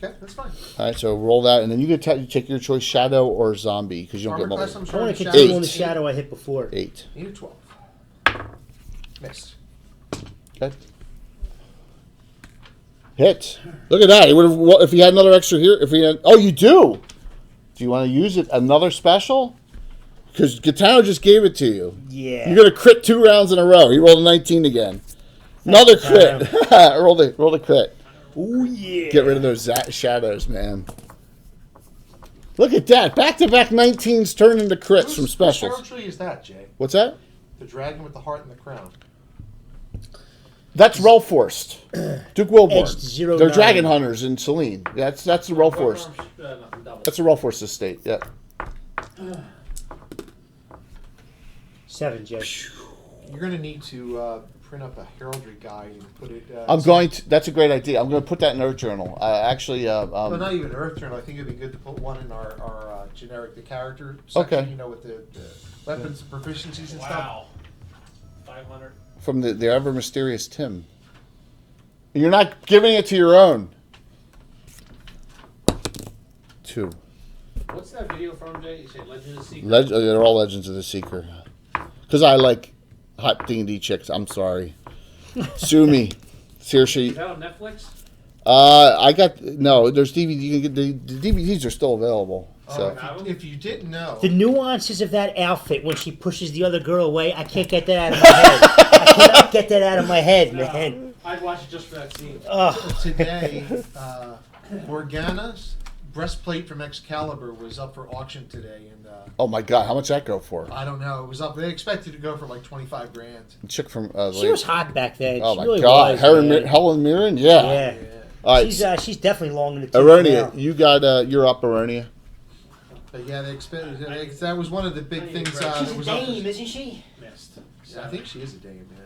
Okay, that's fine. All right, so roll that, and then you can take your choice, shadow or zombie, because you don't Armor get class, multiple. I'm I want to sorry, continue Eight. on the shadow I hit before. 8. Need a 12. Missed. Okay. Hit. Look at that. He would have if he had another extra here. If he had, oh, you do. Do you want to use it another special? Because Gaetano just gave it to you. Yeah. You're gonna crit 2 rounds in a row. He rolled a 19 again. Another crit. roll the crit. Oh, yeah. Get rid of those shadows, man. Look at that. Back-to-back 19s turn into crits from specials. Which tree is that, Jay? What's that? The dragon with the heart and the crown. That's Relforced. Duke Wilborn. Edged 0-9. They're dragon hunters in Celine. That's the Relforced. Nothing, double. That's a Relforced estate. Yeah. 7, Jay. You're going to need to print up a heraldry guide and put it. I'm going to. That's a great idea. I'm going to put that in Earth Journal. Actually, well, not even Earth Journal. I think it'd be good to put one in our generic, the character section, Okay. You know, with the weapons, proficiencies and stuff. Wow. 500. from the ever mysterious Tim. You're not giving it to your own. 2. What's that video from, Jay? You said Legend of the Secret? They're all Legends of the Seeker. Because I like hot D&D chicks. I'm sorry. Sue me. Seriously. Is that on Netflix? I got no. There's DVD. You can get the DVDs are still available. So If you didn't know, The nuances of that outfit when she pushes the other girl away, I can't get that out of my head. I cannot get that out of my head, man. I'd watch it just for that scene. Ugh. today, Morgana's breastplate from Excalibur was up for auction today, and Oh my God, how much that go for? I don't know. It was up. They expected to go for like 25 grand. The chick from She was hot back then. Oh she my really God, was, man. Helen Mirren, yeah. Yeah. All right, She's definitely long in the tooth Aronia, now. you got you're up, Aronia. But yeah, they expected. That was one of the big things. She's that a was up dame, for, isn't she? Missed. yeah, I think she is a dame, man.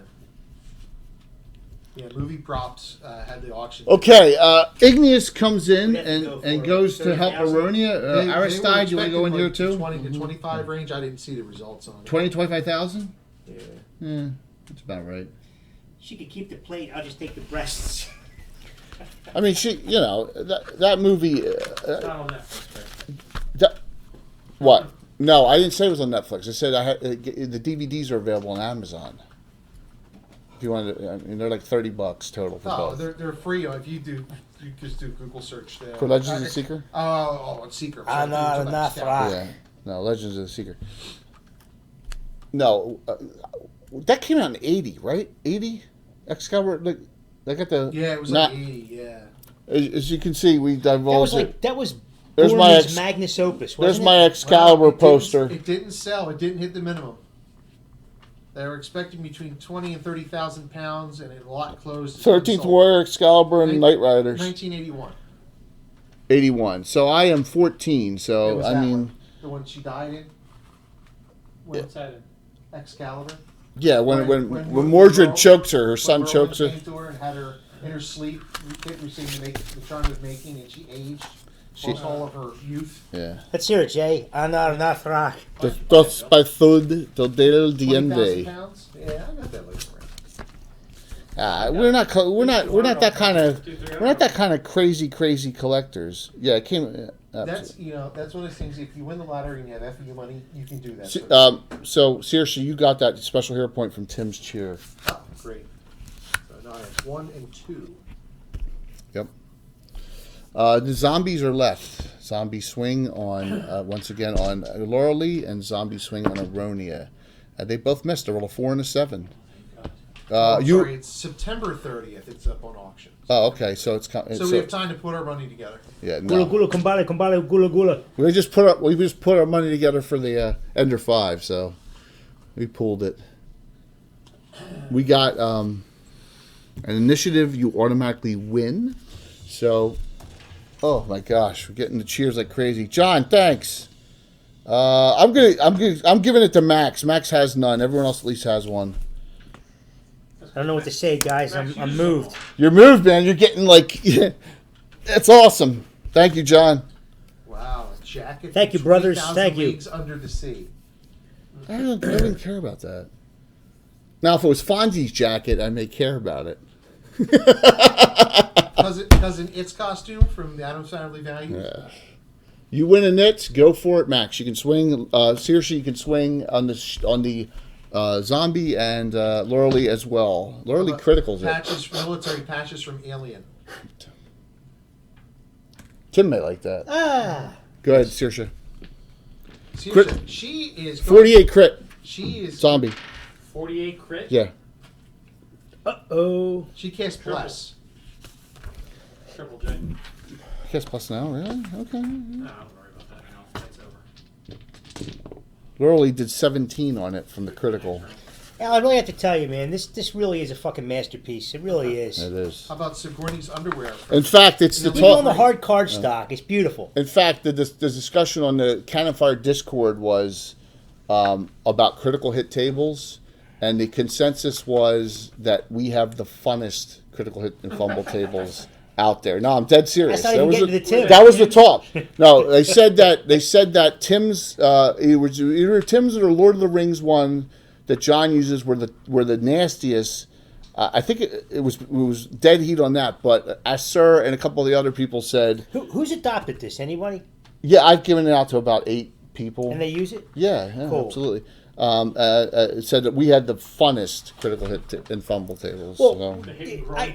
Yeah, movie props had the auction. Okay, Igneous comes in We have to go and for goes to help 30,000. Aronia. Aristide, you want to go in here too? 20 to 25 range. I didn't see the results on it. 20, 25,000? Yeah. Yeah, that's about right. She could keep the plate. I'll just take the breasts. I mean, that movie. It's not on Netflix, right? What? No, I didn't say it was on Netflix. I said I had the DVDs are available on Amazon. If you want to, I mean, they're like $30 total for Oh, both. they're free. If you just do Google search there. For Legends of the Seeker? Oh, it's Seeker. Ah, no, not for that. Yeah, no, Legends of the Seeker. No, that came out in '80, right? '80, Excalibur. They got the Yeah, it was not- like 80. Yeah. As you can see, we divulged it. That was There's my Borman's ex- Magnus Opus, There's wasn't my it? Excalibur Well, it didn't- poster. It didn't sell. It didn't hit the minimum. They were expecting between 20 and 30,000 pounds, and it lot closed. at 13th unsold. Warrior, Excalibur, and Nin- Knight Riders. 1981. 81. So I am 14. It So was I that mean, one. The one she died in. What's that in? Excalibur. yeah. When when Mordred Merle- chokes her, her son When chokes Merlin her. came to her and had her in her sleep, receiving the charm of making, and she aged. Lost all of her youth. Yeah. Let's hear it, Jay. Anar Nathrak. Dos by thud del 20,000 diende. pounds. Yeah, I got that later. We're not that kind of crazy collectors. Yeah, it came. That's that's one of those things. If you win the lottery and you have FU money, you can do that. So seriously, you got that special hero point from Tim's cheer. Oh, great. So now I have 1 and 2. Yep. The zombies are left. Zombie swing on once again on Laurelie and zombie swing on Aronia. They both missed. A roll of 4 and a 7. Sorry, it's September 30th. It's up on auction. Oh, okay. So it's So we have time to put our money together. Yeah, Gula no. gula, kumbale, gula gula. We just put our money together for the Ender 5. So we pulled it. We got an initiative. You automatically win. So, oh my gosh, we're getting the cheers like crazy. John, thanks. I'm giving it to Max. Max has none. Everyone else at least has one. I don't know what to say, guys. I'm moved. You're moved, man. You're getting like, it's awesome. Thank you, John. Wow, a jacket. Thank for you, brothers. 20,000 Thank you. Leagues Under the Sea. I didn't care about that. Now, if it was Fonzie's jacket, I may care about it. Cousin It's costume from the Adams Family Values. Yeah. You win a knit, go for it, Max. You can swing. Seriously, you can swing on the zombie and Laurelie as well. Laurelie criticals it. Military patches from Alien. Tim may like that. Go ahead, Saoirse. Seriously, she is 48 crit She is zombie. 48 crit? Yeah. Uh-oh. She casts Bless. Triple J. Kiss plus now, really? Okay. No, don't worry about that now. That's over. Laurelie did 17 on it from the critical. Al, I really have to tell you, man, this really is a fucking masterpiece. It really is. It is. How about Sigourney's underwear? In fact, it's the Even on talk. the hard card stock, it's beautiful. In fact, the discussion on the Cannon Fire Discord was about critical hit tables, and the consensus was that we have the funnest critical hit and fumble tables out there. No, I'm dead serious. That's not even was getting to the Tim. That was the talk. No, they said that Tim's it was either Tim's or Lord of the Rings one that John uses were the nastiest. I think it was dead heat on that, but Asser and a couple of the other people said, Who's adopted this? Anybody? yeah, I've given it out to about 8 people. And they use it? Yeah, Cool. absolutely. It said that we had the funnest critical hit and fumble tables. Well, The hidden groin.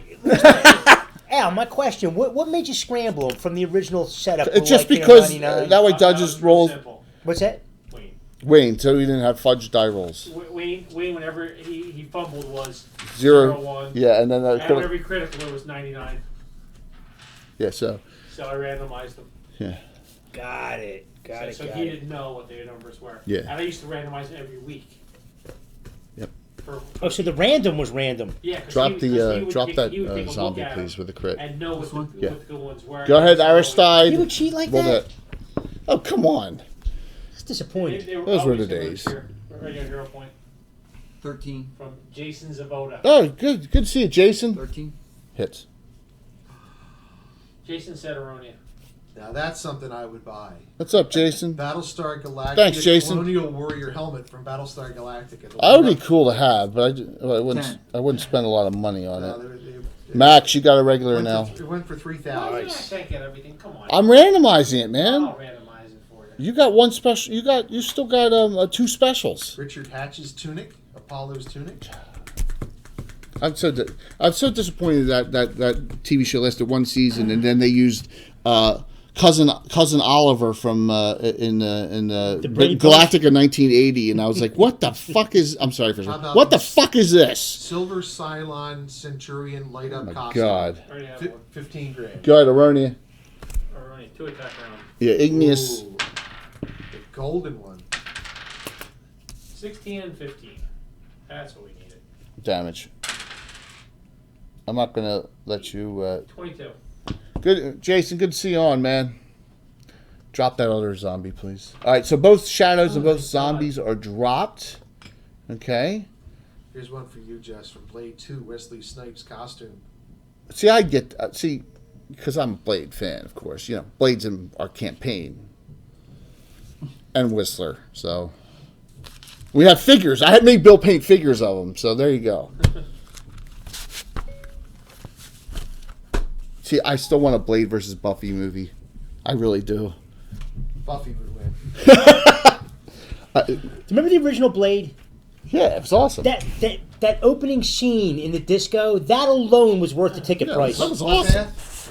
Al, my question: What made you scramble them from the original setup? It's of, just like, because 99? that way That Dodges was real rolled simple. What's that? Wayne. Wayne, so he didn't have fudge die rolls. Wayne, whenever he fumbled, was 0, 0-1. yeah, and then And every critical it was 99. yeah, so So I randomized them. Yeah. Got it. So he didn't know what their numbers were. Yeah. And I used to randomize it every week. Yep. Oh, so the random was random. Yeah. 'cause Drop he would drop take a look zombie, at please, them with a crit. and know what the, Yeah. what the good ones were. Go ahead, So Aristide. You would cheat like Roll that? Oh, come on. It's They, disappointing. they were Those were always the gonna days. cheer. Right on 0 point 13. from Jason Zavoda. Oh, good to see you, Jason. 13. Hits. Jason Setaronia. Now that's something I would buy. What's up, Jason? Battlestar Galactica. Thanks, Jason. Colonial Warrior helmet from Battlestar Galactica. That would be cool to have, but I wouldn't. 10. I wouldn't spend a lot of money on No, it. they Max, you got a regular now. It went for Why 3,000. do I can't get everything? Come on. I'm randomizing it, man. I'll randomize it for you. You got one special. You still got two specials. Richard Hatch's tunic, Apollo's tunic. I'm so disappointed that TV show lasted one season and then they used cousin Oliver from in Brady Galactica 1980, and I was like, what the fuck is? I'm sorry for How about what the this? fuck is this? Silver Cylon Centurion light up Oh my costume. God. Already have Fi- one. 15 grand. Go ahead, Aronia. Alright, 2 attack round. Yeah, Igneous. Ooh, the golden one. 16 and 15. That's what we needed. Damage. I'm not gonna let you. 22. Good, Jason. Good to see you on, man. Drop that other zombie, please. All right, so both shadows and both zombies are dropped. Okay. Here's one for you, Jess, from Blade 2, Wesley Snipes costume. See, I get because I'm a Blade fan, of course. You know, Blade's in our campaign, and Whistler. So we have figures. I had made Bill paint figures of them. So there you go. See, I still want a Blade versus Buffy movie. I really do. Buffy would win. Do you remember the original Blade? Yeah, it was awesome. That opening scene in the disco, that alone was worth the ticket price. That was awesome.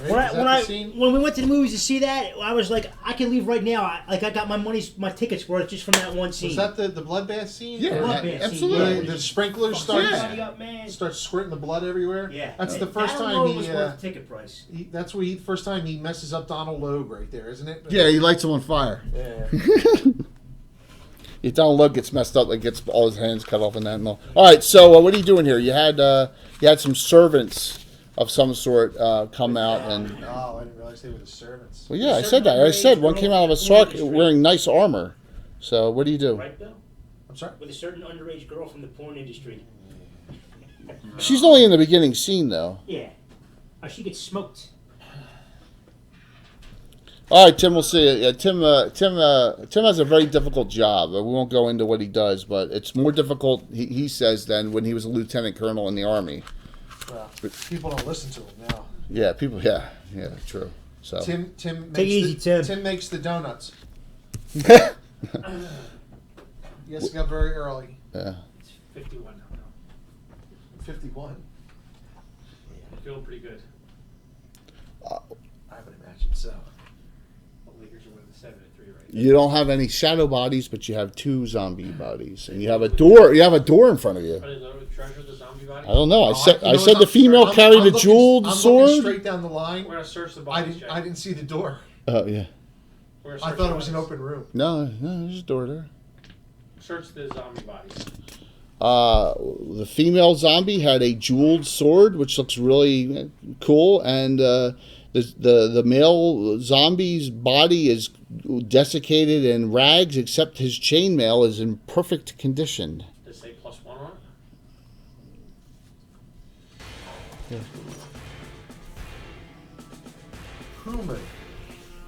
When we went to the movies to see that, I was like, I can leave right now. I got my tickets worth just from that one scene. Was that the bloodbath scene? Yeah, Bloodbath scene, absolutely. Where the sprinkler starts Everybody up, man. starts squirting the blood everywhere. Yeah, That's the first that time alone he. was worth the ticket price. That's where first time he messes up Donald Logue right there, isn't it? Yeah, he lights him on fire. Yeah. Yeah, Donald Logue gets messed up, like gets all his hands cut off in that and all. All right, so what are you doing here? You had some servants of some sort come out and. Oh, I didn't realize they were the servants. Well, yeah, I said that. I said one came out of a sark wearing nice armor. So what do you do? Right, Bill? I'm sorry. With a certain underage girl from the porn industry. She's only in the beginning scene, though. Yeah. Oh, she gets smoked. All right, Tim. We'll see. Yeah, Tim has a very difficult job. We won't go into what he does, but it's more difficult, he says, than when he was a lieutenant colonel in the army. Well, people don't listen to him now. Yeah, people. Yeah, true. So Tim makes Take it easy, Tim. Tim makes the donuts. Yes, got very early. yeah. It's 51 now. 51. I'm feeling pretty good. I would imagine so. The Lakers are winning 7-3 right You don't have any shadow bodies, but you have two zombie bodies, and you have a door. You have a door in front of you. now. Are they loaded with treasure, the zombie body? I don't know. I said You know the what, female I'm carried a looking- jeweled I'm looking sword. straight down the line. We're going to search the I bodies, didn't. Jay. I didn't see the door. Oh yeah. We're gonna I search thought the it was an bodies. open room. No, there's a door there. Search the zombie bodies. The female zombie had a jeweled sword, which looks really cool, and the male zombie's body is desiccated and rags, except his chainmail is in perfect condition. Does it say +1 on it? Human.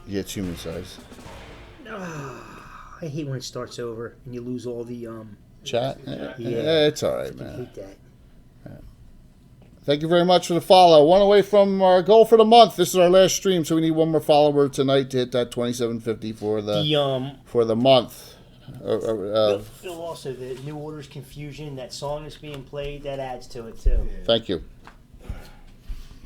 Yeah, it's human size. I hate when it starts over and you lose all the Chat? Yeah. Yeah, it's all right, I man. hate that. Thank you very much for the follow. One away from our goal for the month. This is our last stream, so we need one more follower tonight to hit that 2750 for the month. Bill, also the New Order's Confusion, that song that's being played, that adds to it too. Thank you.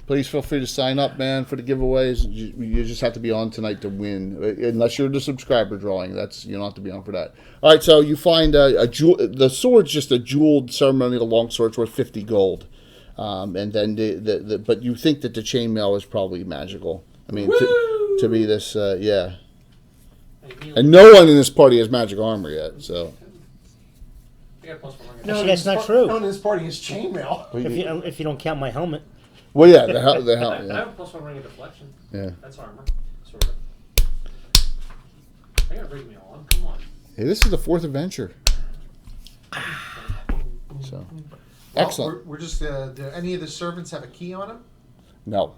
Please feel free to sign up, man, for the giveaways. You just have to be on tonight to win, unless you're the subscriber drawing. You don't have to be on for that. All right, so you find the sword's just a jeweled ceremonial longsword worth 50 gold, and then but you think that the chainmail is probably magical. I mean, to be this. Yeah, And and no one in this party has magic armor yet. So I got +1 ring of No, deflection. that's not true. No one in this party is chainmail. If you don't count my helmet. well, yeah, the hell, I yeah. have a +1 ring of deflection. Yeah. That's armor, sort of. I got rig mail on. Come on. Hey, this is the 4th adventure. So excellent. We're just. Do any of the servants have a key on them? No,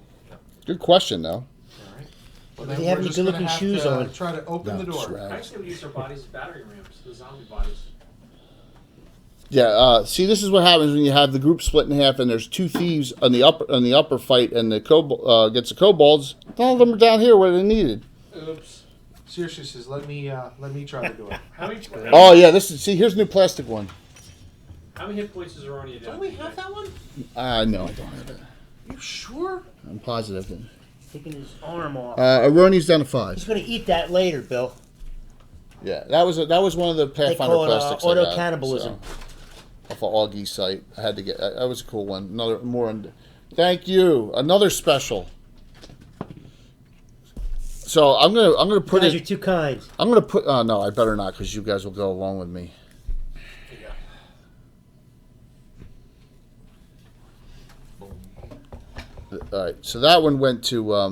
good question though. All right. Well, Do then they have we're any just gonna good-looking have shoes to on? Try to open No, the door. scrap. I actually would use their bodies as battering rams, the zombie bodies. Yeah, see, this is what happens when you have the group split in half, and there's 2 thieves on the upper fight, and the gets the kobolds. All of them are down here where they're needed. Oops. Seriously says, let me try to do it. How many? Oh yeah, this is see. Here's a new plastic one. How many hit points is Aronia down? Don't we have that one? No, I don't have it. You sure? I'm positive. Taking his arm off. Aroni's down to 5. He's gonna eat that later, Bill. Yeah, that was one of the They Pathfinder call it plastics. I got, auto cannibalism. so, off of Augie's site, I had to get. That was a cool one. Another more. Thank you. Another special. So I'm gonna put Guys, it. you're too kind. I'm gonna put. Oh no, I better not, because you guys will go along with me. All right, so that one went to. I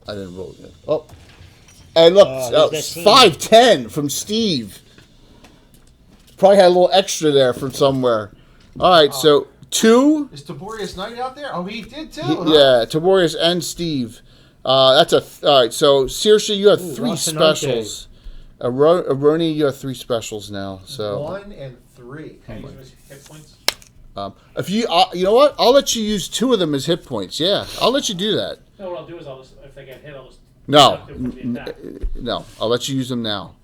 didn't roll it. Oh, hey, look, there's that scene. 510 from Steve. Probably had a little extra there from somewhere. All right, so 2. Is Tiborius Knight out there? Oh, he did too. Yeah, Tiborius and Steve. That's a. All right, so Saoirse, you have Ooh, 3 Rocinante. specials. Aroni, you have 3 specials now. So 1 and 3. Can you use them as hit points? if you, you know what, I'll let you use 2 of them as hit points. Yeah, I'll let you do that. No, what I'll do is I'll just, if they get hit, I'll just No, deduct it from the attack. no, I'll let you use them now.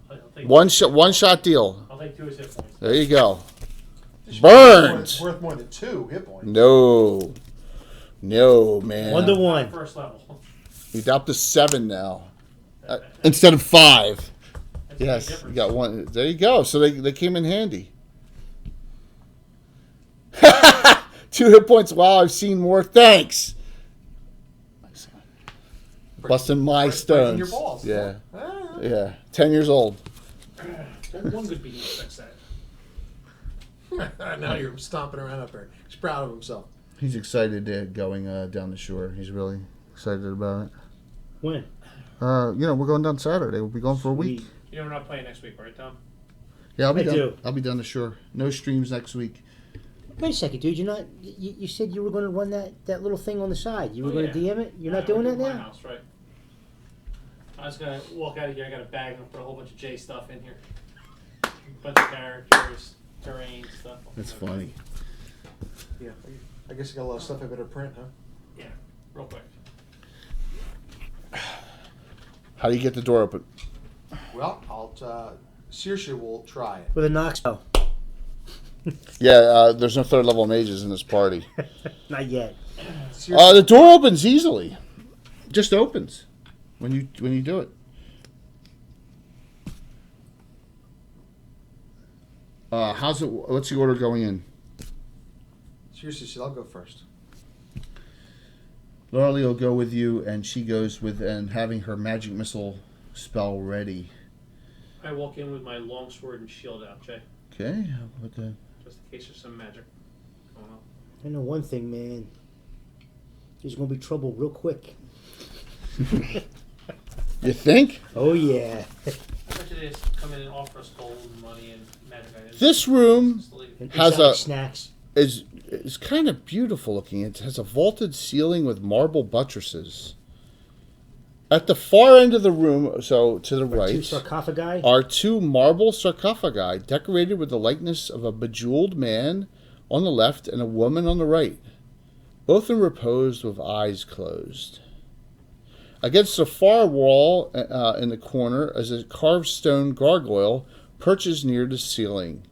I'll take, One shot deal. I'll take 2 as hit points. There you go. It's Burned. worth more than 2 hit points. No, man. 1 to 1. First level. You're up to 7 now, instead of 5. That's a big Yes, difference. you got 1. There you go. So they came in handy. 2 hit points. Wow, I've seen more. Thanks. Busting my Breaking stones. your balls. Yeah, Ah. yeah. 10 years old. One good beating will fix that. Now you're stomping around up there. He's proud of himself. He's excited going down the shore. He's really excited about it. When? We're going down Saturday. We'll be going for a week. Sweet. You know we're not playing next week, right, Tom? Yeah, I'll be I down. do. I'll be down the shore. No streams next week. Wait a second, dude. You're not. You said you were going to run that little thing on the side. You were Oh, going yeah. to DM it. You're not Yeah, doing we're that doing my now. house, right? I was gonna walk out of here. I got a bag and I'll put a whole bunch of J stuff in here. A bunch of characters, terrain stuff. That's funny. Yeah. I guess you got a lot of stuff I better print, huh? Yeah, real quick. How do you get the door open? Well, Saoirse will try it. With a knock spell. Yeah, there's no 3rd level mages in this party. Not yet. Saoirse, The door opens easily. Just opens when you do it. How's it? What's the order going in? Saoirse said, I'll go first. Lauralee will go with you, and she goes with and having her magic missile spell ready. I walk in with my longsword and shield out, Jay, Okay. How about that? just in case there's some magic going on. I know one thing, man. There's going to be trouble real quick. You think? Oh yeah. I bet you they just come in and offer us gold and money and magic items. This room Just to leave. And Has exotic a- snacks. is kind of beautiful looking. It has a vaulted ceiling with marble buttresses. At the far end of the room, so to the 2 right, sarcophagi. are 2 marble sarcophagi decorated with the likeness of a bejeweled man on the left and a woman on the right, both in repose with eyes closed. Against the far wall in the corner is a carved stone gargoyle perches near the ceiling,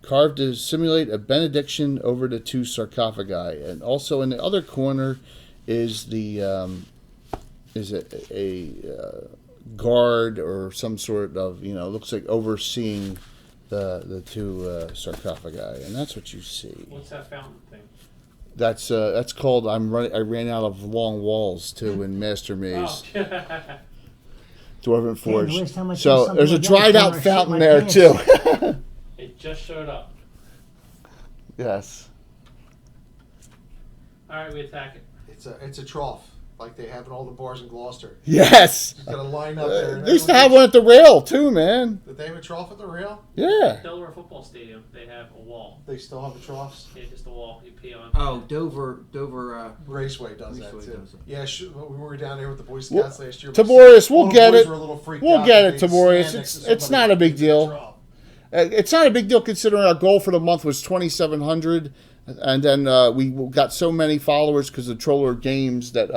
carved to simulate a benediction over the 2 sarcophagi. And also in the other corner is the a guard or some sort of, looks like overseeing the 2 sarcophagi, and that's what you see. What's that fountain thing? That's called I ran out of long walls too in Master Maze. Oh. Dwarven Forge. last time I So saw there's a something like that, dried I out shit fountain my there pants. too. It just showed up. Yes. All right, we attack it. It's a trough like they have in all the bars in Gloucester. Yes. Just gotta line up there. and They used to everyone have one at the rail too, man. Did they have a trough at the rail? Yeah. Delaware Football Stadium, they have a wall. They still have the troughs. Yeah, just a wall you pee on. Oh, Dover. Raceway does that Raceway too. does it. Yeah, when we were down there with the Boy Scouts last year. Tiborius, all we'll the get boys it. were a little freaked We'll out get that it, they'd Tiborius. stand next to It's somebody not a big in the deal. trough. It's not a big deal considering our goal for the month was 2,700, and then we got so many followers because of Troller Games that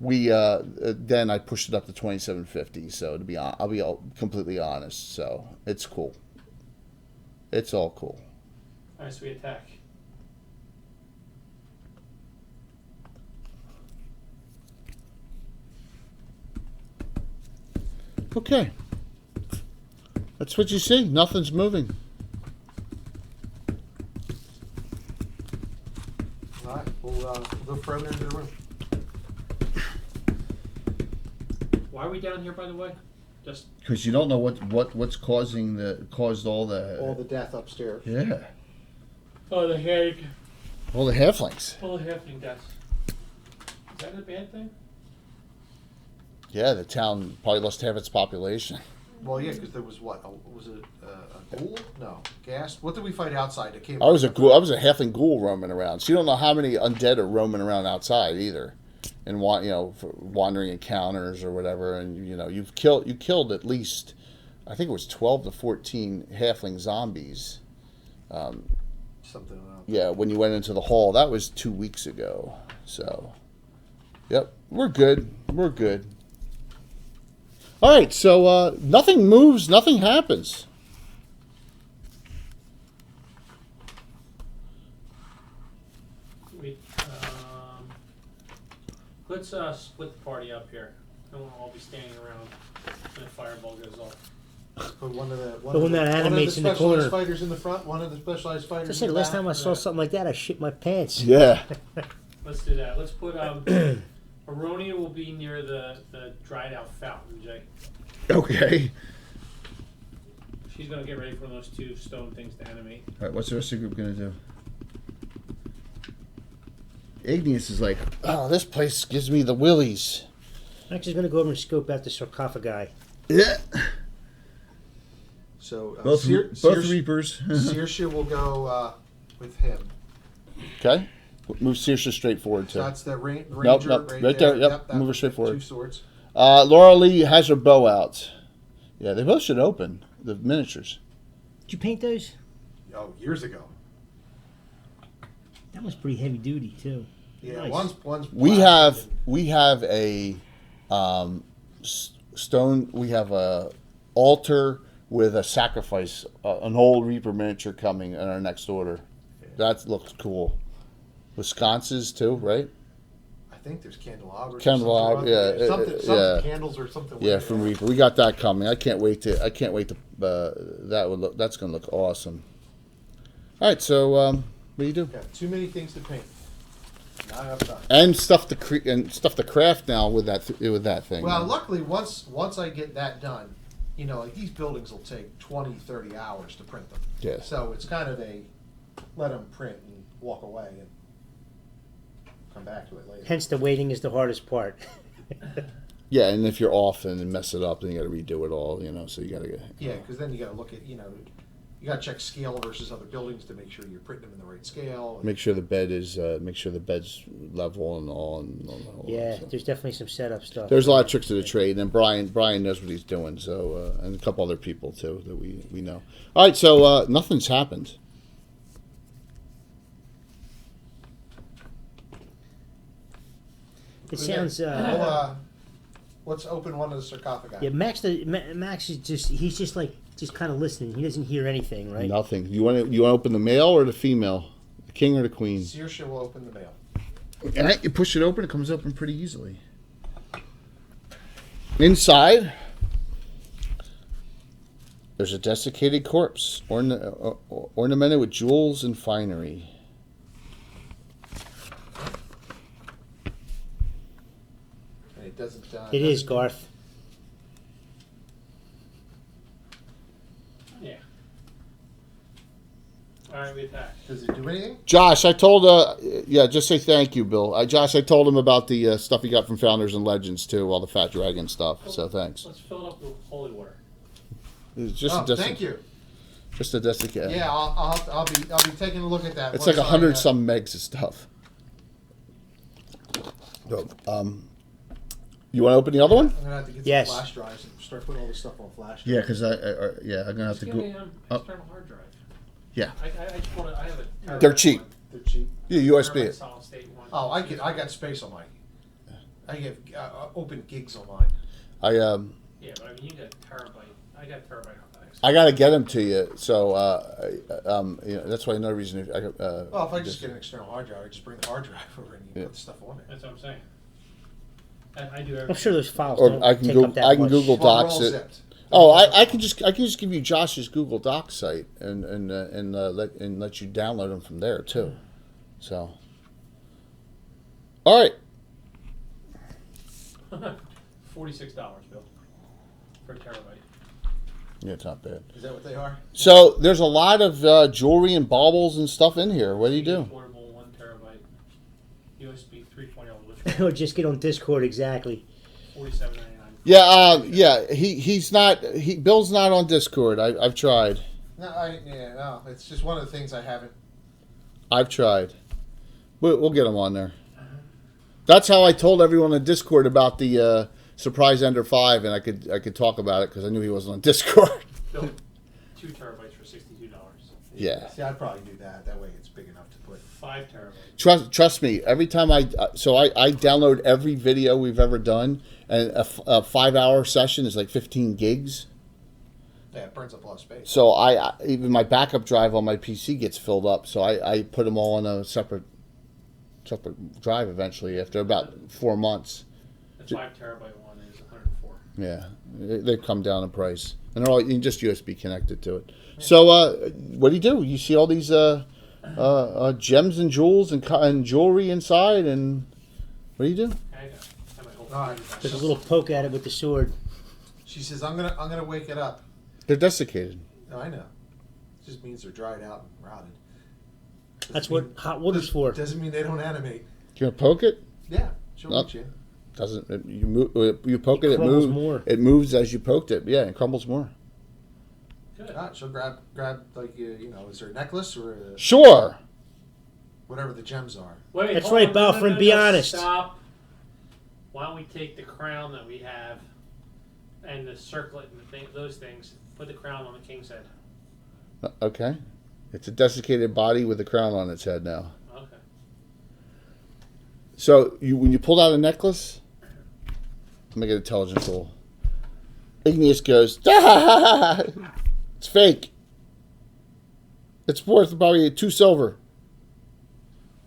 then I pushed it up to 2,750. So I'll be completely honest. So it's cool. It's all cool. All right, so we attack. Okay. That's what you see. Nothing's moving. All right, we'll go further into the room. Why are we down here, by the way? Just Because you don't know what's caused all the All the death upstairs. yeah oh, the head. all the halflings. Oh, the halfling deaths. Is that a bad thing? Yeah, the town probably lost half its population. Well, yeah, because there was what? Was it a ghoul? No, gas. What did we fight outside that came? I was a halfling ghoul roaming around. So you don't know how many undead are roaming around outside either, and for wandering encounters or whatever. And you killed at least, I think it was 12 to 14 halfling zombies. Something around. Yeah, when you went into the hall, that was 2 weeks ago. So, yep, we're good. We're good. All right, so nothing moves, nothing happens. We let's split the party up here. I don't want to all be standing around when a fireball goes off. Put one of the The one that animates in the specialized corner. fighters in the front. One of the specialized fighters. I said in the last back. time I saw something like that, I shit my pants. Yeah. Let's do that. Let's put Aronia will be near the dried out fountain, Jay. Okay. She's gonna get ready for those two stone things to animate. All right, what's the rest of the group gonna do? Igneous is like, oh, this place gives me the willies. I'm actually going to go over and scope out the sarcophagi. Yeah. So Both Saoirse reapers. Saoirse will go with him. Okay. Move Saoirse straight forward So too. that's the ranger Nope, right there. Yep, that move her was straight forward. 2 swords. Laura Lee has her bow out. Yeah, they both should open the miniatures. Did you paint those? Oh, years ago. That was pretty heavy duty too. Yeah, Nice. one's. We black have a stone. We have a altar with a sacrifice, an old Reaper miniature coming in our next order. That looks cool. With sconces too, right? I think there's candelabras. Candelabra, yeah, Something yeah. candles or something. Yeah, weird. from Reaper. We got that coming. I can't wait to. That's gonna look awesome. All right, so what do you do? Got too many things to paint. Not enough time. And stuff to craft now with that thing. Well, luckily, once I get that done, like these buildings will take 20, 30 hours to print them. Yeah. So it's kind of a let them print and walk away and come back to it later. Hence, the waiting is the hardest part. Yeah, and if you're off and mess it up, then you got to redo it all. So you got to get. Yeah, because then you got to look at, you got to check scale versus other buildings to make sure you're printing them in the right scale. Make sure the bed's level and all. And all Yeah, that, so. there's definitely some setup stuff. There's a lot of tricks to the trade, and Brian knows what he's doing. So and a couple other people too that we know. All right, so nothing's happened. It sounds. Let's open one of the sarcophagi. Yeah, Max is just kind of listening. He doesn't hear anything, right? Nothing. You want to open the male or the female, the king or the queen? Saoirse will open the mail. All right, you push it open. It comes open pretty easily. Inside, there's a desiccated corpse ornamented with jewels and finery. it doesn't. It is, Garth. Yeah. Alright, we attack. Does it do anything? Josh, I told just say thank you, Bill. Josh, I told him about the stuff he got from Founders and Legends too, all the Fat Dragon stuff. So thanks. Let's fill it up with holy water. It's just thank you. Just a desiccate. Yeah, I'll be taking a look at that. It's like 100 some megs of stuff. So, you want to open the other one? I'm gonna have to get Yes. some flash drives and start putting all this stuff on flash drives. Yeah, because I'm gonna have Just to give go. me an external hard drive. Yeah. I just want to, I have a... They're cheap. They're cheap. Yeah, USB terabyte it. solid state one. Oh, I got space on mine. I have open gigs on mine. Yeah, but I mean, you got terabyte. I got terabyte on that. I gotta get them to you. So that's why another reason. Well, if I just get an external hard drive, I just bring the hard drive over and you put the stuff on it. That's what I'm saying. I do everything. I'm sure those files Or don't I can take go. up that I can much. Google Well, they're Docs all it. zipped. Oh, I can just give you Josh's Google Docs site and let you download them from there too. So, all right. $46, Bill, for a terabyte. Yeah, it's not bad. Is that what they are? So there's a lot of jewelry and baubles and stuff in here. What do you do? Portable, 1 terabyte. USB 3.0, Or just get on Discord, exactly. $47.99. Yeah, Bill's not on Discord. I've tried. No, it's just one of the things I haven't. I've tried. We'll get him on there. That's how I told everyone on Discord about the Surprise Ender 5, and I could talk about it because I knew he wasn't on Discord. Bill, 2 terabytes for $62. Yeah. See, I'd probably do that. That way, it's big enough to put. 5 terabytes. Trust me. Every time I download every video we've ever done, and a 5-hour session is like 15 gigs. Yeah, it burns up a lot of space. So even my backup drive on my PC gets filled up. So I put them all on a separate drive eventually after about 4 months. The 5 terabyte one is 104. Yeah, they've come down in price, and they're all you can just USB connected to it. So what do? You see all these gems and jewels and jewelry inside, and what do you do? I might hold All right. Take a little poke at it with the sword. She says, "I'm gonna wake it up." They're desiccated. No, I know. It just means they're dried out and rotted. That's what hot water's for. Doesn't mean they don't animate. You gonna poke it? Yeah, she'll No. reach you. Doesn't you move? You poke it, it crumbles moves more. It moves as you poked it. Yeah, it crumbles more. Good. She'll grab like is there a necklace or Sure. whatever the gems are? Wait, That's hold right, on. Balfrin, be honest. Stop. Why don't we take the crown that we have and the circlet and those things, put the crown on the king's head. Okay. It's a desiccated body with a crown on its head now. Okay. So when you pulled out a necklace, make an intelligence roll. Igneous goes, "Ah, it's fake. It's worth probably 2 silver."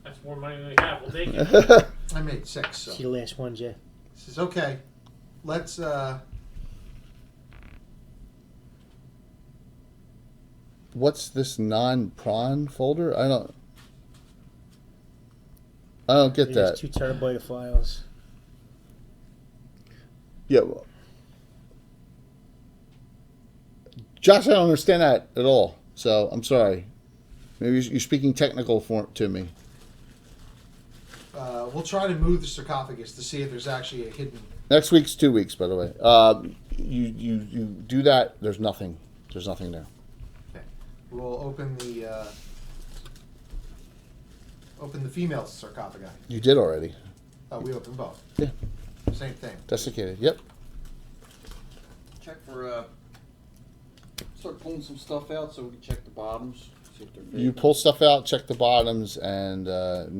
That's more money than we have. We'll take it. I made 6. So See the last one, Jay. she says, "Okay, let's." What's this non-prawn folder? I don't get that. There's 2 terabyte of files. Yeah. Well, Josh, I don't understand that at all. So I'm sorry. Maybe you're speaking technical to me. We'll try to move the sarcophagus to see if there's actually a hidden. Next week's 2 weeks, by the way. You do that. There's nothing. There's nothing there. Okay. We'll open the female sarcophagi. You did already. Oh, we opened both. Yeah. Same thing. Desiccated. Yep. Check for, start pulling some stuff out so we can check the bottoms. See if they're fake. You pull stuff out, check the bottoms, and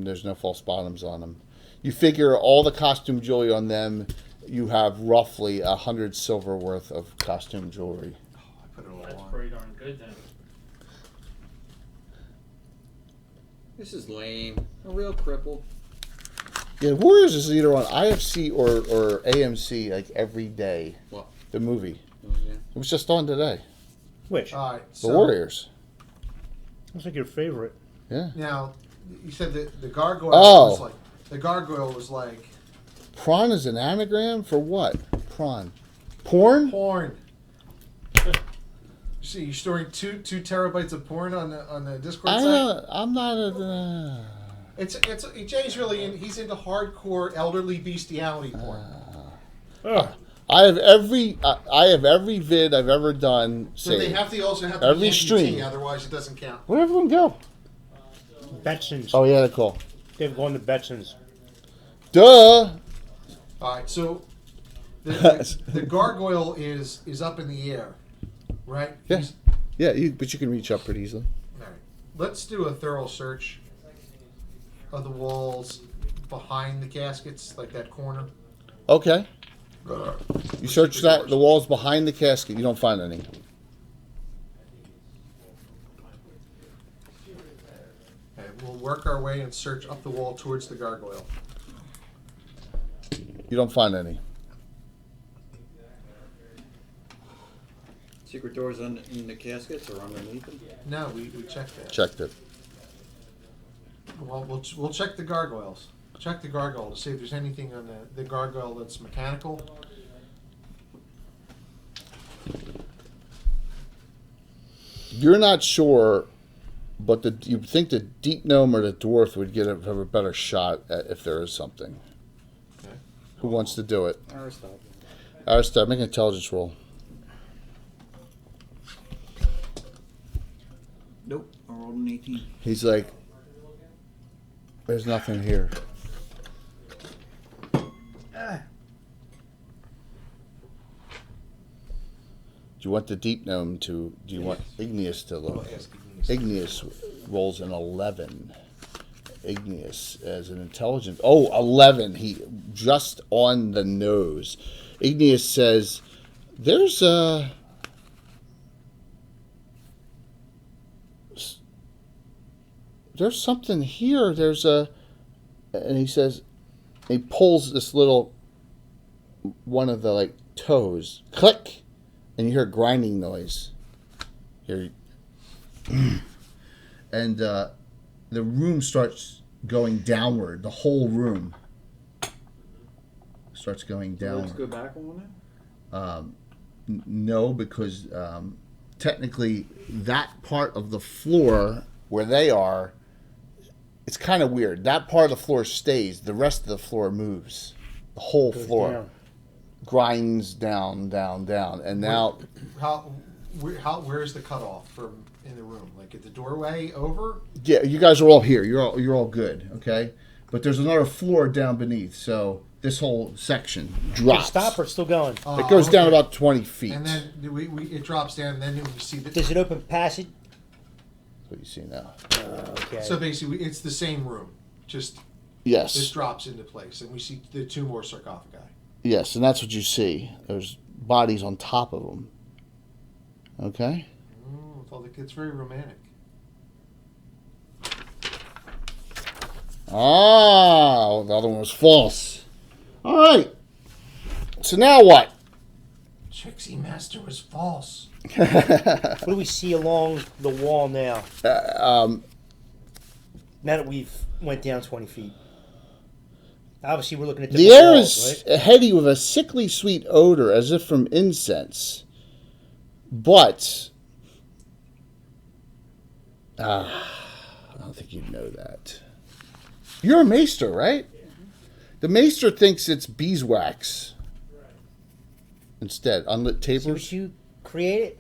there's no false bottoms on them. You figure all the costume jewelry on them, you have roughly 100 silver worth of costume jewelry. Oh, I put it all That's on. pretty darn good then. This is lame. A real cripple. Yeah, Warriors is either on IFC or AMC like every day. What? The movie. Oh, yeah. It was just on today. Which? All right. The So Warriors. Looks like your favorite. Yeah. now, you said that the gargoyle Oh. was like Prawn is an anagram for what? Prawn. Porn? Porn. See, you're storing two terabytes of porn on the Discord site. I'm not a. It's Jay's really he's into hardcore elderly bestiality porn. I have every vid I've ever done. So they have to also have every the stream. Otherwise, it doesn't count. Where'd everyone go? Betsons. Oh yeah, they're cool. They've gone to Betsons. Duh. All right, so the gargoyle is up in the air, right? Yeah. Yeah, but you can reach up pretty easily. All right. Let's do a thorough search of the walls behind the caskets, like that corner. Okay. You search the walls behind the casket. You don't find any. Okay, we'll work our way and search up the wall towards the gargoyle. You don't find any. Secret doors in the caskets or underneath them? No, we checked that. Checked it. Well, we'll check the gargoyles. Check the gargoyle to see if there's anything on the gargoyle that's mechanical. You're not sure, but you think the deep gnome or the dwarf would have a better shot at if there is something. Okay. Who wants to do it? Aristotle. Aristotle, make an intelligence roll. Nope, I rolled an 18. He's like, there's nothing here. Do you want the deep gnome to? Do you want Igneous to look? We'll ask Igneous. Igneous rolls an 11. Igneous as an intelligence. Oh, 11. He just on the nose. Igneous says, "There's something here. And he says, he pulls this little one of the like toes, click, and you hear a grinding noise. Here, and the room starts going downward. The whole room starts going down. Let's go back on it. No, because technically that part of the floor where they are, it's kind of weird. That part of the floor stays. The rest of the floor moves. The whole floor down. grinds down, down, down, and now Where's the cutoff from in the room? Like at the doorway over? yeah, you guys are all here. You're all good, okay? But there's another floor down beneath, so this whole section Did it drops. stop or it's still going? It goes down about 20 feet. And then it drops down, and then we see the. Does it open passage? That's what you see now. Okay. So basically, it's the same room. Just this Yes, drops into place, and we see the two more sarcophagi. yes, and that's what you see. There's bodies on top of them. Okay. It's very romantic. Ah, the other one was false. All right. So now what? Trixie Master was false. What do we see along the wall now? Now that we've went down 20 feet. Obviously, we're looking at The air is heady with a sickly sweet odor as if from incense. But I don't think you'd know that. You're a maester, right? The maester thinks it's beeswax instead. Unlit See tapers. what you created?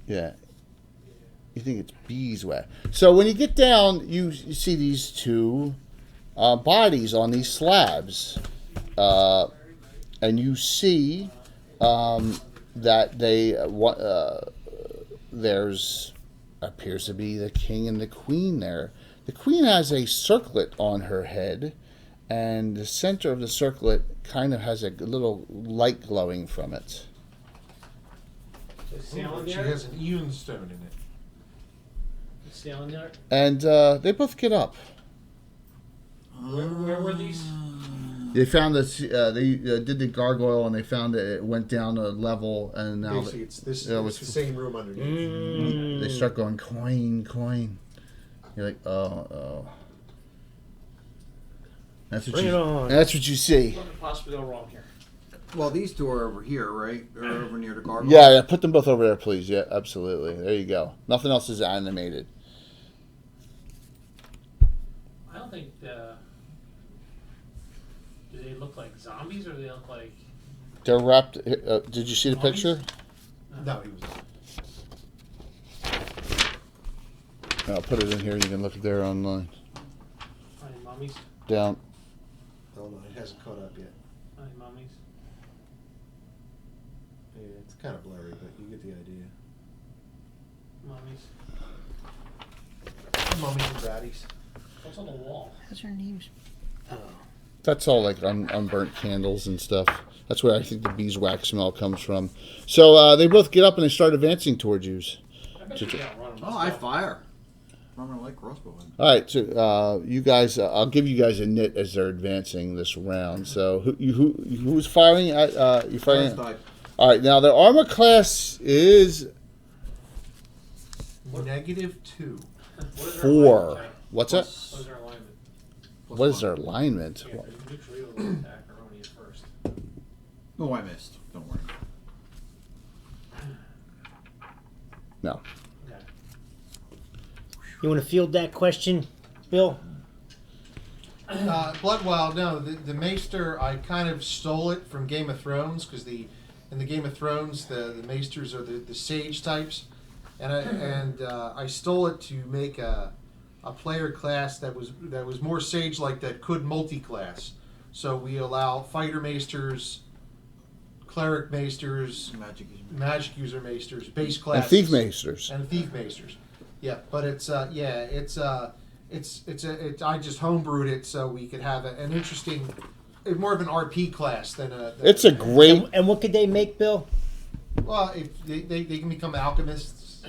Yeah. You think it's beeswax. So when you get down, you see these two bodies on these slabs. And you see that there's appears to be the king and the queen there. The queen has a circlet on her head, and the center of the circlet kind of has a little light glowing from it. Sailing She there? has an Ewan stone in it. Sailing there? And they both get up. Where were these? They found that they did the gargoyle, and they found that it went down a level, and now Basically, it's this. Yeah, It's the same room underneath. they start going coin, coin. You're like, oh. That's what Bring you. it on. That's what you see. What could possibly go wrong here? Well, these two are over here, right? They're over near the gargoyle. Yeah, put them both over there, please. Yeah, absolutely. There you go. Nothing else is animated. I don't think. Do they look like zombies or do they look like? They're wrapped. Did you see the Mummies? picture? No, he was. I'll put it in here. You can look there online. Any mummies? Down. Hold on, it hasn't caught up yet. Any mummies? Yeah, it's kind of blurry, but you get the idea. Mummies. Mummies and baddies. What's on the wall? What's her name's? Oh. That's all like unburnt candles and stuff. That's where I think the beeswax smell comes from. So they both get up and they start advancing towards you. I bet you can't run them. Oh, I fire. I'm gonna like crossbow. All right, so you guys, I'll give you guys a nit as they're advancing this round. So who's firing at? You firing? First I All right, now their armor class is -2. What is their 4. alignment, Jay? What's that? What is their alignment? What is their alignment? Yeah, neutral evil attack or only at first. Oh, I missed. Don't worry. No. Okay. You want to field that question, Bill? Bloodwild, no. The Maester, I kind of stole it from Game of Thrones because in the Game of Thrones, the Maesters are the sage types, and I stole it to make a player class that was more sage-like that could multi-class. So we allow fighter Maesters, cleric Maesters, magic user Maesters, base And classes, thief maesters. and thief Maesters. Yeah, but it's I just homebrewed it so we could have an interesting, more of an RP class than a. It's a great. And what could they make, Bill? Well, if they can become alchemists,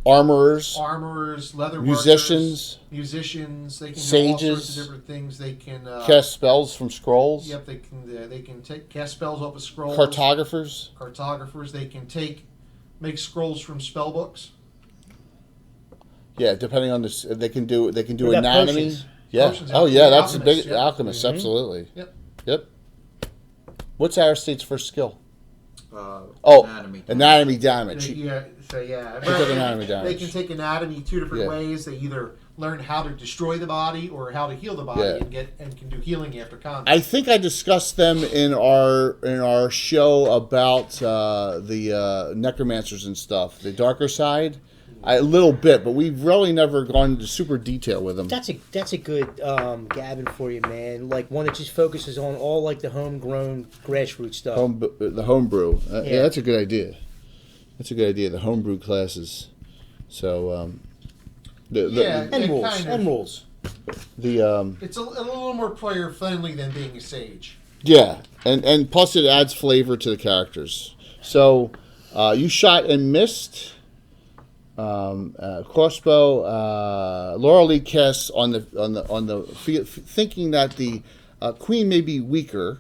Armorers, armorers, leather musicians, workers, musicians. They can do all sages, sorts of different things. They can cast spells from scrolls, Yep, they can cast spells off of scrolls. cartographers. Cartographers. They can make scrolls from spell books. Yeah, depending on this, they can do What about anatomy. potions? Yeah. Potions, Oh yeah, that's a alchemists, big yeah. alchemist. Mhm. Absolutely. Yep. Yep. What's Aristade's first skill? Oh, Anatomy damage. Yeah. So yeah, They take anatomy They damage. can take anatomy two different Yeah. ways. They either learn how to destroy the body or how to heal the body, Yeah. and can do healing after combat. I think I discussed them in our show about the necromancers and stuff, the darker side, a little bit, but we've really never gone into super detail with them. That's a good Gavin for you, man. Like one that just focuses on all like the homegrown grassroots stuff. The homebrew. Yeah, Yeah. that's a good idea. That's a good idea. The homebrew classes. So Yeah. and it rules. kind of- And rules. It's a little more player friendly than being a sage. yeah, and plus it adds flavor to the characters. So you shot and missed. Crossbow. Laura Lee casts on the thinking that the queen may be weaker.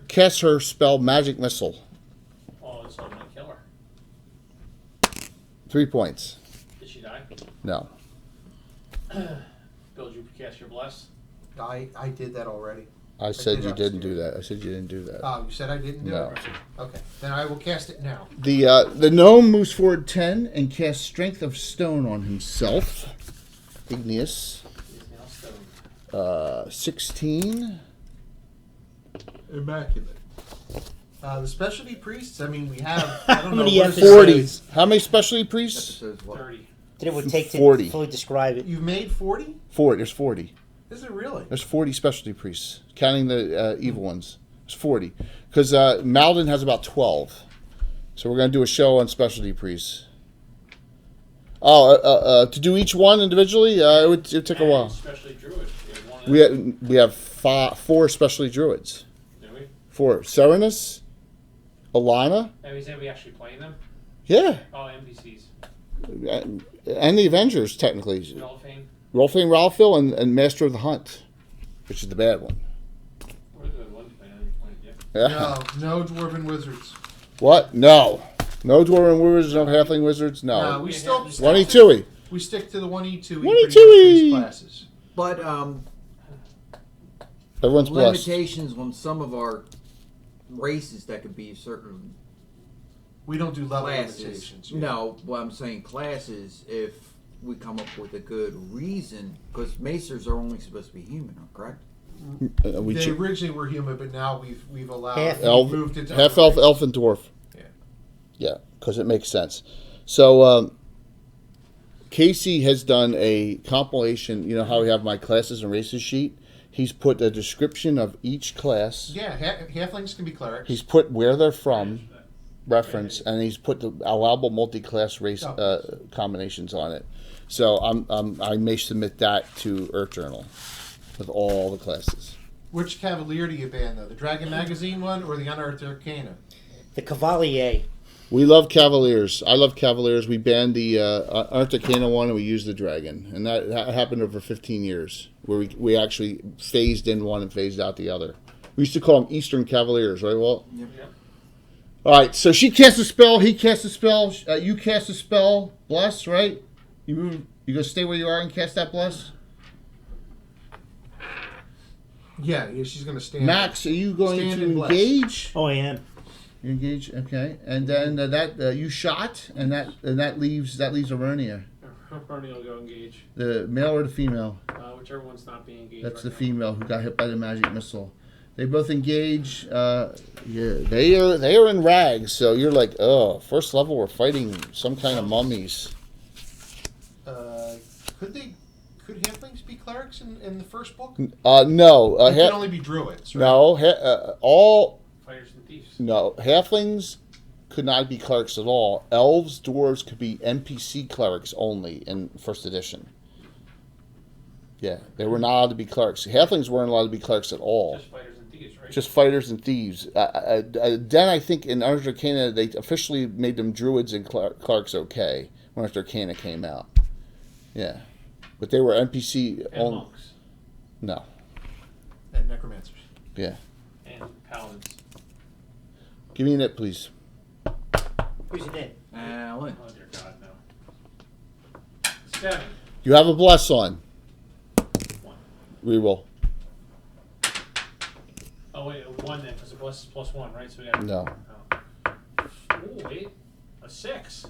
Casts her spell Magic Missile. Oh, it's not gonna kill her. 3 points. Did she die? No. Bill, did you cast your bless? I did that already. I said did you didn't upstairs. do that. I said you didn't do that. Oh, you said I didn't do No. it? Okay. Then I will cast it now. The gnome moves forward 10 and casts Strength of Stone on himself. Igneous. He's now stoned. 16. Immaculate. The specialty priests, I mean, we have, I don't How know. many what- episodes? 40. How many specialty priests? Episodes what? 30. That it would take to 40. fully describe it. You've made 40? 40. There's 40. Is it really? There's 40 specialty priests, counting the evil ones. There's 40. Because Malden has about 12. So we're going to do a show on specialty priests. Oh, to do each one individually, it would take a while. Especially druid. You have one We have 4 specialty druids. do we? 4. Serenus, Alana, Have we said we actually playing them? yeah, Oh, NPCs. and the Avengers, technically. Hall of Fame. Rolfing Ralphil and Master of the Hunt, which is the bad one. What is the one playing on your point? Yeah. Yeah. No dwarven wizards. What? No. No Dwarven Wizards, no Halfling Wizards, No, no. we still 1E2E. We stick to the 1E2E. 1E2E. classes. But Everyone's blessed. limitations on some of our races that could be certain We don't do level classes. limitations. Yeah. No, what I'm saying classes, if we come up with a good reason, because Macers are only supposed to be human, correct? We They ch- originally were human, but now we've allowed Half we've moved it to half other elf, races. elf, and dwarf. Yeah. Yeah, because it makes sense. So Casey has done a compilation. You know how we have my classes and races sheet? He's put a description of each class. Yeah, halflings can be clerics. He's put where they're from, reference, and he's put the allowable multi-class race combinations on it. So I may submit that to Earth Journal with all the classes. Which Cavalier do you ban though? The Dragon Magazine one or the Unearthed Arcana? The Cavalier. We love Cavaliers. I love Cavaliers. We banned the Arcticana one and we used the Dragon. And that happened over 15 years where we actually phased in one and phased out the other. We used to call them Eastern Cavaliers, right, Walt? Yep. All right, so she casts a spell, he casts a spell, you cast a spell, bless, right? You gonna stay where you are and cast that bless? Yeah, she's going to stand. Max, are you going Stand to and bless. engage? Oh, I am. You engage, okay. And then you shot, and that leaves Avernia. Bernie will go engage. The male or the female? Whichever one's not being engaged. That's right the now. female who got hit by the magic missile. They both engage. Yeah, they are in rags. So you're like, oh, first level, we're fighting some kind of mummies. Could halflings be clerics in the first book? No, They can only be druids, right? no, all Fighters and thieves. no halflings could not be clerics at all. Elves, dwarves could be NPC clerics only in first edition. Yeah, they were not allowed to be clerics. Halflings weren't allowed to be clerics at all. Just fighters and thieves, right? Just fighters and thieves. Then I think in Unearthed Arcana they officially made them druids and clerics okay when Unearthed Arcana came out. Yeah, but they were NPC and only. monks No. And necromancers. Yeah. and paladins. Give me a nit, please. Who's your name? Alan. Oh dear God, no. 7. You have a bless on. 1. Reroll. Oh wait, 1 then, because the bless is +1, right? So we got. No. Oh, wait, a 6.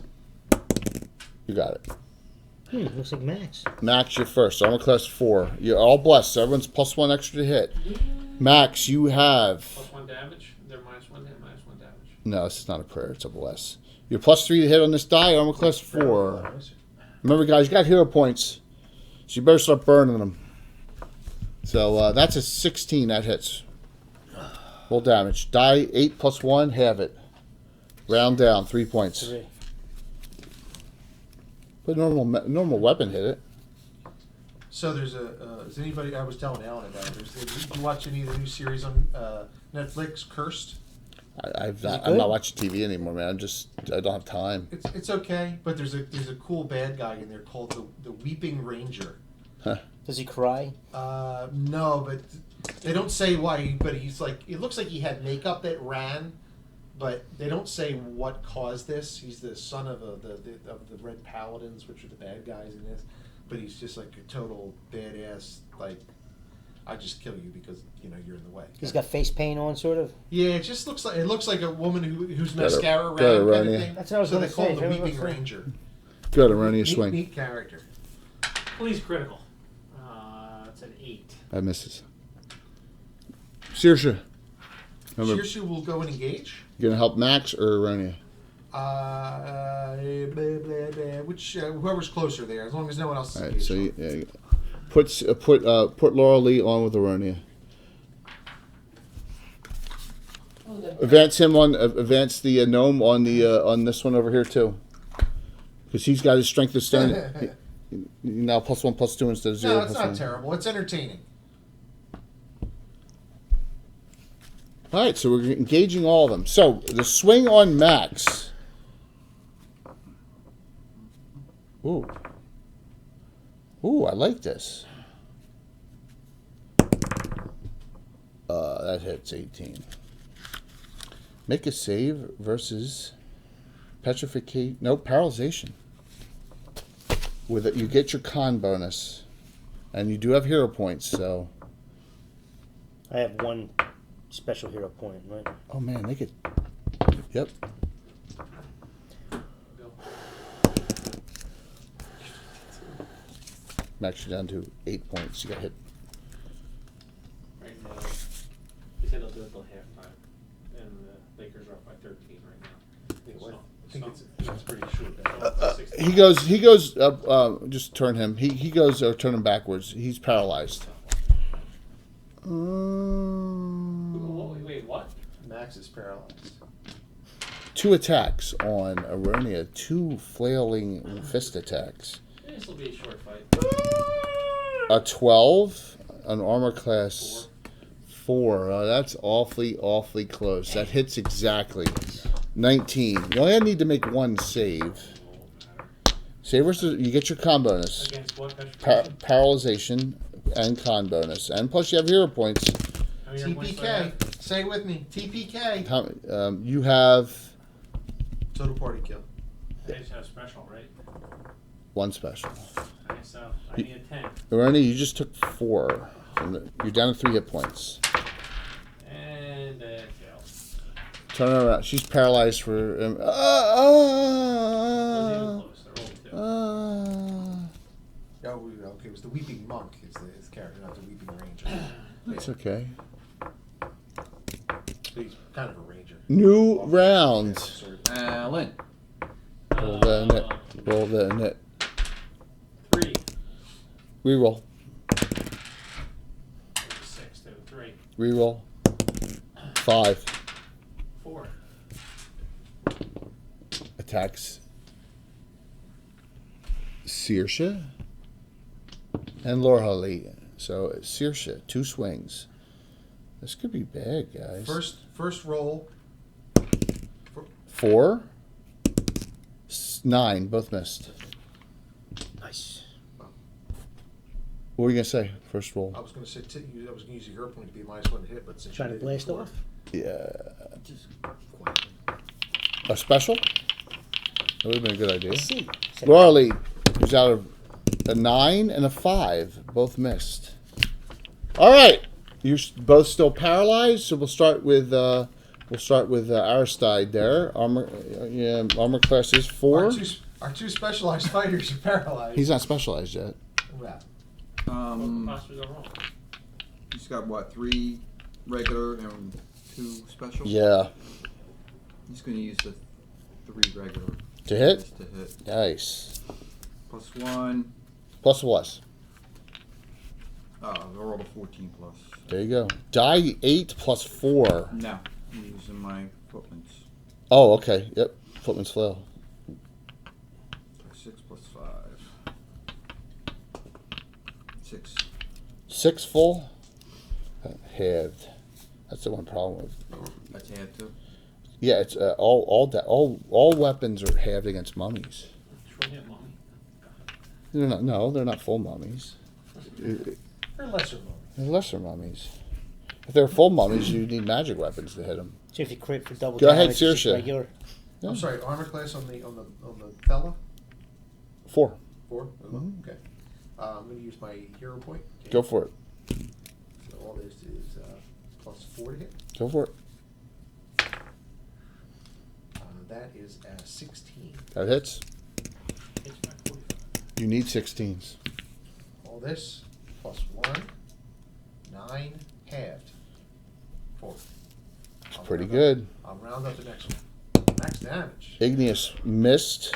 You got it. Looks like Max. Max, you're first. Armor class 4. You're all blessed. So everyone's +1 extra to hit. Max, you have. +1 damage. They're -1 hit, -1 damage. No, this is not a prayer. It's a bless. You're +3 to hit on this die. Armor class 4. Remember, guys, you got hero points. So you better start burning them. So that's a 16. That hits. Full damage. Die 8 +1. Have it. Round down. 3 points. 3. But normal weapon hit it. So there's is anybody? I was telling Alan about it. Did you watch any of the new series on Netflix? Cursed. I'm good? not watching TV anymore, man. I don't have time. It's okay, but there's a cool bad guy in there called the Weeping Ranger. Does he cry? No, but they don't say why. But he's like, it looks like he had makeup that ran, but they don't say what caused this. He's the son of the Red Paladins, which are the bad guys in this. But he's just like a total badass. Like, I just kill you because you're in the way. He's got face paint on, sort of. Yeah, it just looks like a woman whose Got it. mascara Got it, ran kind Ronnie. of thing. That's what I was so gonna they call say. him the Everyone Weeping was- Ranger. Good, Ernie, Neat, swing. neat character. Please critical. It's an 8. That misses. Saoirse. Remember, Shirshu will go and engage. you gonna help Max or Aronia? Which whoever's closer there, as long as no one else is All right, engaged. so put Laura Lee on with Aronia. Advance him on. Advance the gnome on the on this one over here too, because he's got his strength of stone. Now +1 +2 instead of 0. No, it's not +1. terrible. It's entertaining. All right, so we're engaging all of them. So the swing on Max. Ooh. Ooh, I like this. That hits 18. Make a save versus petrification. No, paralyzation. With it, you get your con bonus, and you do have hero points. So I have one special hero point, right? Oh man, they could. Yep. Bill. I'm actually down to 8 points. You got hit. Right now, they said they'll do it till halftime, and the Lakers are up by 13 right now. Yeah, what? So- I think so- it's pretty short. He goes. Just turn him. He goes or turn him backwards. He's paralyzed. Wait, what? Max is paralyzed. 2 attacks on Aronia. 2 flailing fist attacks. This will be a short fight. A 12, an armor class 4. That's awfully close. That hits exactly. 19. You only need to make 1 save. Save versus, you get your con bonus. Against what concentration? Paralyzation and con bonus. And plus you have hero points. How many points do I have? TPK. Say it with me. TPK. You have Total party kill. I just have special, right? 1 special. I guess so. I need a 10. Aronia, you just took 4. You're down to 3 hit points. And fails. Turn her around. She's paralyzed for. Wasn't even close. They're all 2. Okay, it was the Weeping Monk is his character, not the Weeping Ranger. That's okay. So he's kind of a ranger. New round. Lynn. Roll the net. Roll the net. 3. Reroll. 6 to 3. Reroll. 5. 4. Attacks. Saoirse and Lorelei. So Saoirse, 2 swings. This could be bad, guys. First roll. 4. 9. Both missed. Nice. What were you gonna say? First roll. I was going to say I was going to use your hero point to be a -1 to hit, but since Trying you to did blast before- off? Yeah. Just quietly. A special? That would have been a good idea. Let's see. Lorelei, who's out of a 9 and a 5, both missed. All right, you're both still paralyzed. So we'll start with Aristide there. Armor class is 4. Our two specialized fighters are paralyzed. He's not specialized yet. Yeah. Possibly go wrong. He's got what, 3 regular and 2 special? Yeah. He's going to use the 3 regular. To hit? Just to hit. Nice. +1. Plus what? I rolled a 14 plus. There you go. Die 8 plus 4. No, I'm using my footprints. Oh, okay. Yep. Footman's flail. 6 plus 5. 6. 6 full. Halved. That's the one problem with. That's half too. Yeah, it's all weapons are halved against mummies. Troy hit mommy. They're not full mummies. Or lesser mummy. They're lesser mummies. If they're full mummies, you need magic weapons to hit them. So if you crit for double Go ahead, damage, it's just Saoirse. regular. Yeah. I'm sorry, armor class on the fella? 4. 4 as well? Okay. I'm going to use my hero point. Okay. Go for it. So all this is +4 to hit. Go for it. That is 16. That hits. It's my 45. You need 16s. All this +1, 9, halved. 4. It's pretty good. I'll round up the next one. Max damage. Igneous missed.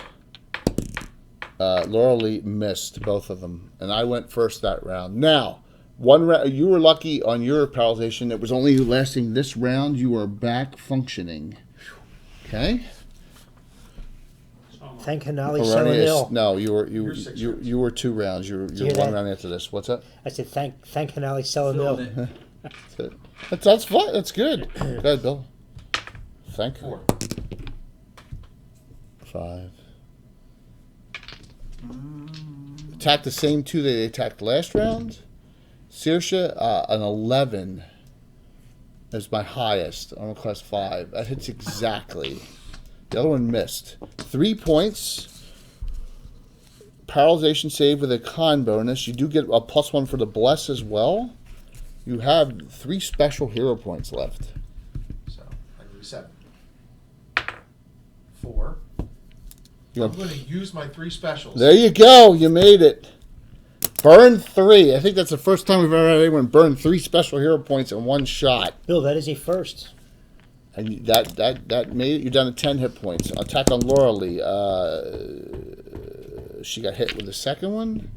Lorelei missed both of them, and I went first that round. Now, you were lucky on your paralyzation. It was only lasting this round. You are back functioning. Okay. So am I. Thank Hanali Aronia is- Selenil. no, you You're 6 rounds. were 2 rounds. You're hear 1 that? round after this. What's that? I said thank Hanali Filling Selenil. it. That's fun. That's good. Go ahead, Bill. Thank you. 4. 5. Attack the same 2 that they attacked last round. Saoirse, an 11 is my highest. Armor class 5. That hits exactly. The other one missed. 3 points. Paralyzation save with a con bonus. You do get a +1 for the bless as well. You have 3 special hero points left. So I need 7. 4. You I'm have- going to use my 3 specials. There you go. You made it. Burn 3. I think that's the first time we've ever had anyone burn 3 special hero points in one shot. Bill, that is a first. And that made it. You're down to 10 hit points. Attack on Laura Lee. She got hit with the second one.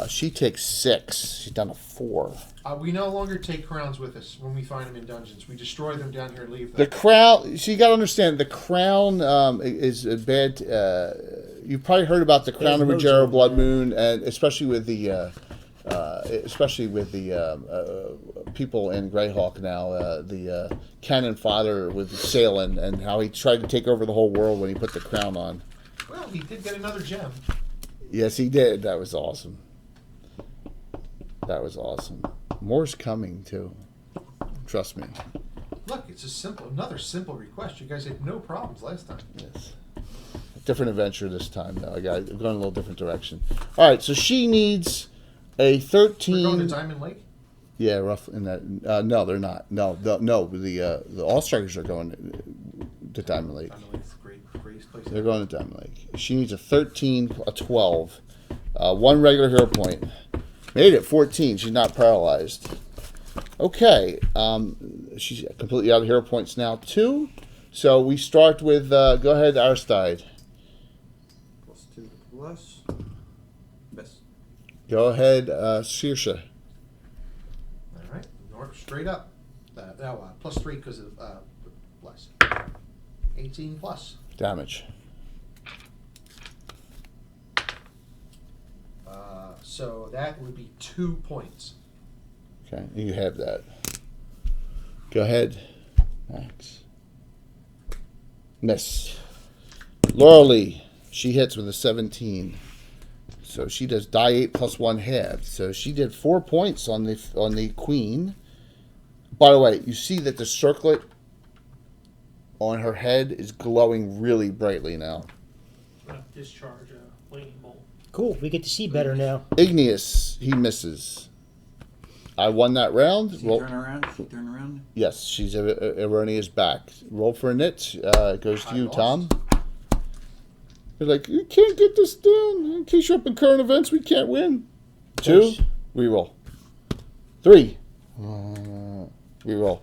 She takes 6. She's down to 4. We no longer take crowns with us when we find them in dungeons. We destroy them down here and leave The them. crown. So you got to understand, the crown is a bad. You've probably heard about the crown of There's Rogero mojo, Blood yeah. Moon, and especially with the people in Greyhawk now. The Cannon Father with Salen, and how he tried to take over the whole world when he put the crown on. Well, he did get another gem. Yes, he did. That was awesome. That was awesome. More's coming too. Trust me. Look, it's another simple request. You guys had no problems last time. Yes. Different adventure this time, though. I'm going a little different direction. All right, so she needs a We're 13. going to Diamond Lake. Yeah, roughly in that. No, they're not. No. The All Strikers are going to Diamond Lake. Diamond Lake's the greatest place. They're going to Diamond Lake. She needs a 13, a 12, 1 regular hero point. Made it 14. She's not paralyzed. Okay, she's completely out of hero points now too. So we start with. Go ahead, Aristide. +2. Miss. Go ahead, Saoirse. All right, straight up. Now +3 because of plus. 18 plus. Damage. So that would be 2 points. Okay, you have that. Go ahead, Max. Miss. Laura Lee, she hits with a 17. So she does die 8 plus 1 half. So she did 4 points on the queen. By the way, you see that the circlet on her head is glowing really brightly now. Discharge a lightning bolt. Cool. We get to see better now. Igneous, he misses. I won that round. She Roll, turn around? She turn around? yes, she's Eronia's back. Roll for a nit. It goes to I you, lost. Tom. You're like, you can't get this done. In case you're up in current events, we can't win. 2. Nice. Reroll. 3. Reroll.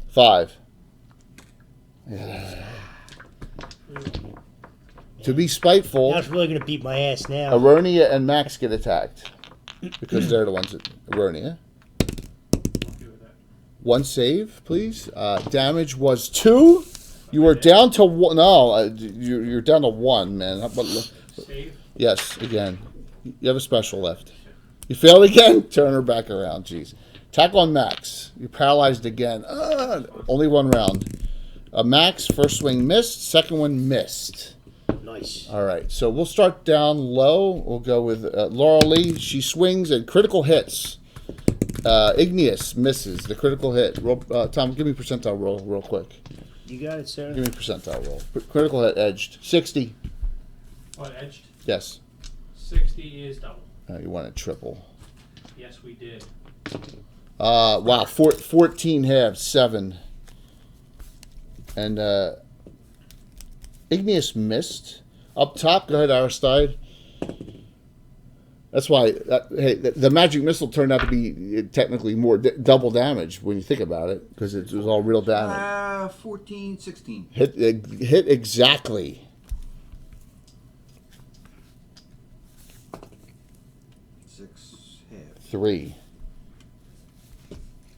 5. To be spiteful, Now it's really going to beat my ass now. Aronia and Max get attacked. Because they're the ones that. Aronia. Do with that. 1 save, please. Damage was 2. You were down to 1. No, you're down to 1, man. How about, Save. yes, again. You have a special left. You failed again? Turn her back around. Jeez. Attack on Max. You're paralyzed again. Only 1 round. Max, first swing missed. Second one missed. Nice. All right. So we'll start down low. We'll go with Laura Lee. She swings and critical hits. Igneous misses the critical hit. Roll, Tom, give me percentile roll real quick. You got it, sir. Give me percentile roll. Critical hit edged. 60. What, edged? Yes. 60 is double. You want a triple. Yes, we did. Wow. 14 halves. 7. And Igneous missed. Up top, go ahead, Aristide. That's why, the magic missile turned out to be technically more double damage when you think about it, because it was all real damage. 14, 16. Hit exactly. 6 half. 3.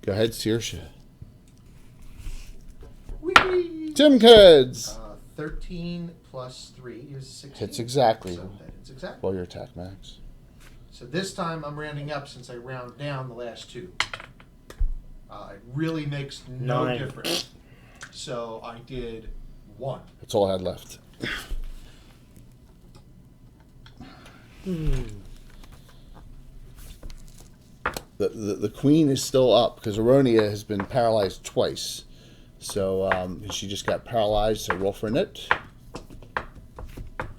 Go ahead, Saoirse. Whee! Tim Kids. 13 plus 3 is 16. Hits exactly. So that hits exactly. Roll your attack, Max. So this time I'm rounding up since I round down the last 2. It really makes no 9. difference. So I did 1. That's all I had left. The queen is still up because Aronia has been paralyzed twice. So she just got paralyzed, so roll for a nit.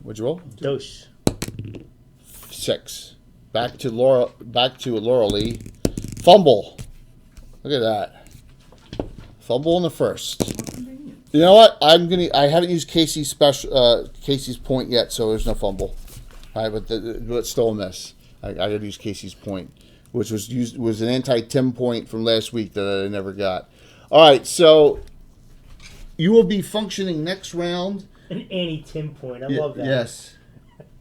What'd you roll? Dose. 6. Back to Laura Lee. Fumble. Look at that. Fumble in the first. You know what? I haven't used Casey's Casey's point yet, so there's no fumble. All right, but it's still a miss. I got to use Casey's point, which was an anti-Tim point from last week that I never got. All right, so you will be functioning next round. An anti-Tim point. I love that. Yes.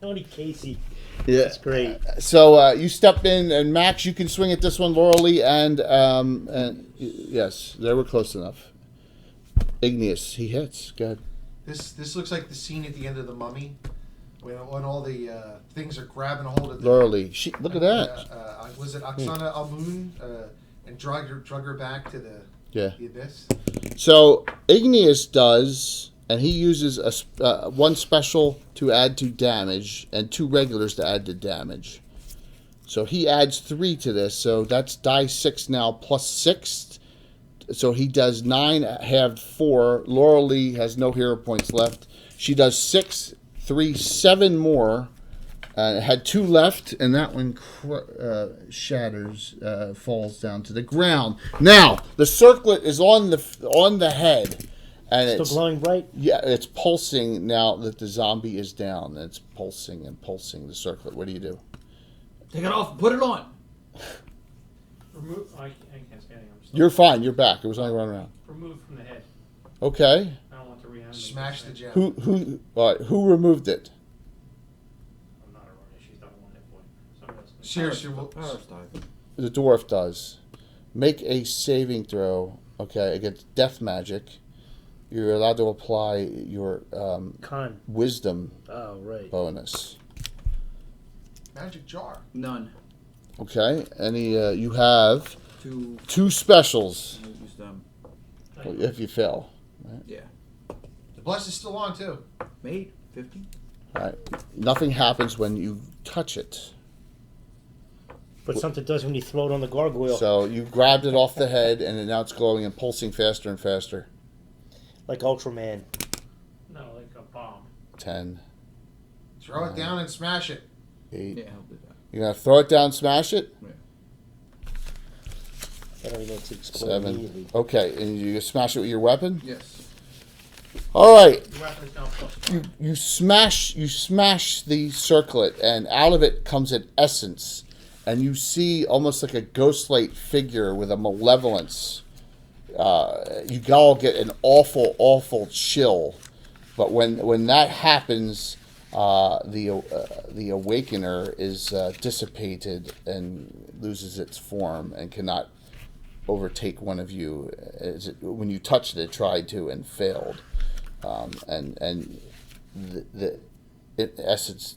Only Casey. Yeah. That's great. So you step in, and Max, you can swing at this one, Lauralee, and yes, they were close enough. Igneous, he hits. Good. This looks like the scene at the end of The Mummy, when all the things are grabbing a hold of the. Lauralee, look at that. Was it Oksana Almun and drug her back to the abyss? So Igneous does, and he uses one special to add to damage and 2 regulars to add to damage. So he adds 3 to this. So that's die 6 now plus 6. So he does 9, halved 4. Lauralee has no hero points left. She does 6, 3, 7 more. Had 2 left, and that one shatters, falls down to the ground. Now the circlet is on the head, and Still glowing bright? Yeah, it's pulsing now that the zombie is down. It's pulsing and pulsing the circlet. What do you do? Take it off. Put it on. Remove. I can't say anything. You're fine. You're back. It was only running around. Remove from the head. Okay. I don't want to reanimate. Smash the gem. Who removed it? I'm not a runner. She's done 1 hit point. Somebody else can- Seriously, The dwarf does. Make a saving throw. Okay, against death magic. You're allowed to apply your Con. wisdom right. bonus. magic jar. None. Okay, you have 2. 2 specials Use them. if you fail. Right? Yeah. The bless is still on too. Made 50. All right. Nothing happens when you touch it. But something does when you throw it on the gargoyle. So you grabbed it off the head, and now it's glowing and pulsing faster and faster. Like Ultraman. No, like a bomb. 10, Throw it down and smash it. 8. Yeah, I'll do that. You're going to throw it down and smash it? I don't even know to explode 7. immediately. Okay, and you smash it with your weapon? Yes. All right. Your weapon is now plus 1. You smash the circlet, and out of it comes an essence. And you see almost like a ghost-like figure with a malevolence. You all get an awful, awful chill. But when that happens, the awakener is dissipated and loses its form and cannot overtake one of you. When you touched it tried to and failed. And the essence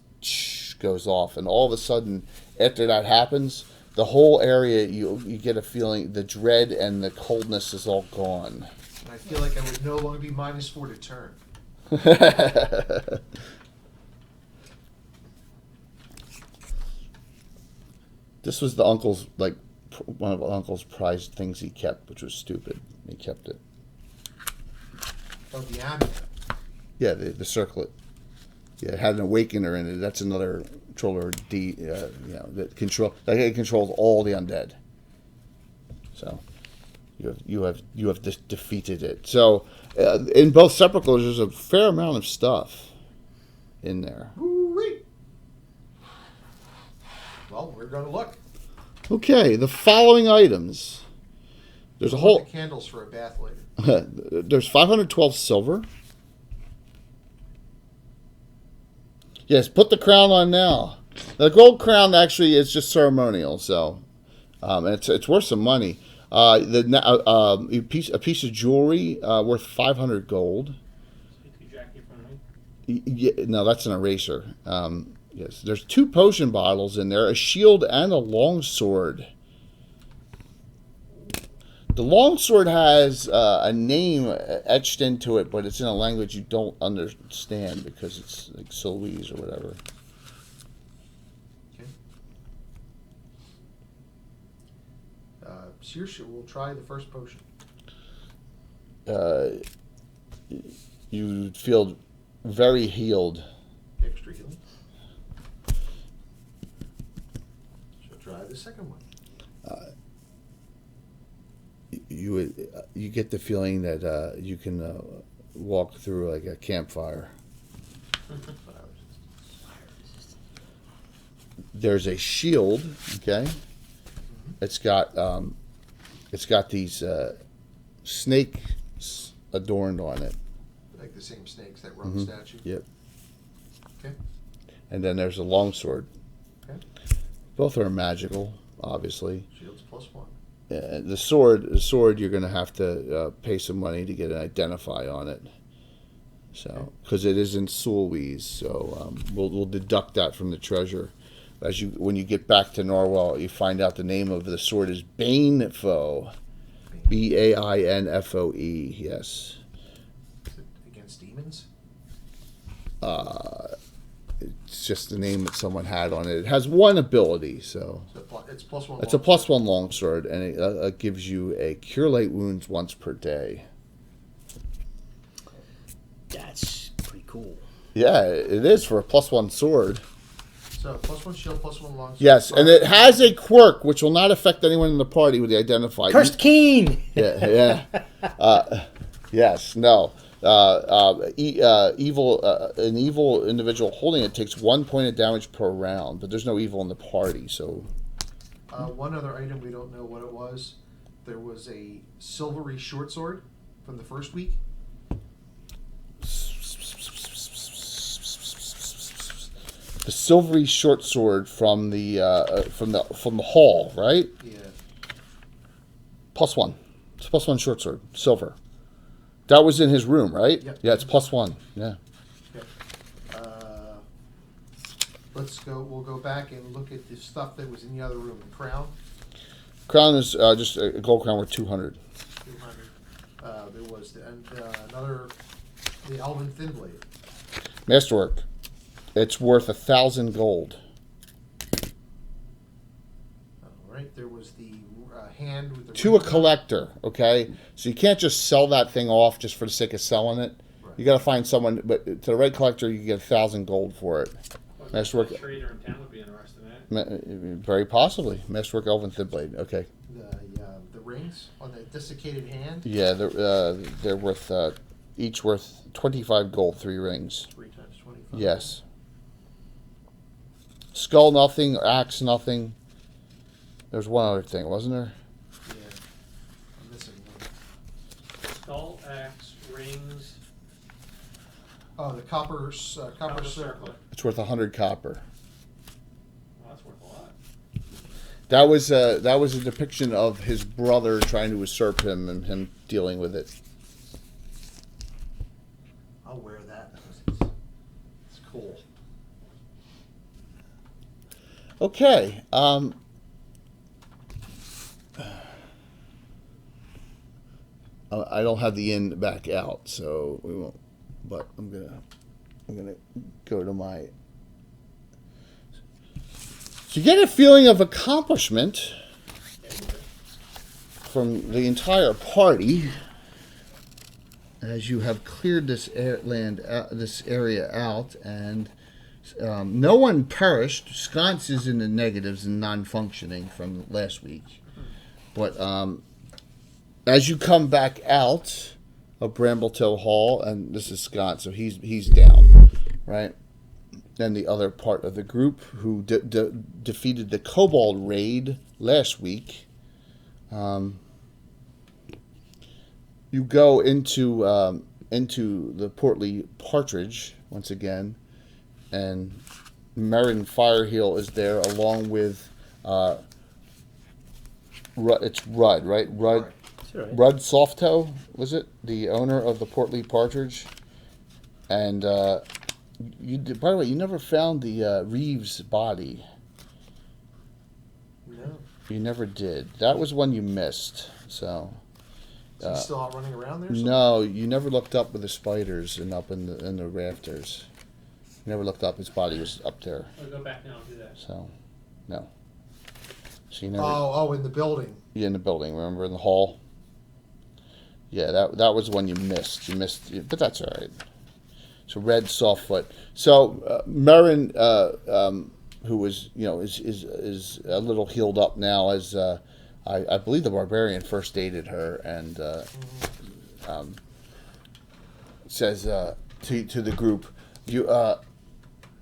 goes off, and all of a sudden, after that happens, the whole area you get a feeling the dread and the coldness is all gone. And I feel like I would no longer be -4 to turn. This was the uncle's one of uncle's prized things he kept, which was stupid. He kept it. Oh, the amulet. Yeah, the circlet. Yeah, it had an awakener in it. That's another controller that controls all the undead. So you have defeated it. So in both sepulchres, there's a fair amount of stuff in there. Woo-wee. Well, we're going to look. Okay, the following items. There's a The whole. candles for a bath later. There's 512 silver. Yes, put the crown on now. The gold crown actually is just ceremonial, so it's worth some money. A piece of jewelry worth 500 gold. Speak to Jackie from me. Yeah, no, that's an eraser. Yes, there's 2 potion bottles in there, a shield and a longsword. The longsword has a name etched into it, but it's in a language you don't understand because it's like Silwese or whatever. Saoirse will try the first potion. You feel very healed. Extra healing. She'll try the second one. you get the feeling that you can walk through like a campfire. There's a shield. Okay, it's got these snakes adorned on it. Like the same snakes that run the statue. Yep. Okay. And then there's a longsword. Okay. Both are magical, obviously. Shield's +1. The sword, you're going to have to pay some money to get an identify on it. So, because it is in Sulweez, so we'll deduct that from the treasure. When you get back to Norwell, you find out the name of the sword is Bainfoe, Bainfoe. Yes. Is it against demons? It's just the name that someone had on it. It has one ability, so It's +1. it's a +1 longsword, and it gives you a cure light wounds once per day. That's pretty cool. Yeah, it is for a +1 sword. So +1 shield, +1 longsword. Yes, and it has a quirk which will not affect anyone in the party with the identified. Cursed Keen! Yeah. Yes. No. An evil individual holding it takes 1 point of damage per round, but there's no evil in the party, so. One other item, we don't know what it was. There was a silvery short sword from the first week. The silvery short sword from the hall, right? Yeah. +1. It's +1 short sword, silver. That was in his room, right? Yep. Yeah, it's +1. Yeah. Okay. We'll go back and look at the stuff that was in the other room. The crown, Crown is just a gold crown worth 200. 200. There was the Elven Thin Blade. Masterwork. It's worth 1,000 gold. All right. There was the hand with the To a collector, okay? So you can't just sell that thing off just for the sake of selling it. Right. You got to find someone, but to the right collector, you get 1,000 gold for it. Masterwork. A trader in town would be interested in it. Very possibly. Masterwork Elven Thin Blade. Okay. The rings on the desiccated hand. Yeah, they're worth each worth 25 gold. 3 rings. 3 times 25. Yes. Skull nothing. Axe nothing. There's one other thing, wasn't there? Yeah. I'm missing one. Skull, axe, rings, Oh, the copper circlet. It's worth 100 copper. well, that's worth a lot. That was a depiction of his brother trying to usurp him and him dealing with it. I'll wear that because it's cool. Okay. I don't have the in back out, so we won't. But I'm gonna go to my. So you get a feeling of accomplishment from the entire party as you have cleared this this area out, and no one perished. Sconce is in the negatives and non-functioning from last week, but as you come back out of Brambletoe Hall, and this is Scott, so he's down, right? Then the other part of the group who defeated the Kobold raid last week, you go into the Portly Partridge once again, and Merrin Fireheel is there along with it's Rudd, right? Rudd. Right. Rudd Softtoe, was it? The owner of the Portly Partridge. And, by the way, you never found the Reeves body. No. You never did. That was one you missed, so. Is he still out running around there? No, you never looked up with the spiders and up in the rafters. You never looked up. His body was up there, I'll go back now and do that. so, no. So you never. Oh, in the building. Yeah, in the building, remember, in the hall? Yeah, that was one you missed. But that's all right. So Red Softfoot. So Merrin, who was is a little healed up now, as I believe the barbarian first dated her and says to the group, you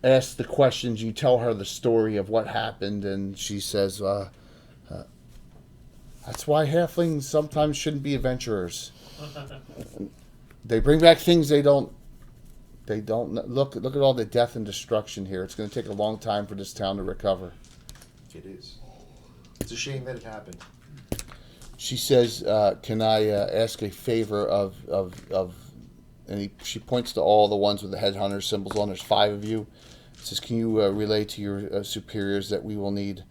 ask the questions, you tell her the story of what happened, and she says, that's why halflings sometimes shouldn't be adventurers. They bring back things they don't look at all the death and destruction here. It's going to take a long time for this town to recover. It is. It's a shame that it happened. She says, can I ask a favor of and she points to all the ones with the headhunter symbols on. There's 5 of you. Says, can you relay to your superiors that we will need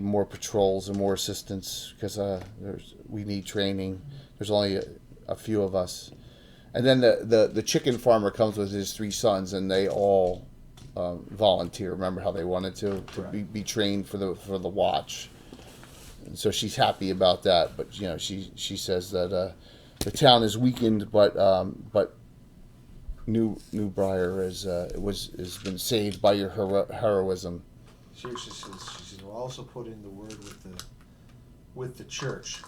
more patrols and more assistance because we need training. There's only a few of us. And then the chicken farmer comes with his 3 sons, and they all volunteer. Remember how they wanted to be trained for the watch. And so she's happy about that. But she says that the town is weakened, but New Briar has been saved by your heroism. She says, we'll also put in the word with the church.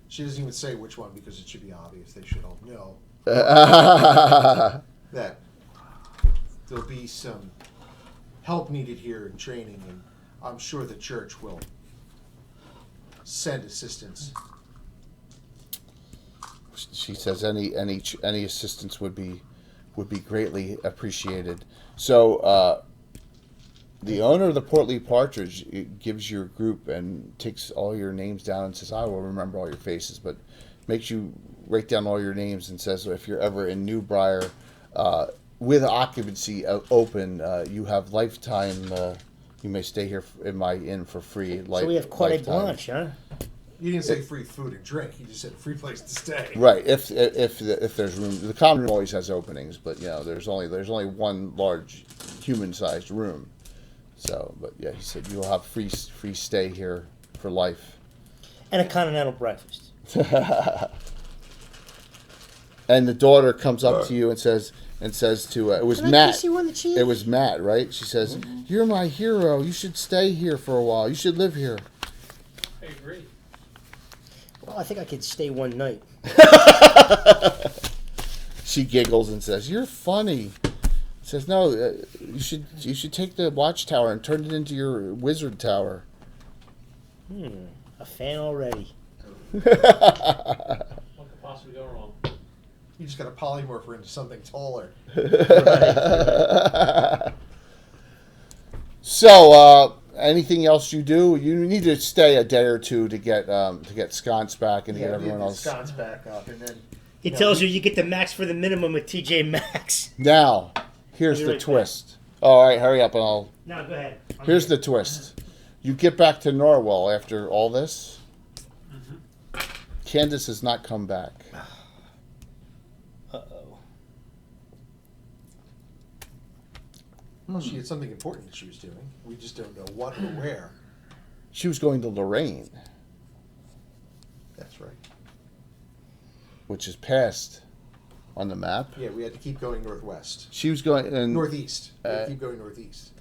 She doesn't even say which one because it should be obvious. They should all know that there'll be some help needed here in training, and I'm sure the church will send assistance. She says any assistance would be greatly appreciated. So the owner of the Portly Partridge gives your group and takes all your names down and says, I will remember all your faces, but makes you write down all your names and says, if you're ever in New Briar with occupancy open, you have lifetime, you may stay here in my inn for free. So we have carte blanche, huh? You didn't say free food and drink. You just said free place to stay. Right. If there's room, the common room always has openings, but there's only one large human-sized room. So, but yeah, he said you'll have free stay here for life. And a continental breakfast. And the daughter comes up to you and says to it was Can I Matt. kiss you on the cheek? It was Matt, right? She says, "You're my hero. You should stay here for a while. You should live here." I agree. Well, I think I could stay one night. She giggles and says, "You're funny." Says, "No, you should take the watchtower and turn it into your wizard tower." A fan already. What could possibly go wrong? You just got to polymorph her into something taller. So, anything else you do? You need to stay a day or two to get sconce back and to get everyone else. Sconce back up, and then He tells you get the max for the minimum with TJ Maxx. Now, here's the twist. All right, hurry up and I'll. No, go ahead. Here's the twist. You get back to Norwell after all this. Candace has not come back. Uh-oh. well, she had something important that she was doing. We just don't know what or where. She was going to Lorraine, That's right. which is past on the map. Yeah, we had to keep going northwest. She was going and Northeast. We had to keep going northeast.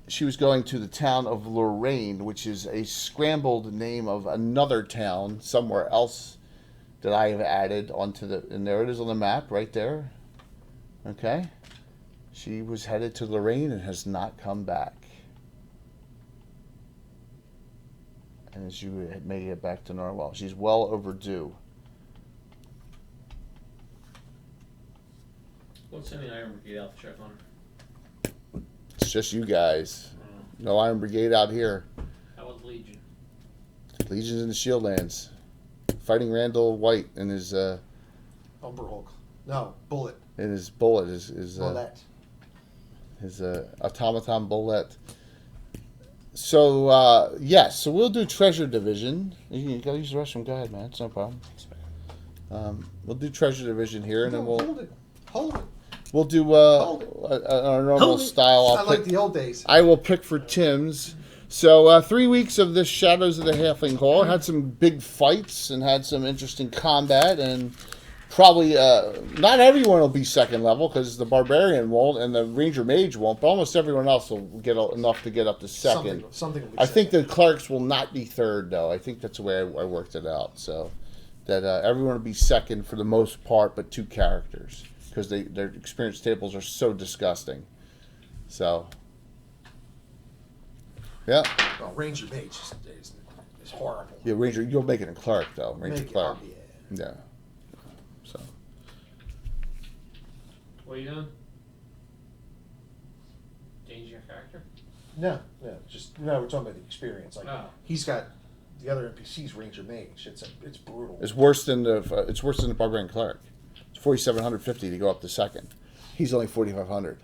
she was going to the town of Lorraine, which is a scrambled name of another town somewhere else that I have added onto and there it is on the map right there. Okay. She was headed to Lorraine and has not come back. And as you may get back to Norwell, she's well overdue. What's in the Iron Brigade out to check on her? It's just you guys. No Iron Brigade out here. How was Legion? Legion's in the Shieldlands. Fighting Randall White and his Umberhulk. No, Bullet. and his bullet his Bullet. automaton bullet. So yes, so we'll do treasure division. You can go use the restroom. Go ahead, man. It's no problem. We'll do treasure division here, and then we'll Hold it. we'll do our normal Hold it. style. I like the old days. I will pick for Tim's. So 3 weeks of this Shadows of the Halfling Hall had some big fights and had some interesting combat and probably not everyone will be second level because the barbarian won't and the ranger mage won't, but almost everyone else will get enough to get up to second. Something will be I think second. the clerics will not be third though. I think that's the way I worked it out. So that everyone will be second for the most part, but 2 characters because their experience tables are so disgusting. So yeah, Well, Ranger Mage is horrible. yeah, ranger. You'll make it a cleric though. Ranger Make it cleric. up, yeah. Yeah. So. What are you doing? Changing your character? No, we're talking about the experience. Like Oh. he's got the other NPC's Ranger Mage. It's brutal. It's worse than the barbarian cleric. It's 4,750 to go up to second. He's only 4,500.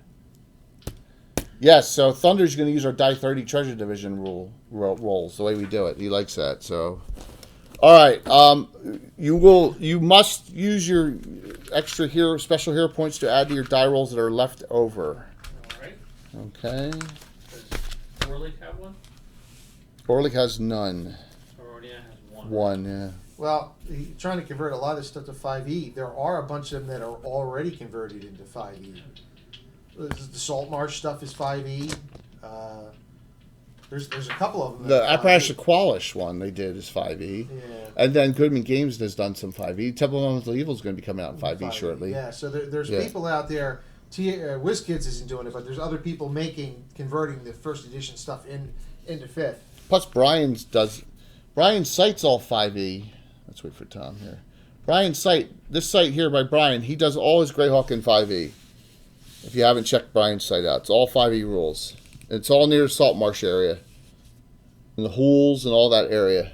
Yes, so Thunder's going to use our die 30 treasure division rolls the way we do it. He likes that. So, all right. You must use your extra special hero points to add to your die rolls that are left over. Alright. Okay. Does Orlick have one? Orlick has none. Aronia has one. One, yeah. Well, he's trying to convert a lot of this stuff to 5e. There are a bunch of them that are already converted into 5e. The Salt Marsh stuff is 5e. There's a couple of them. The that are Apparatus 5e. Aqualish one they did is 5e. Yeah. And then Goodman Games has done some 5e. Temple of Elemental Evil is going to be coming out in 5e 5e, shortly. Yeah, so there's Yeah. people out there. WizKids isn't doing it, but there's other people converting the first edition stuff into 5th. Plus Brian's site's all 5e. Let's wait for Tom here. Brian's site, this site here by Brian, he does all his Greyhawk in 5e. If you haven't checked Brian's site out, it's all 5e rules. It's all near the Salt Marsh area. And the Hools and all that area.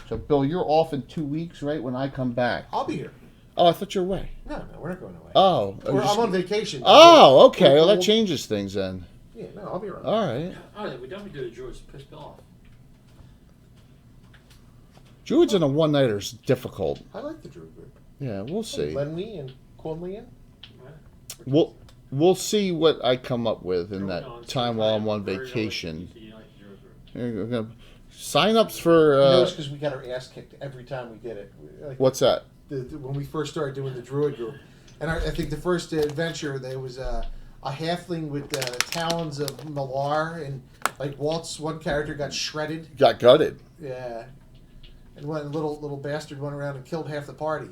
So Bill, you're off in 2 weeks, right? When I come back. I'll be here. Oh, I thought you were away. No, we're not going away. Oh. I'm on vacation. Oh, okay. Well, that changes things then. Yeah, no, I'll be around. All right. Oh, yeah, we definitely do the Druids. Piss Bill off. Druids in a one-nighter is difficult. I like the Druid group. Yeah, we'll see. Lenley and Quinley in. We'll see what I come up with in that No, it's time fine. while I'm on Very early. vacation. You like the Druid group. We're gonna sign-ups for It's because we got our ass kicked every time we did it. Like, what's that? when we first started doing the Druid group, and I think the first adventure there was a halfling with the talons of Malar, and like Walt's one character got shredded. Got gutted. Yeah, and one little bastard went around and killed half the party.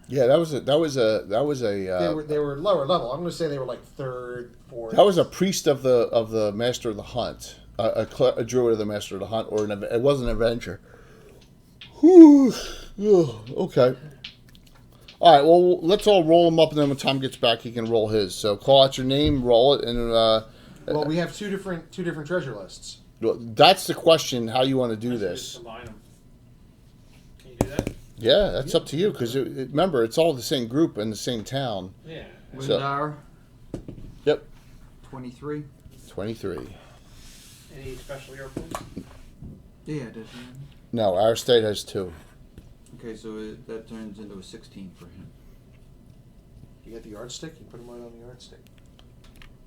Yeah, that was a They were lower level. I'm going to say they were like third, fourth. that was a priest of the Master of the Hunt, a druid of the Master of the Hunt, or it wasn't an adventure. Whew. Okay. All right. Well, let's all roll them up, and then when Tom gets back, he can roll his. So call out your name, roll it, and Well, we have two different treasure lists. that's the question: how you want to do Let's this? just combine them. Can you do that? Yeah, that's up to you. Because remember, it's all the same group in the same town. Yeah. So- Windar, Yep. 23. 23. Any special hero points? Yeah, it is. No, our state has 2. Okay, so that turns into a 16 for him. You got the yardstick. You put them right on the yardstick.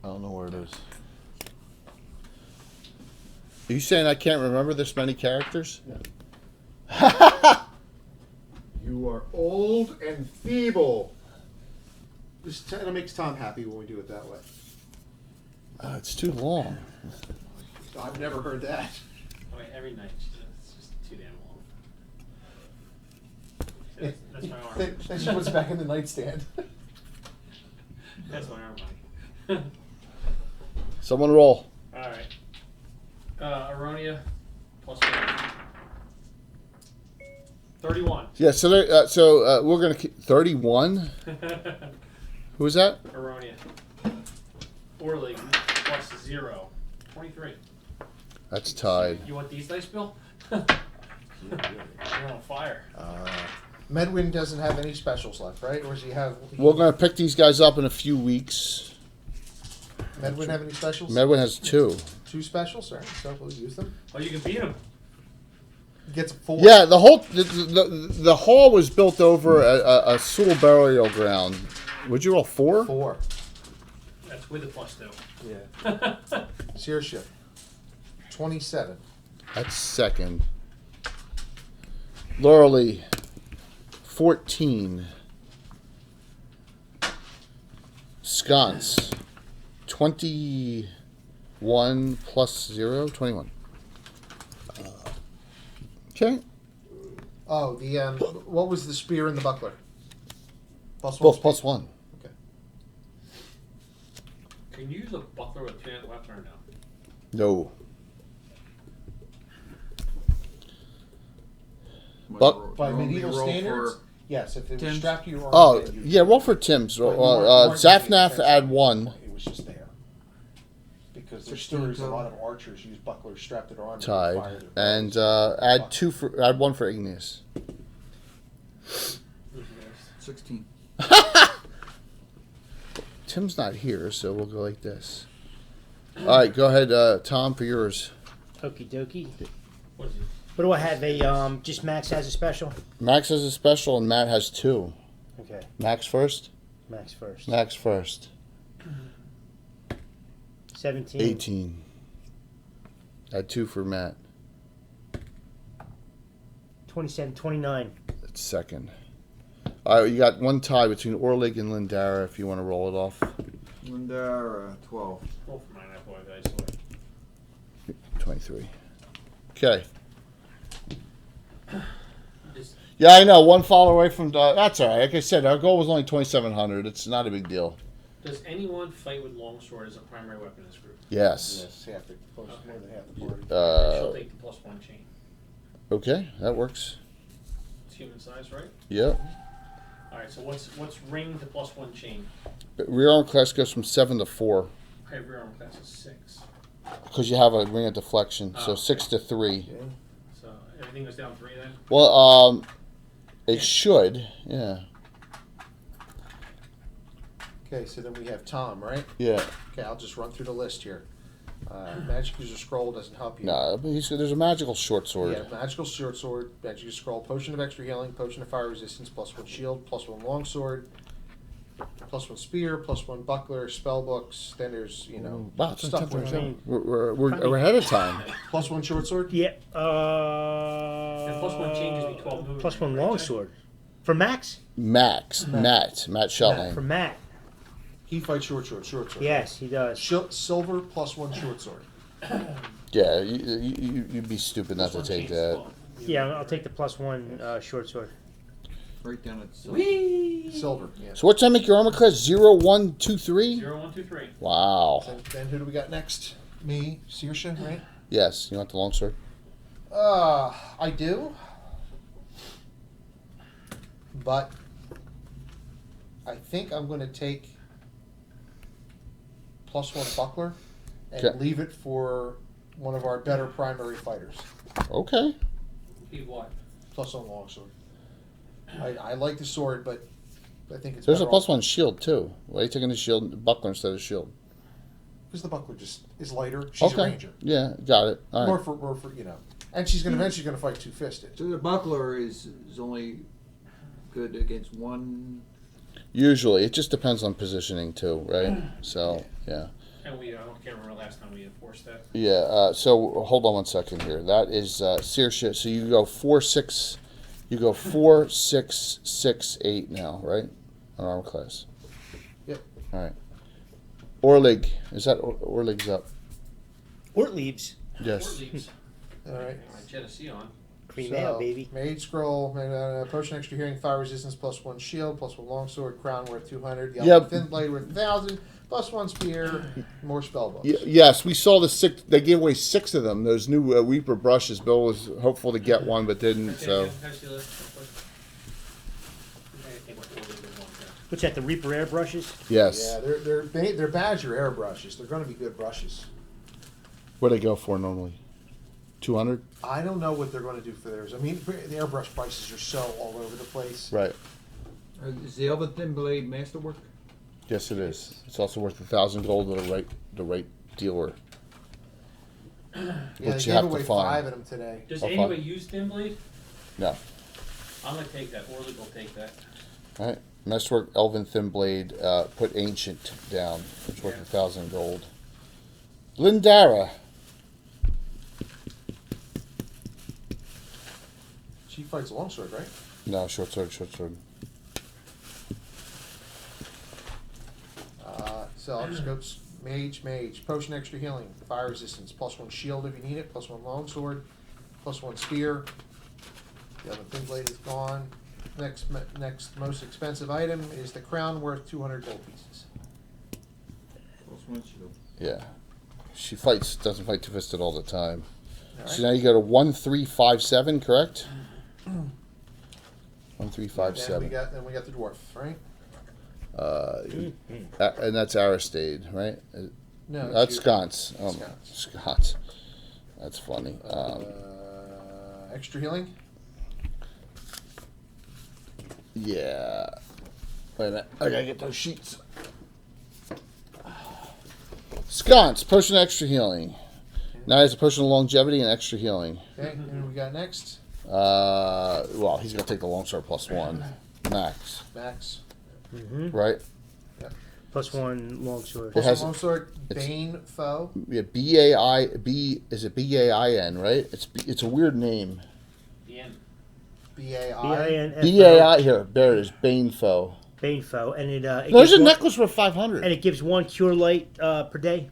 I don't know where it is. Are you saying I can't remember this many characters? You are old and feeble. It makes Tom happy when we do it that way. It's too long. I've never heard that. Oh, wait, every night. It's just too damn long. That's my arm. Then she puts it back in the nightstand. That's my arm, Mike. Someone roll. Alright. Aronia, plus 1. 31. Yeah, so we're gonna keep 31. Who was that? Aronia. Orlig, plus 0. 23. That's tied. You want these dice, Bill? You're on fire. Medwin doesn't have any specials left, right? Or does he have? We're gonna pick these guys up in a few weeks. Medwin have any specials? Medwin has 2. 2 specials, all right, so we'll use them. Oh, you can beat him. He gets a 4. Yeah, the hall was built over a Sewell burial ground. Would you roll 4? 4. That's with the plus 2. Yeah. Seership. 27. That's second. Lauralee, 14. Sconce, 21 plus 0, 21. Okay. Oh, the what was the spear and the buckler? Plus one. Both spear? plus 1. Okay. Can you use a buckler with 2 weapon or no? No. By medieval roll standards, for yes. If it was Tim's? strapped to your arm, Oh, then you yeah, roll for Tim's. But you weren't Zafnaf defensive. add 1. It was just there. Because there's 16 stories a total. lot of archers use bucklers strapped to their arm. Tied. And add 1 for Igneous. 16. Tim's not here, so we'll go like this. All right, go ahead, Tom, for yours. Okie dokie. What is it? What do I have? Just Max has a special? Max has a special, and Matt has 2. Okay, Max first? Max first. Max first. 17. 18. Add 2 for Matt. 27, 29. That's second. All right, you got 1 tie between Orlig and Lindara if you want to roll it off. Lindara, 12. Roll for mine, that boy, guys. 23. Okay. Just, Yeah, I know. 1 fall away from... that's all right. Like I said, our goal was only 2,700. It's not a big deal. does anyone fight with longsword as a primary weapon in this group? Yes. Yes, half the, more than half the party. She'll take the +1 chain. Okay, that works. It's human size, right? Yep. Alright, so what's ring to +1 chain? Rear arm class goes from 7 to 4 Okay, rear arm class is 6. because you have a ring of deflection. So Oh, 6 to 3. Yeah. So everything goes down 3 then? Well, it should. Yeah. Okay, so then we have Tom, right? Yeah. Okay, I'll just run through the list here. Magic User Scroll doesn't help you. No, but there's a magical short sword. Yeah, magical short sword, magic user scroll, potion of extra healing, potion of fire resistance, +1 shield, +1 longsword, +1 spear, +1 buckler, spell books. Then there's Wow, it's stuff. we're, With we're ahead of time. +1 short sword. Yeah. And +1 chain gives me 12 movement. Plus 1 right, longsword. For Max? Matt For Shelton. Matt. He fights short sword. Yes, he does. Silver +1 short sword. Yeah, you'd be stupid not to +1 take chain's that. 12. Yeah, I'll take the +1 short sword. Right down at Silver. Yeah. So what's that make your armor class? 0, 1, 2, 3? 0, 1, 2, 3. Wow. Then who do we got next? Me, Saoirse, right? Yes, you want the longsword? I do. But I think I'm going to take +1 buckler and Okay. leave it for one of our better primary fighters. Okay. He what? +1 longsword. I like the sword, but I think it's There's a better +1 shield too. Why are you taking the shield buckler instead of shield? because the buckler just is lighter. She's a ranger. Yeah, got it. All More right. for and she's gonna eventually gonna fight 2-fisted. So the buckler is only good against 1. Usually, it just depends on positioning too, right? So yeah. And we, I can't remember last time we enforced that. Yeah, so hold on 1 second here. That is Saoirse. So you go 4, 6. You go 4, 6, 6, 8 now, right? On armor class. Yep. All right. Orlig, is that Orlig's up? Ortlieb's. Yes. Leaves. All right. Genesee on. Cream ale, baby. Mage scroll, potion extra hearing, fire resistance, +1 shield, +1 longsword, crown worth 200. The Yep. thin blade worth 1,000. +1 spear, more spell books. Yes, we saw the 6. They gave away 6 of them. Those new Reaper brushes. Bill was hopeful to get one, but didn't. So Can I see this real quick? I think what order we want here. What's that, the Reaper airbrushes? yes. Yeah, they're Badger air brushes. They're going to be good brushes. What do they go for normally? 200. I don't know what they're going to do for theirs. I mean, the airbrush prices are so all over the place. Right. Is the other thin blade masterwork? Yes, it is. It's also worth 1,000 gold to the right dealer. Yeah, Which they you gave have to away find. 5 of them today. Does I'll anybody find- use thin blade? No. I'm gonna take that. Orly will take that. All right. Masterwork Elven Thin Blade. Put Ancient down. It's worth 1,000 gold. Lindara. She fights a longsword, right? No, short sword, short sword. So I'll just go mage. Potion extra healing. Fire resistance. +1 shield if you need it. +1 longsword. +1 spear. The other thin blade is gone. Next most expensive item is the crown worth 200 gold pieces. Plus 1 shield. Yeah. She doesn't fight two-fisted all the time. All So right. now you go to 1357, correct? 1357. Then we got the dwarf, right? And that's Aristide, right? No, That's you- sconce. Oh, Sconce. sconce. That's funny. Extra healing. Yeah. Wait a minute. I gotta get those sheets. Sconce, potion of extra healing. Now he has a potion of longevity and extra healing. Okay, and we got next Well, he's gonna take the longsword +1. Max. Max. Right? +1 longsword. It has- Longsword. it's- Bane foe. Yeah, is it BAIN, right? It's a weird name. The end. BAI. BINFO. BAI here, there it is, Banefo. Banefo, and it There's gives a one- necklace worth 500. and it gives 1 cure light per day.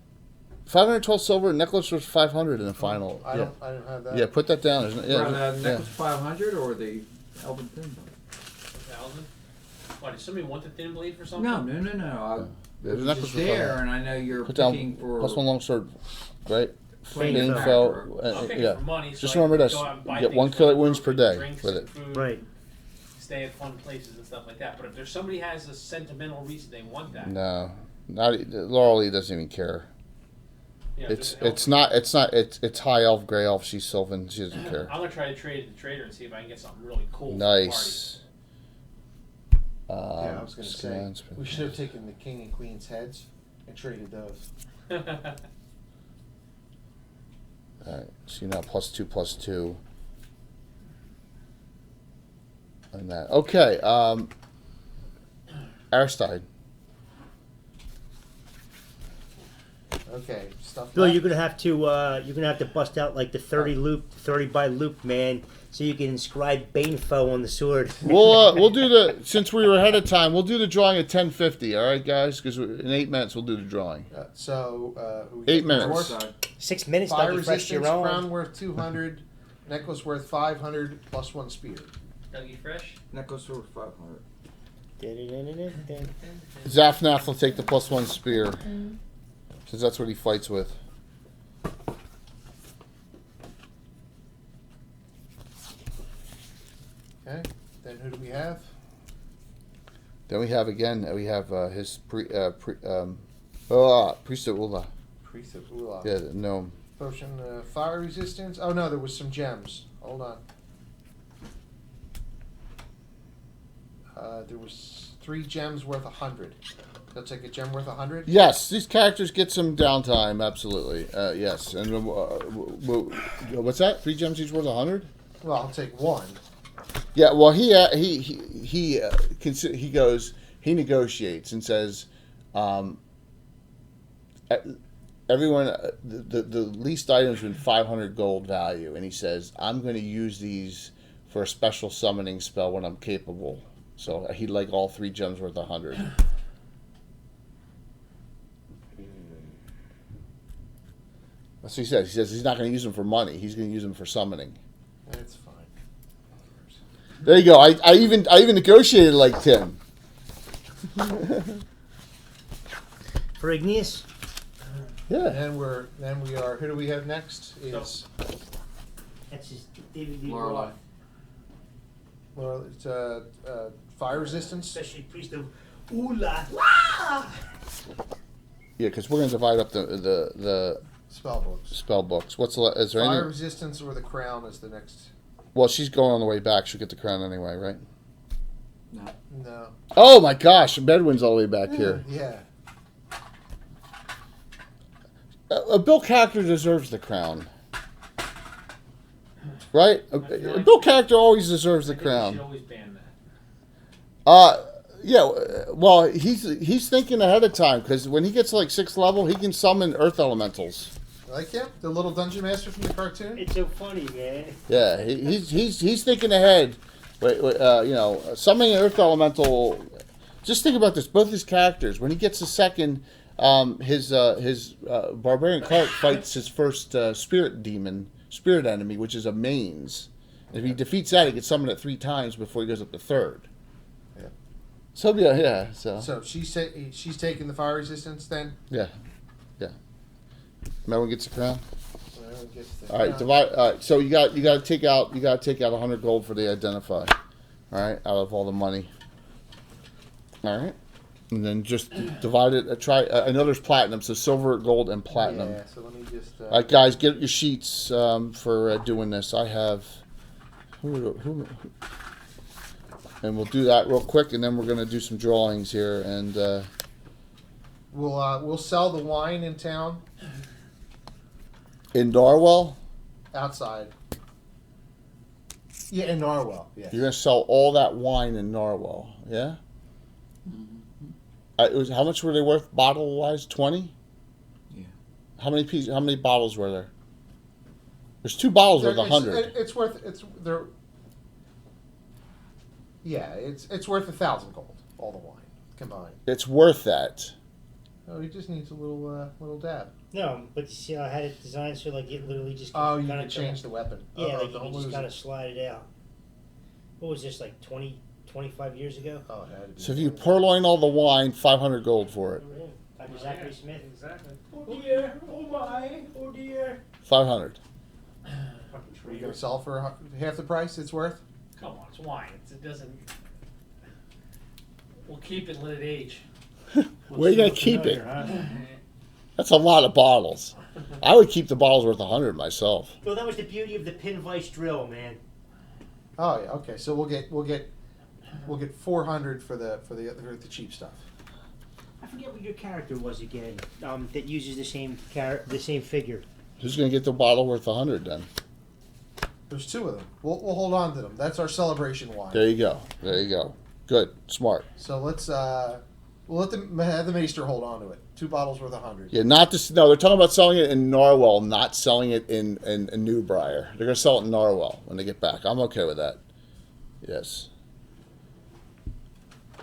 512 silver, necklace worth 500 in the final. I don't have that. Yeah, put that down. There's, For yeah, the necklace 500 or the Elven Thin Blade? 1,000. Why, did somebody want the thin blade for something? No. There's a It's necklace just worth there, 500. and I know you're Put down picking for +1 longsword, right? Plain Banefo. I'm picking Yeah. for money, so Just I remember can this. go out and buy You get things 1 for kill the wounds group per and day drinks with and it. food, Right. Stay at fun places and stuff like that. But if there's somebody has a sentimental reason they want that, No, Laurel Lee doesn't even care. you know, It's high elf, gray elf. She's Sylvan. She doesn't care. I'm gonna try to trade at the trader and see if I can get something really cool. Nice. Yeah, I was going to say Sconce, we should have taken the king and queen's heads and traded those. For the party. All right, so now +2/+2. And that. Okay, Aristide. Okay, stuff. Bill, left. you're gonna have to bust out like the 30 by loop, man, so you can inscribe Banefo on the sword. We'll do since we were ahead of time. We'll do the drawing at 10:50. All right, guys, because in 8 minutes we'll do the drawing. Who we 8 got? minutes. Dwarf. 6 minutes, Fire Dougie Fresh, you're resistance. on. Crown worth 200. Necklace worth 500. +1 spear. Dougie Fresh. necklace worth 500. Zafnath will take the +1 spear, since that's what he fights with. Okay. Then who do we have? Then we have his priest of Ula. Priest of Ula. Yeah, the gnome. Potion fire resistance. Oh no, there was some gems. Hold on. There was 3 gems worth 100. That's like a gem worth 100. Yes, these characters get some downtime. Absolutely, yes. And what's that? 3 gems each worth 100. Well, I'll take 1. Yeah. Well, he negotiates and says, everyone the least items in 500 gold value, and he says, I'm going to use these for a special summoning spell when I'm capable. So he'd like all 3 gems worth 100. That's what he says. He says he's not going to use them for money. He's going to use them for summoning. That's fine. There you go. I even negotiated like Tim. For Igneous, Yeah. And then we are. Who do we have next? Is that's just DVD. Lorelei. well, it's fire resistance. Especially Priest of Ula. Yeah, because we're going to divide up the Spell books. spell books. Is there Fire any? resistance or the crown is the next. Well, she's going on the way back. She'll get the crown anyway, right? No. Oh my gosh, Bedouin's all the way back here. Yeah. A Bill character deserves the crown, right? A Bill character always deserves the I think we should crown. always ban that. Yeah. Well, he's thinking ahead of time, because when he gets to like 6th level, he can summon earth elementals. Like him, the little dungeon master from the cartoon. It's so funny, man. Yeah, he's thinking ahead. Wait, summoning an Earth Elemental. Just think about this. Both his characters. When he gets a second, his barbarian cleric fights his first spirit enemy, which is a mains. If he defeats that, he gets summoned it 3 times before he goes up to third. Yeah. So yeah. So she's taking the fire resistance then. Yeah. Everyone gets a crown. Everyone gets the All right, crown. divide. All right, so you got to take out 100 gold for the identify. All right, out of all the money. All right, and then just divide it. Try. I know there's platinum, so silver, gold, and platinum. Yeah. So let me just. All right, guys, get your sheets for doing this. I have. Who? And we'll do that real quick, and then we're gonna do some drawings here, and We'll sell the wine in town in Darwell, outside. Yeah, in Narwhal. Yeah. you're gonna sell all that wine in Narwhal, yeah? How much were they worth bottle wise? 20? Yeah. How many bottles were there? There's 2 bottles worth 100. It's worth. Yeah, it's worth 1,000 gold. All the wine combined. It's worth that. Oh, he just needs a little dab. No, but you see how I had it designed so like it literally just Oh, you kinda can change the weapon. Yeah, Oh, like you don't can just lose kind it. of slide it out. What was this, like 20, 25 years ago? Oh, it had to be. So if you purloin all the wine, 500 gold for it. Dr. Zachary Smith. Exactly. Oh dear, oh my, oh dear. 500. Fucking Are you traitor. gonna sell for half the price it's worth? Come on, it's wine. It doesn't. We'll keep it, let it age. Where you gonna keep it? That's a lot of bottles. I would keep the bottles worth 100 myself. Well, that was the beauty of the pin vice drill, man. Oh yeah. Okay. So we'll get 400 for the cheap stuff. I forget what your character was again. That uses the same figure. Who's gonna get the bottle worth 100 then? There's 2 of them. We'll hold on to them. That's our celebration wine. There you go. Good, smart. So let's we'll let the maester hold on to it. 2 bottles worth 100. Yeah, not this. No, they're talking about selling it in Narwhal, not selling it in Newbriar. They're gonna sell it in Narwhal when they get back. I'm okay with that. Yes.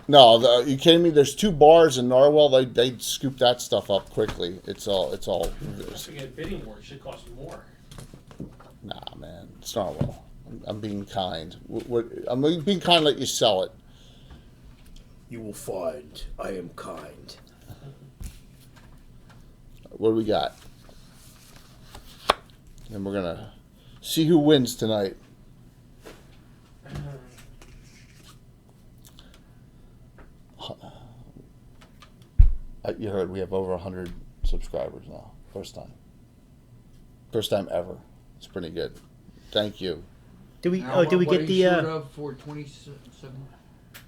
No, you kidding me? There's 2 bars in Narwhal. They scoop that stuff up quickly. It's all. I forget bidding war. It should cost more. Nah, man, it's Narwhal. I'm being kind. I'm being kind. Let you sell it. You will find I am kind. What do we got? And we're gonna see who wins tonight. You heard we have over 100 subscribers now. First time ever. It's pretty good. Thank you. Did we? Now, Did we what get are the? you short of for 27?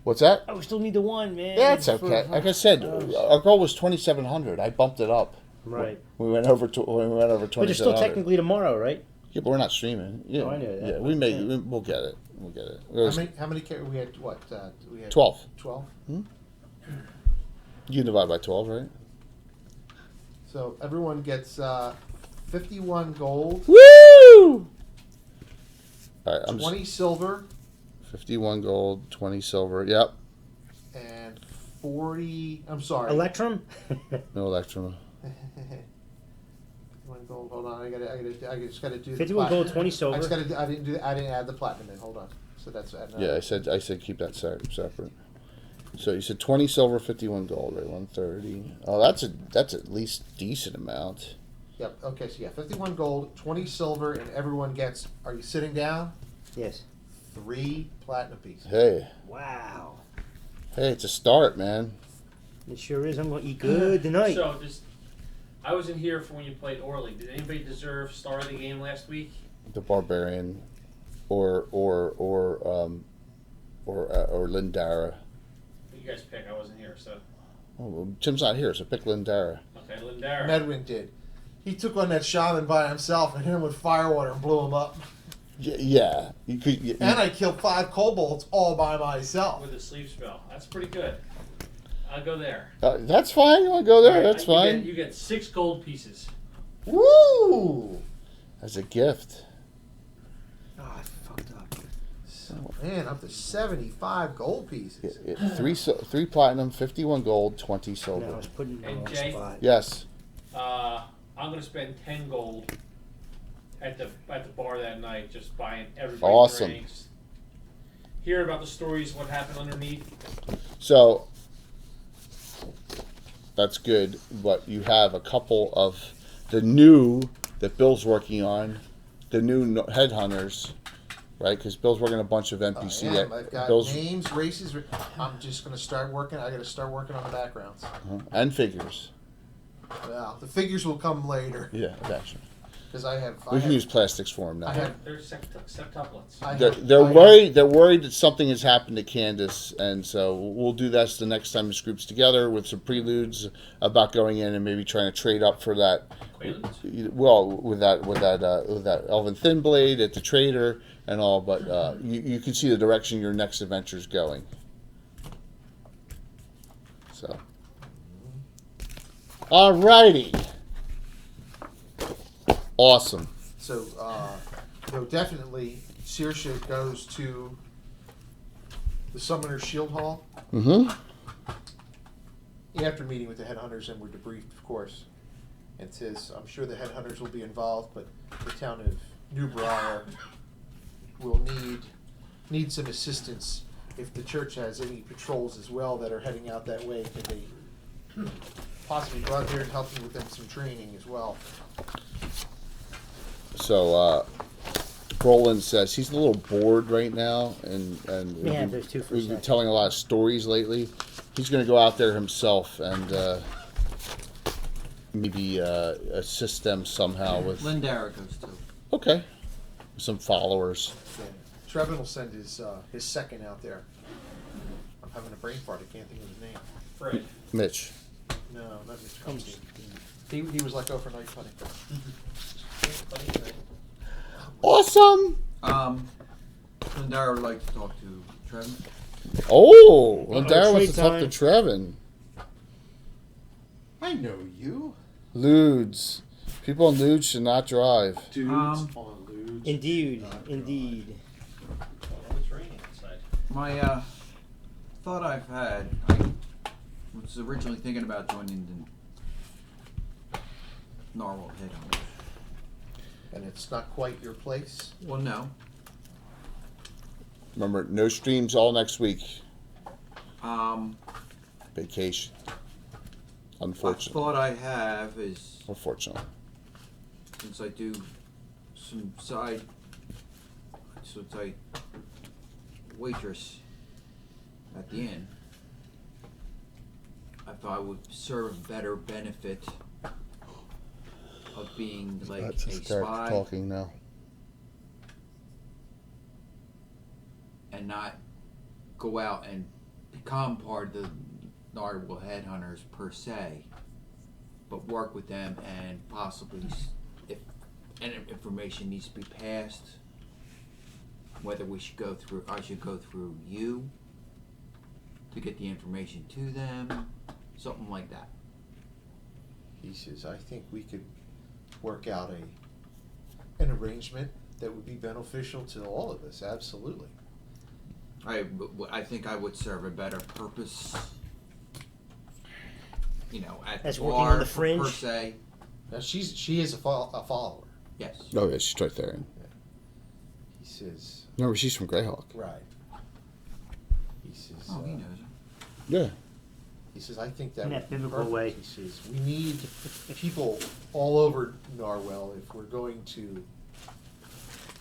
What's that? Oh, we still need the one, man. Yeah, it's okay. Like I said, our goal was 2,700. I bumped it up. Right. We went over 2,700. But it's still technically tomorrow, right? Yeah, but we're not streaming. Yeah, Oh, I know that. Yeah, we'll get it. We'll get it. How many we had? What? We had 12. 12. You can divide by 12, right? So everyone gets 51 gold, Woo! All right, 20 silver, 51 gold, 20 silver. Yep. and 40. I'm sorry. Electrum. No Electrum. 51 gold. Hold on. I just gotta do. 51 gold, 20 silver. I just gotta. I didn't add the platinum in. Hold on. So that's. Yeah, I said keep that separate. So you said 20 silver, 51 gold, right? 130. Oh, that's at least decent amount. Yep. Okay. So yeah, 51 gold, 20 silver, and everyone gets. Are you sitting down? Yes. 3 platinum pieces. Hey, Wow. it's a start, man. It sure is. I'm gonna eat good tonight. So I wasn't here for when you played Orly. Did anybody deserve star of the game last week? The barbarian, or Lindara. You guys pick. I wasn't here, so Oh, well, Tim's not here, so pick Lindara. okay, Lindara. Medwin did. He took on that shaman by himself and hit him with firewater and blew him up. Yeah, you could. And I killed 5 kobolds all by myself. With a sleep spell. That's pretty good. I'll go there. That's fine. You want to go there? All right, That's fine. You get 6 gold pieces. Woo! as a gift. Oh, I fucked up. Man, up to 75 gold pieces. Three platinum, 51 gold, 20 No, I silver. was putting it in And the wrong Jay? spot. Yes. I'm gonna spend 10 gold at the bar that night, just buying everybody Awesome. drinks. Hear about the stories, what happened underneath. So that's good, but you have a couple of the new that Bill's working on, the new headhunters, right? Because Bill's working on a bunch of NPC. I am. I've got Bill's names, races. I'm just going to start working. I got to start working on the backgrounds. and figures. Well, the figures will come later Yeah, gotcha. because I have. We I can have, use plastics for him now. I have. They're septuplets. I They're, have- they're I have- worried. They're worried that something has happened to Candace, and so we'll do that the next time this group's together with some preludes about going in and maybe trying to trade up for that. Quaaludes? Well, with that Elven Thin Blade at the trader and all, but you can see the direction your next adventure's going. So, alrighty, awesome. So, definitely, Saoirse goes to the Summoner's Shield Hall Mm-hmm. after meeting with the headhunters, and we're debriefed, of course. And says, I'm sure the headhunters will be involved, but the town of New Briar will need some assistance. If the church has any patrols as well that are heading out that way, can they possibly go out there and help them with them some training as well? So, Brolin says he's a little bored right now, and Yeah, there's two for a we've been second. telling a lot of stories lately. He's going to go out there himself and maybe assist them somehow with. Lindara goes too. Okay, some followers. Yeah. Trevin will send his second out there. I'm having a brain fart. I can't think of his name. Fred. Mitch. No, not Mr. Comstein. He was let go for night hunting. Awesome. Lindara would like to talk to Trevor. Oh, Lindara wants to trade talk time. to Trevin. I know you. Ludes. People on Ludes should not drive. Dudes Um, on Ludes. Indeed, indeed. It's raining outside. My thought I've had, I was originally thinking about joining the Narwhal Headhunters. And it's not quite your place. Well, no. Remember, no streams all next week. Vacation. A Unfortunately. thought I have is, Unfortunately. since I do some side, since I waitress at the inn, I thought I would serve better benefit of being like That's a his character spy talking now. and not go out and become part of the Narwhal Headhunters per se, but work with them and possibly, if any information needs to be passed, whether we should go through, I should go through you to get the information to them, something like that. He says, I think we could work out an arrangement that would be beneficial to all of us. Absolutely. I think I would serve a better purpose, you know, at As the working on bar the fringe? per se. Now she is a follower. Yes. Oh, yeah, she's right there. He says, Remember, she's from Greyhawk. right. He says, Oh, he knows. Yeah. he says, I think that In would that be biblical perfect. way. He says, we need people all over Narwhal if we're going to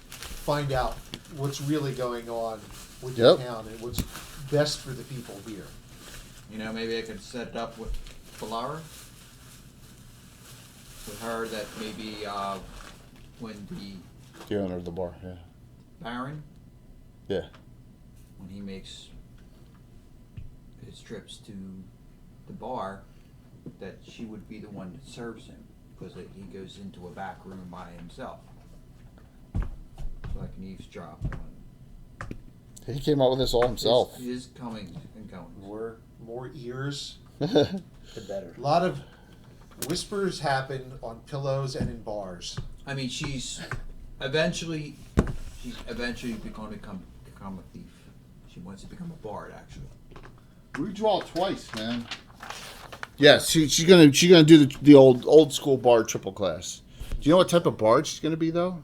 find out what's really going on with Yep. the town and what's best for the people here. You know, maybe I could set it up with Balara. With her that maybe when the The owner of the bar, yeah. Baron, Yeah. when he makes his trips to the bar, that she would be the one that serves him, because he goes into a back room by himself. So I can eavesdrop on. He came up with this all himself. He is coming and going. More ears. The better. A lot of Whispers happen on pillows and in bars. I mean, she's eventually going to become a thief. She wants to become a bard, actually. Redraw twice, man. Yes, she's gonna do the old school bard triple class. Do you know what type of bard she's gonna be though?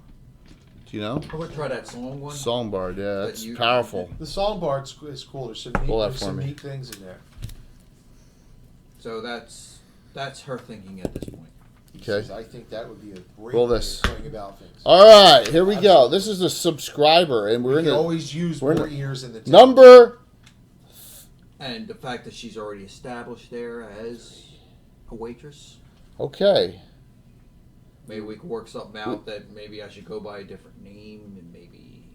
Do you know? I would try that song one. Song bard, yeah, that's you- powerful. The songbard is cool. There's some neat, Pull that there's for some me. neat things in there. So that's her thinking at this point. He Okay. says, I think that would be a great Roll way this. of going about things. All right, here we go. This is a subscriber, and we're We in can the always use we're in more the- ears in the town. number. And the fact that she's already established there as a waitress, Okay. maybe we could work something out that maybe I should go by a different name, and maybe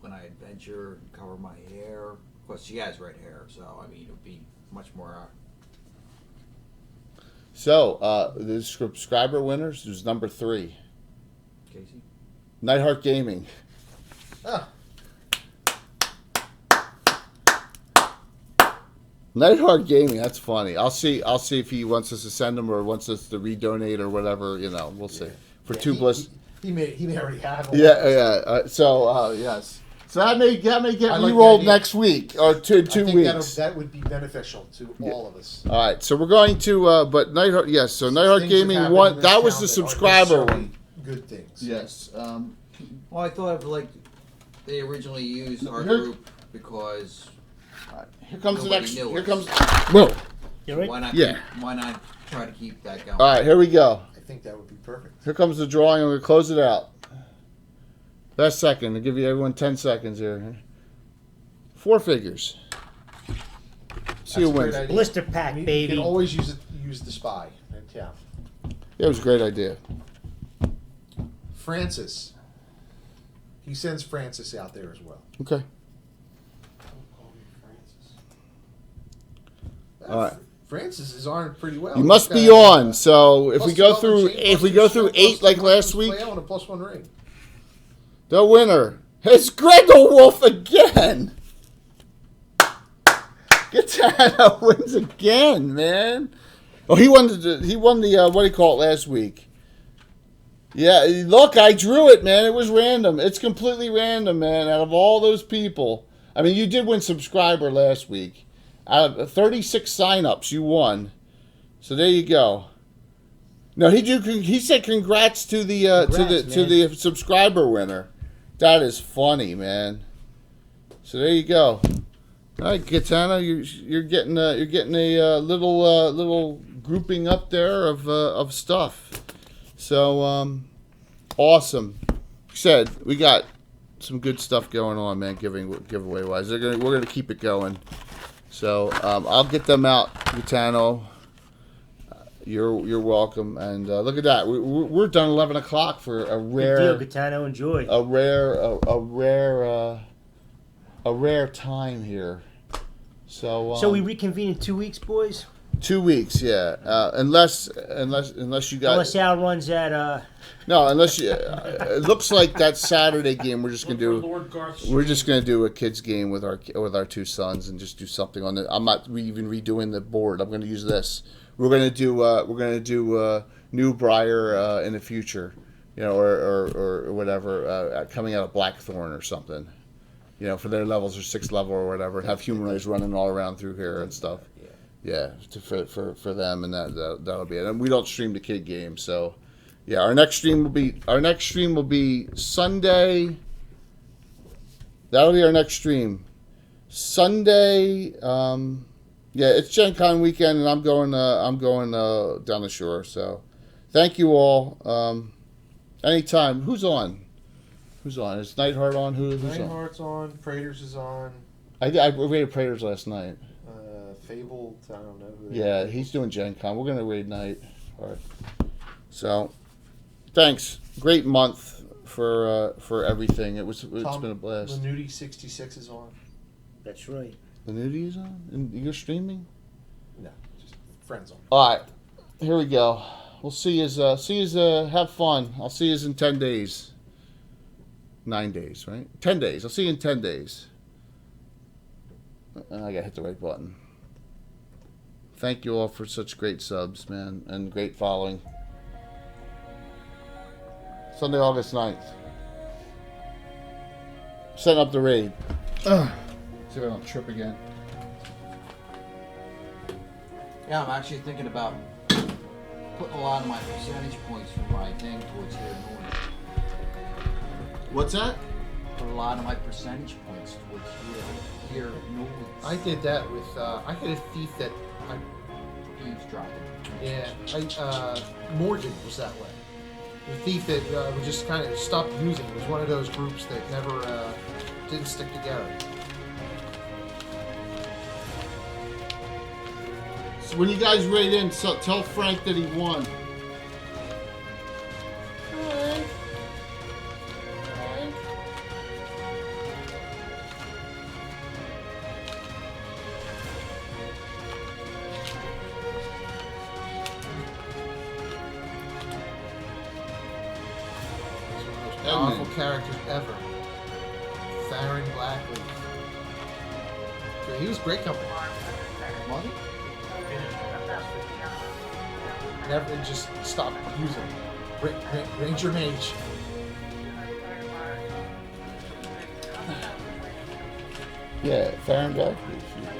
when I adventure and cover my hair. Plus, she has red hair, so I mean, it would be much more. So the subscriber winners is number 3, Casey. Nightheart Gaming. Ah, Nightheart Gaming, that's funny. I'll see if he wants us to send him or wants us to redonate or whatever. You know, we'll see. For yeah, 2 bliss. He may already have one. Yeah. Yes. So that may get I like the re-rolled idea. next week or two I think weeks. that would be beneficial to all of us. All right. So we're going to, but Nightheart, yes. So Nightheart Things have Gaming happened one. in That this was town the that aren't subscriber necessarily one. Good things. Yes. Well, I thought of like they originally used our Here- group because Here comes the Nobody next. knew Here it. comes. Whoa. You right? why not? Yeah. Why not try to keep that going? All right. Here we go. I think that would be perfect. Here comes the drawing. I'm going to close it out. Last second. I'll give you everyone 10 seconds here. 4 figures. See who That's a great wins. idea. Blister pack, You baby. can always use the spy in town. Yeah, it was a great idea. Francis. He sends Francis out there as well. Okay. All right. Francis is on pretty well. You must He's be got, on. So if we go +12 through, chain, if we +2 go through stone, 8 like +2 last week, flail, and a +1 ring. the winner is Gregor Wolf again. Katana wins again, man. Oh, he won the what do you call it last week? Yeah, look, I drew it, man. It was random. It's completely random, man. Out of all those people, I mean, you did win subscriber last week. Out of 36 signups, you won. So there you go. No, he said congrats to the to the subscriber winner. That is funny, man. So there you go. All right, Katana, you're getting a little grouping up there of stuff. So awesome. Said we got some good stuff going on, man. Giveaway wise, we're gonna keep it going. So I'll get them out, Katano. You're welcome. And look at that. We're done 11 o'clock for a rare Good deal, Katano. Enjoy. a rare time here. So So we reconvene in 2 weeks, boys. 2 weeks, yeah. Unless you got Unless Al runs at no, unless you. It looks like that Saturday game we're just gonna Look for do. Lord Garth's We're just gonna do a kids game with our 2 sons and just do something on it. I'm not even redoing the board. I'm gonna use this. We're gonna do New Briar in the future, you know, or whatever, coming out of Blackthorn or something. You know, for their levels or 6th level or whatever, and have humanoids running all around through here and stuff. Yeah, for them, and that'll be it. And we don't stream the kid game, so yeah. Our next stream will be Sunday. That'll be our next stream. Sunday. Yeah, it's Gen Con weekend, and I'm going down the shore. So, thank you all. Anytime. Who's on? Is Nightheart on? Who's on? Reinhardt's on. Praetors is on. I raided Praetors last night. Fabled. I don't know who. Yeah, he's doing Gen Con. We're gonna raid night. All right. So, thanks. Great month for everything. It's been a blast. Lanuti 66 is on. That's right. The nudity's on, and you're streaming. No, just friends on. All right, here we go. We'll see you. Have fun. I'll see you in 10 days. 9 days, right? 10 days. I'll see you in 10 days. I gotta hit the right button. Thank you all for such great subs, man, and great following. Sunday, August 9th. Setting up the raid. Ugh. See if I don't trip again. Yeah, I'm actually thinking about putting a lot of my percentage points from my thing towards here north. What's that? Put a lot of my percentage points towards here north. I did that with I had a thief that I Morgan was that way. The thief that we just kind of stopped using. It was one of those groups that never didn't stick together. So when you guys raid in, so tell Frank that he won. Powerful characters ever. Farron Blackleaf. So he was great company. Was it? Never just stopped using. Ranger Mage. Yeah, Farron Blackleaf.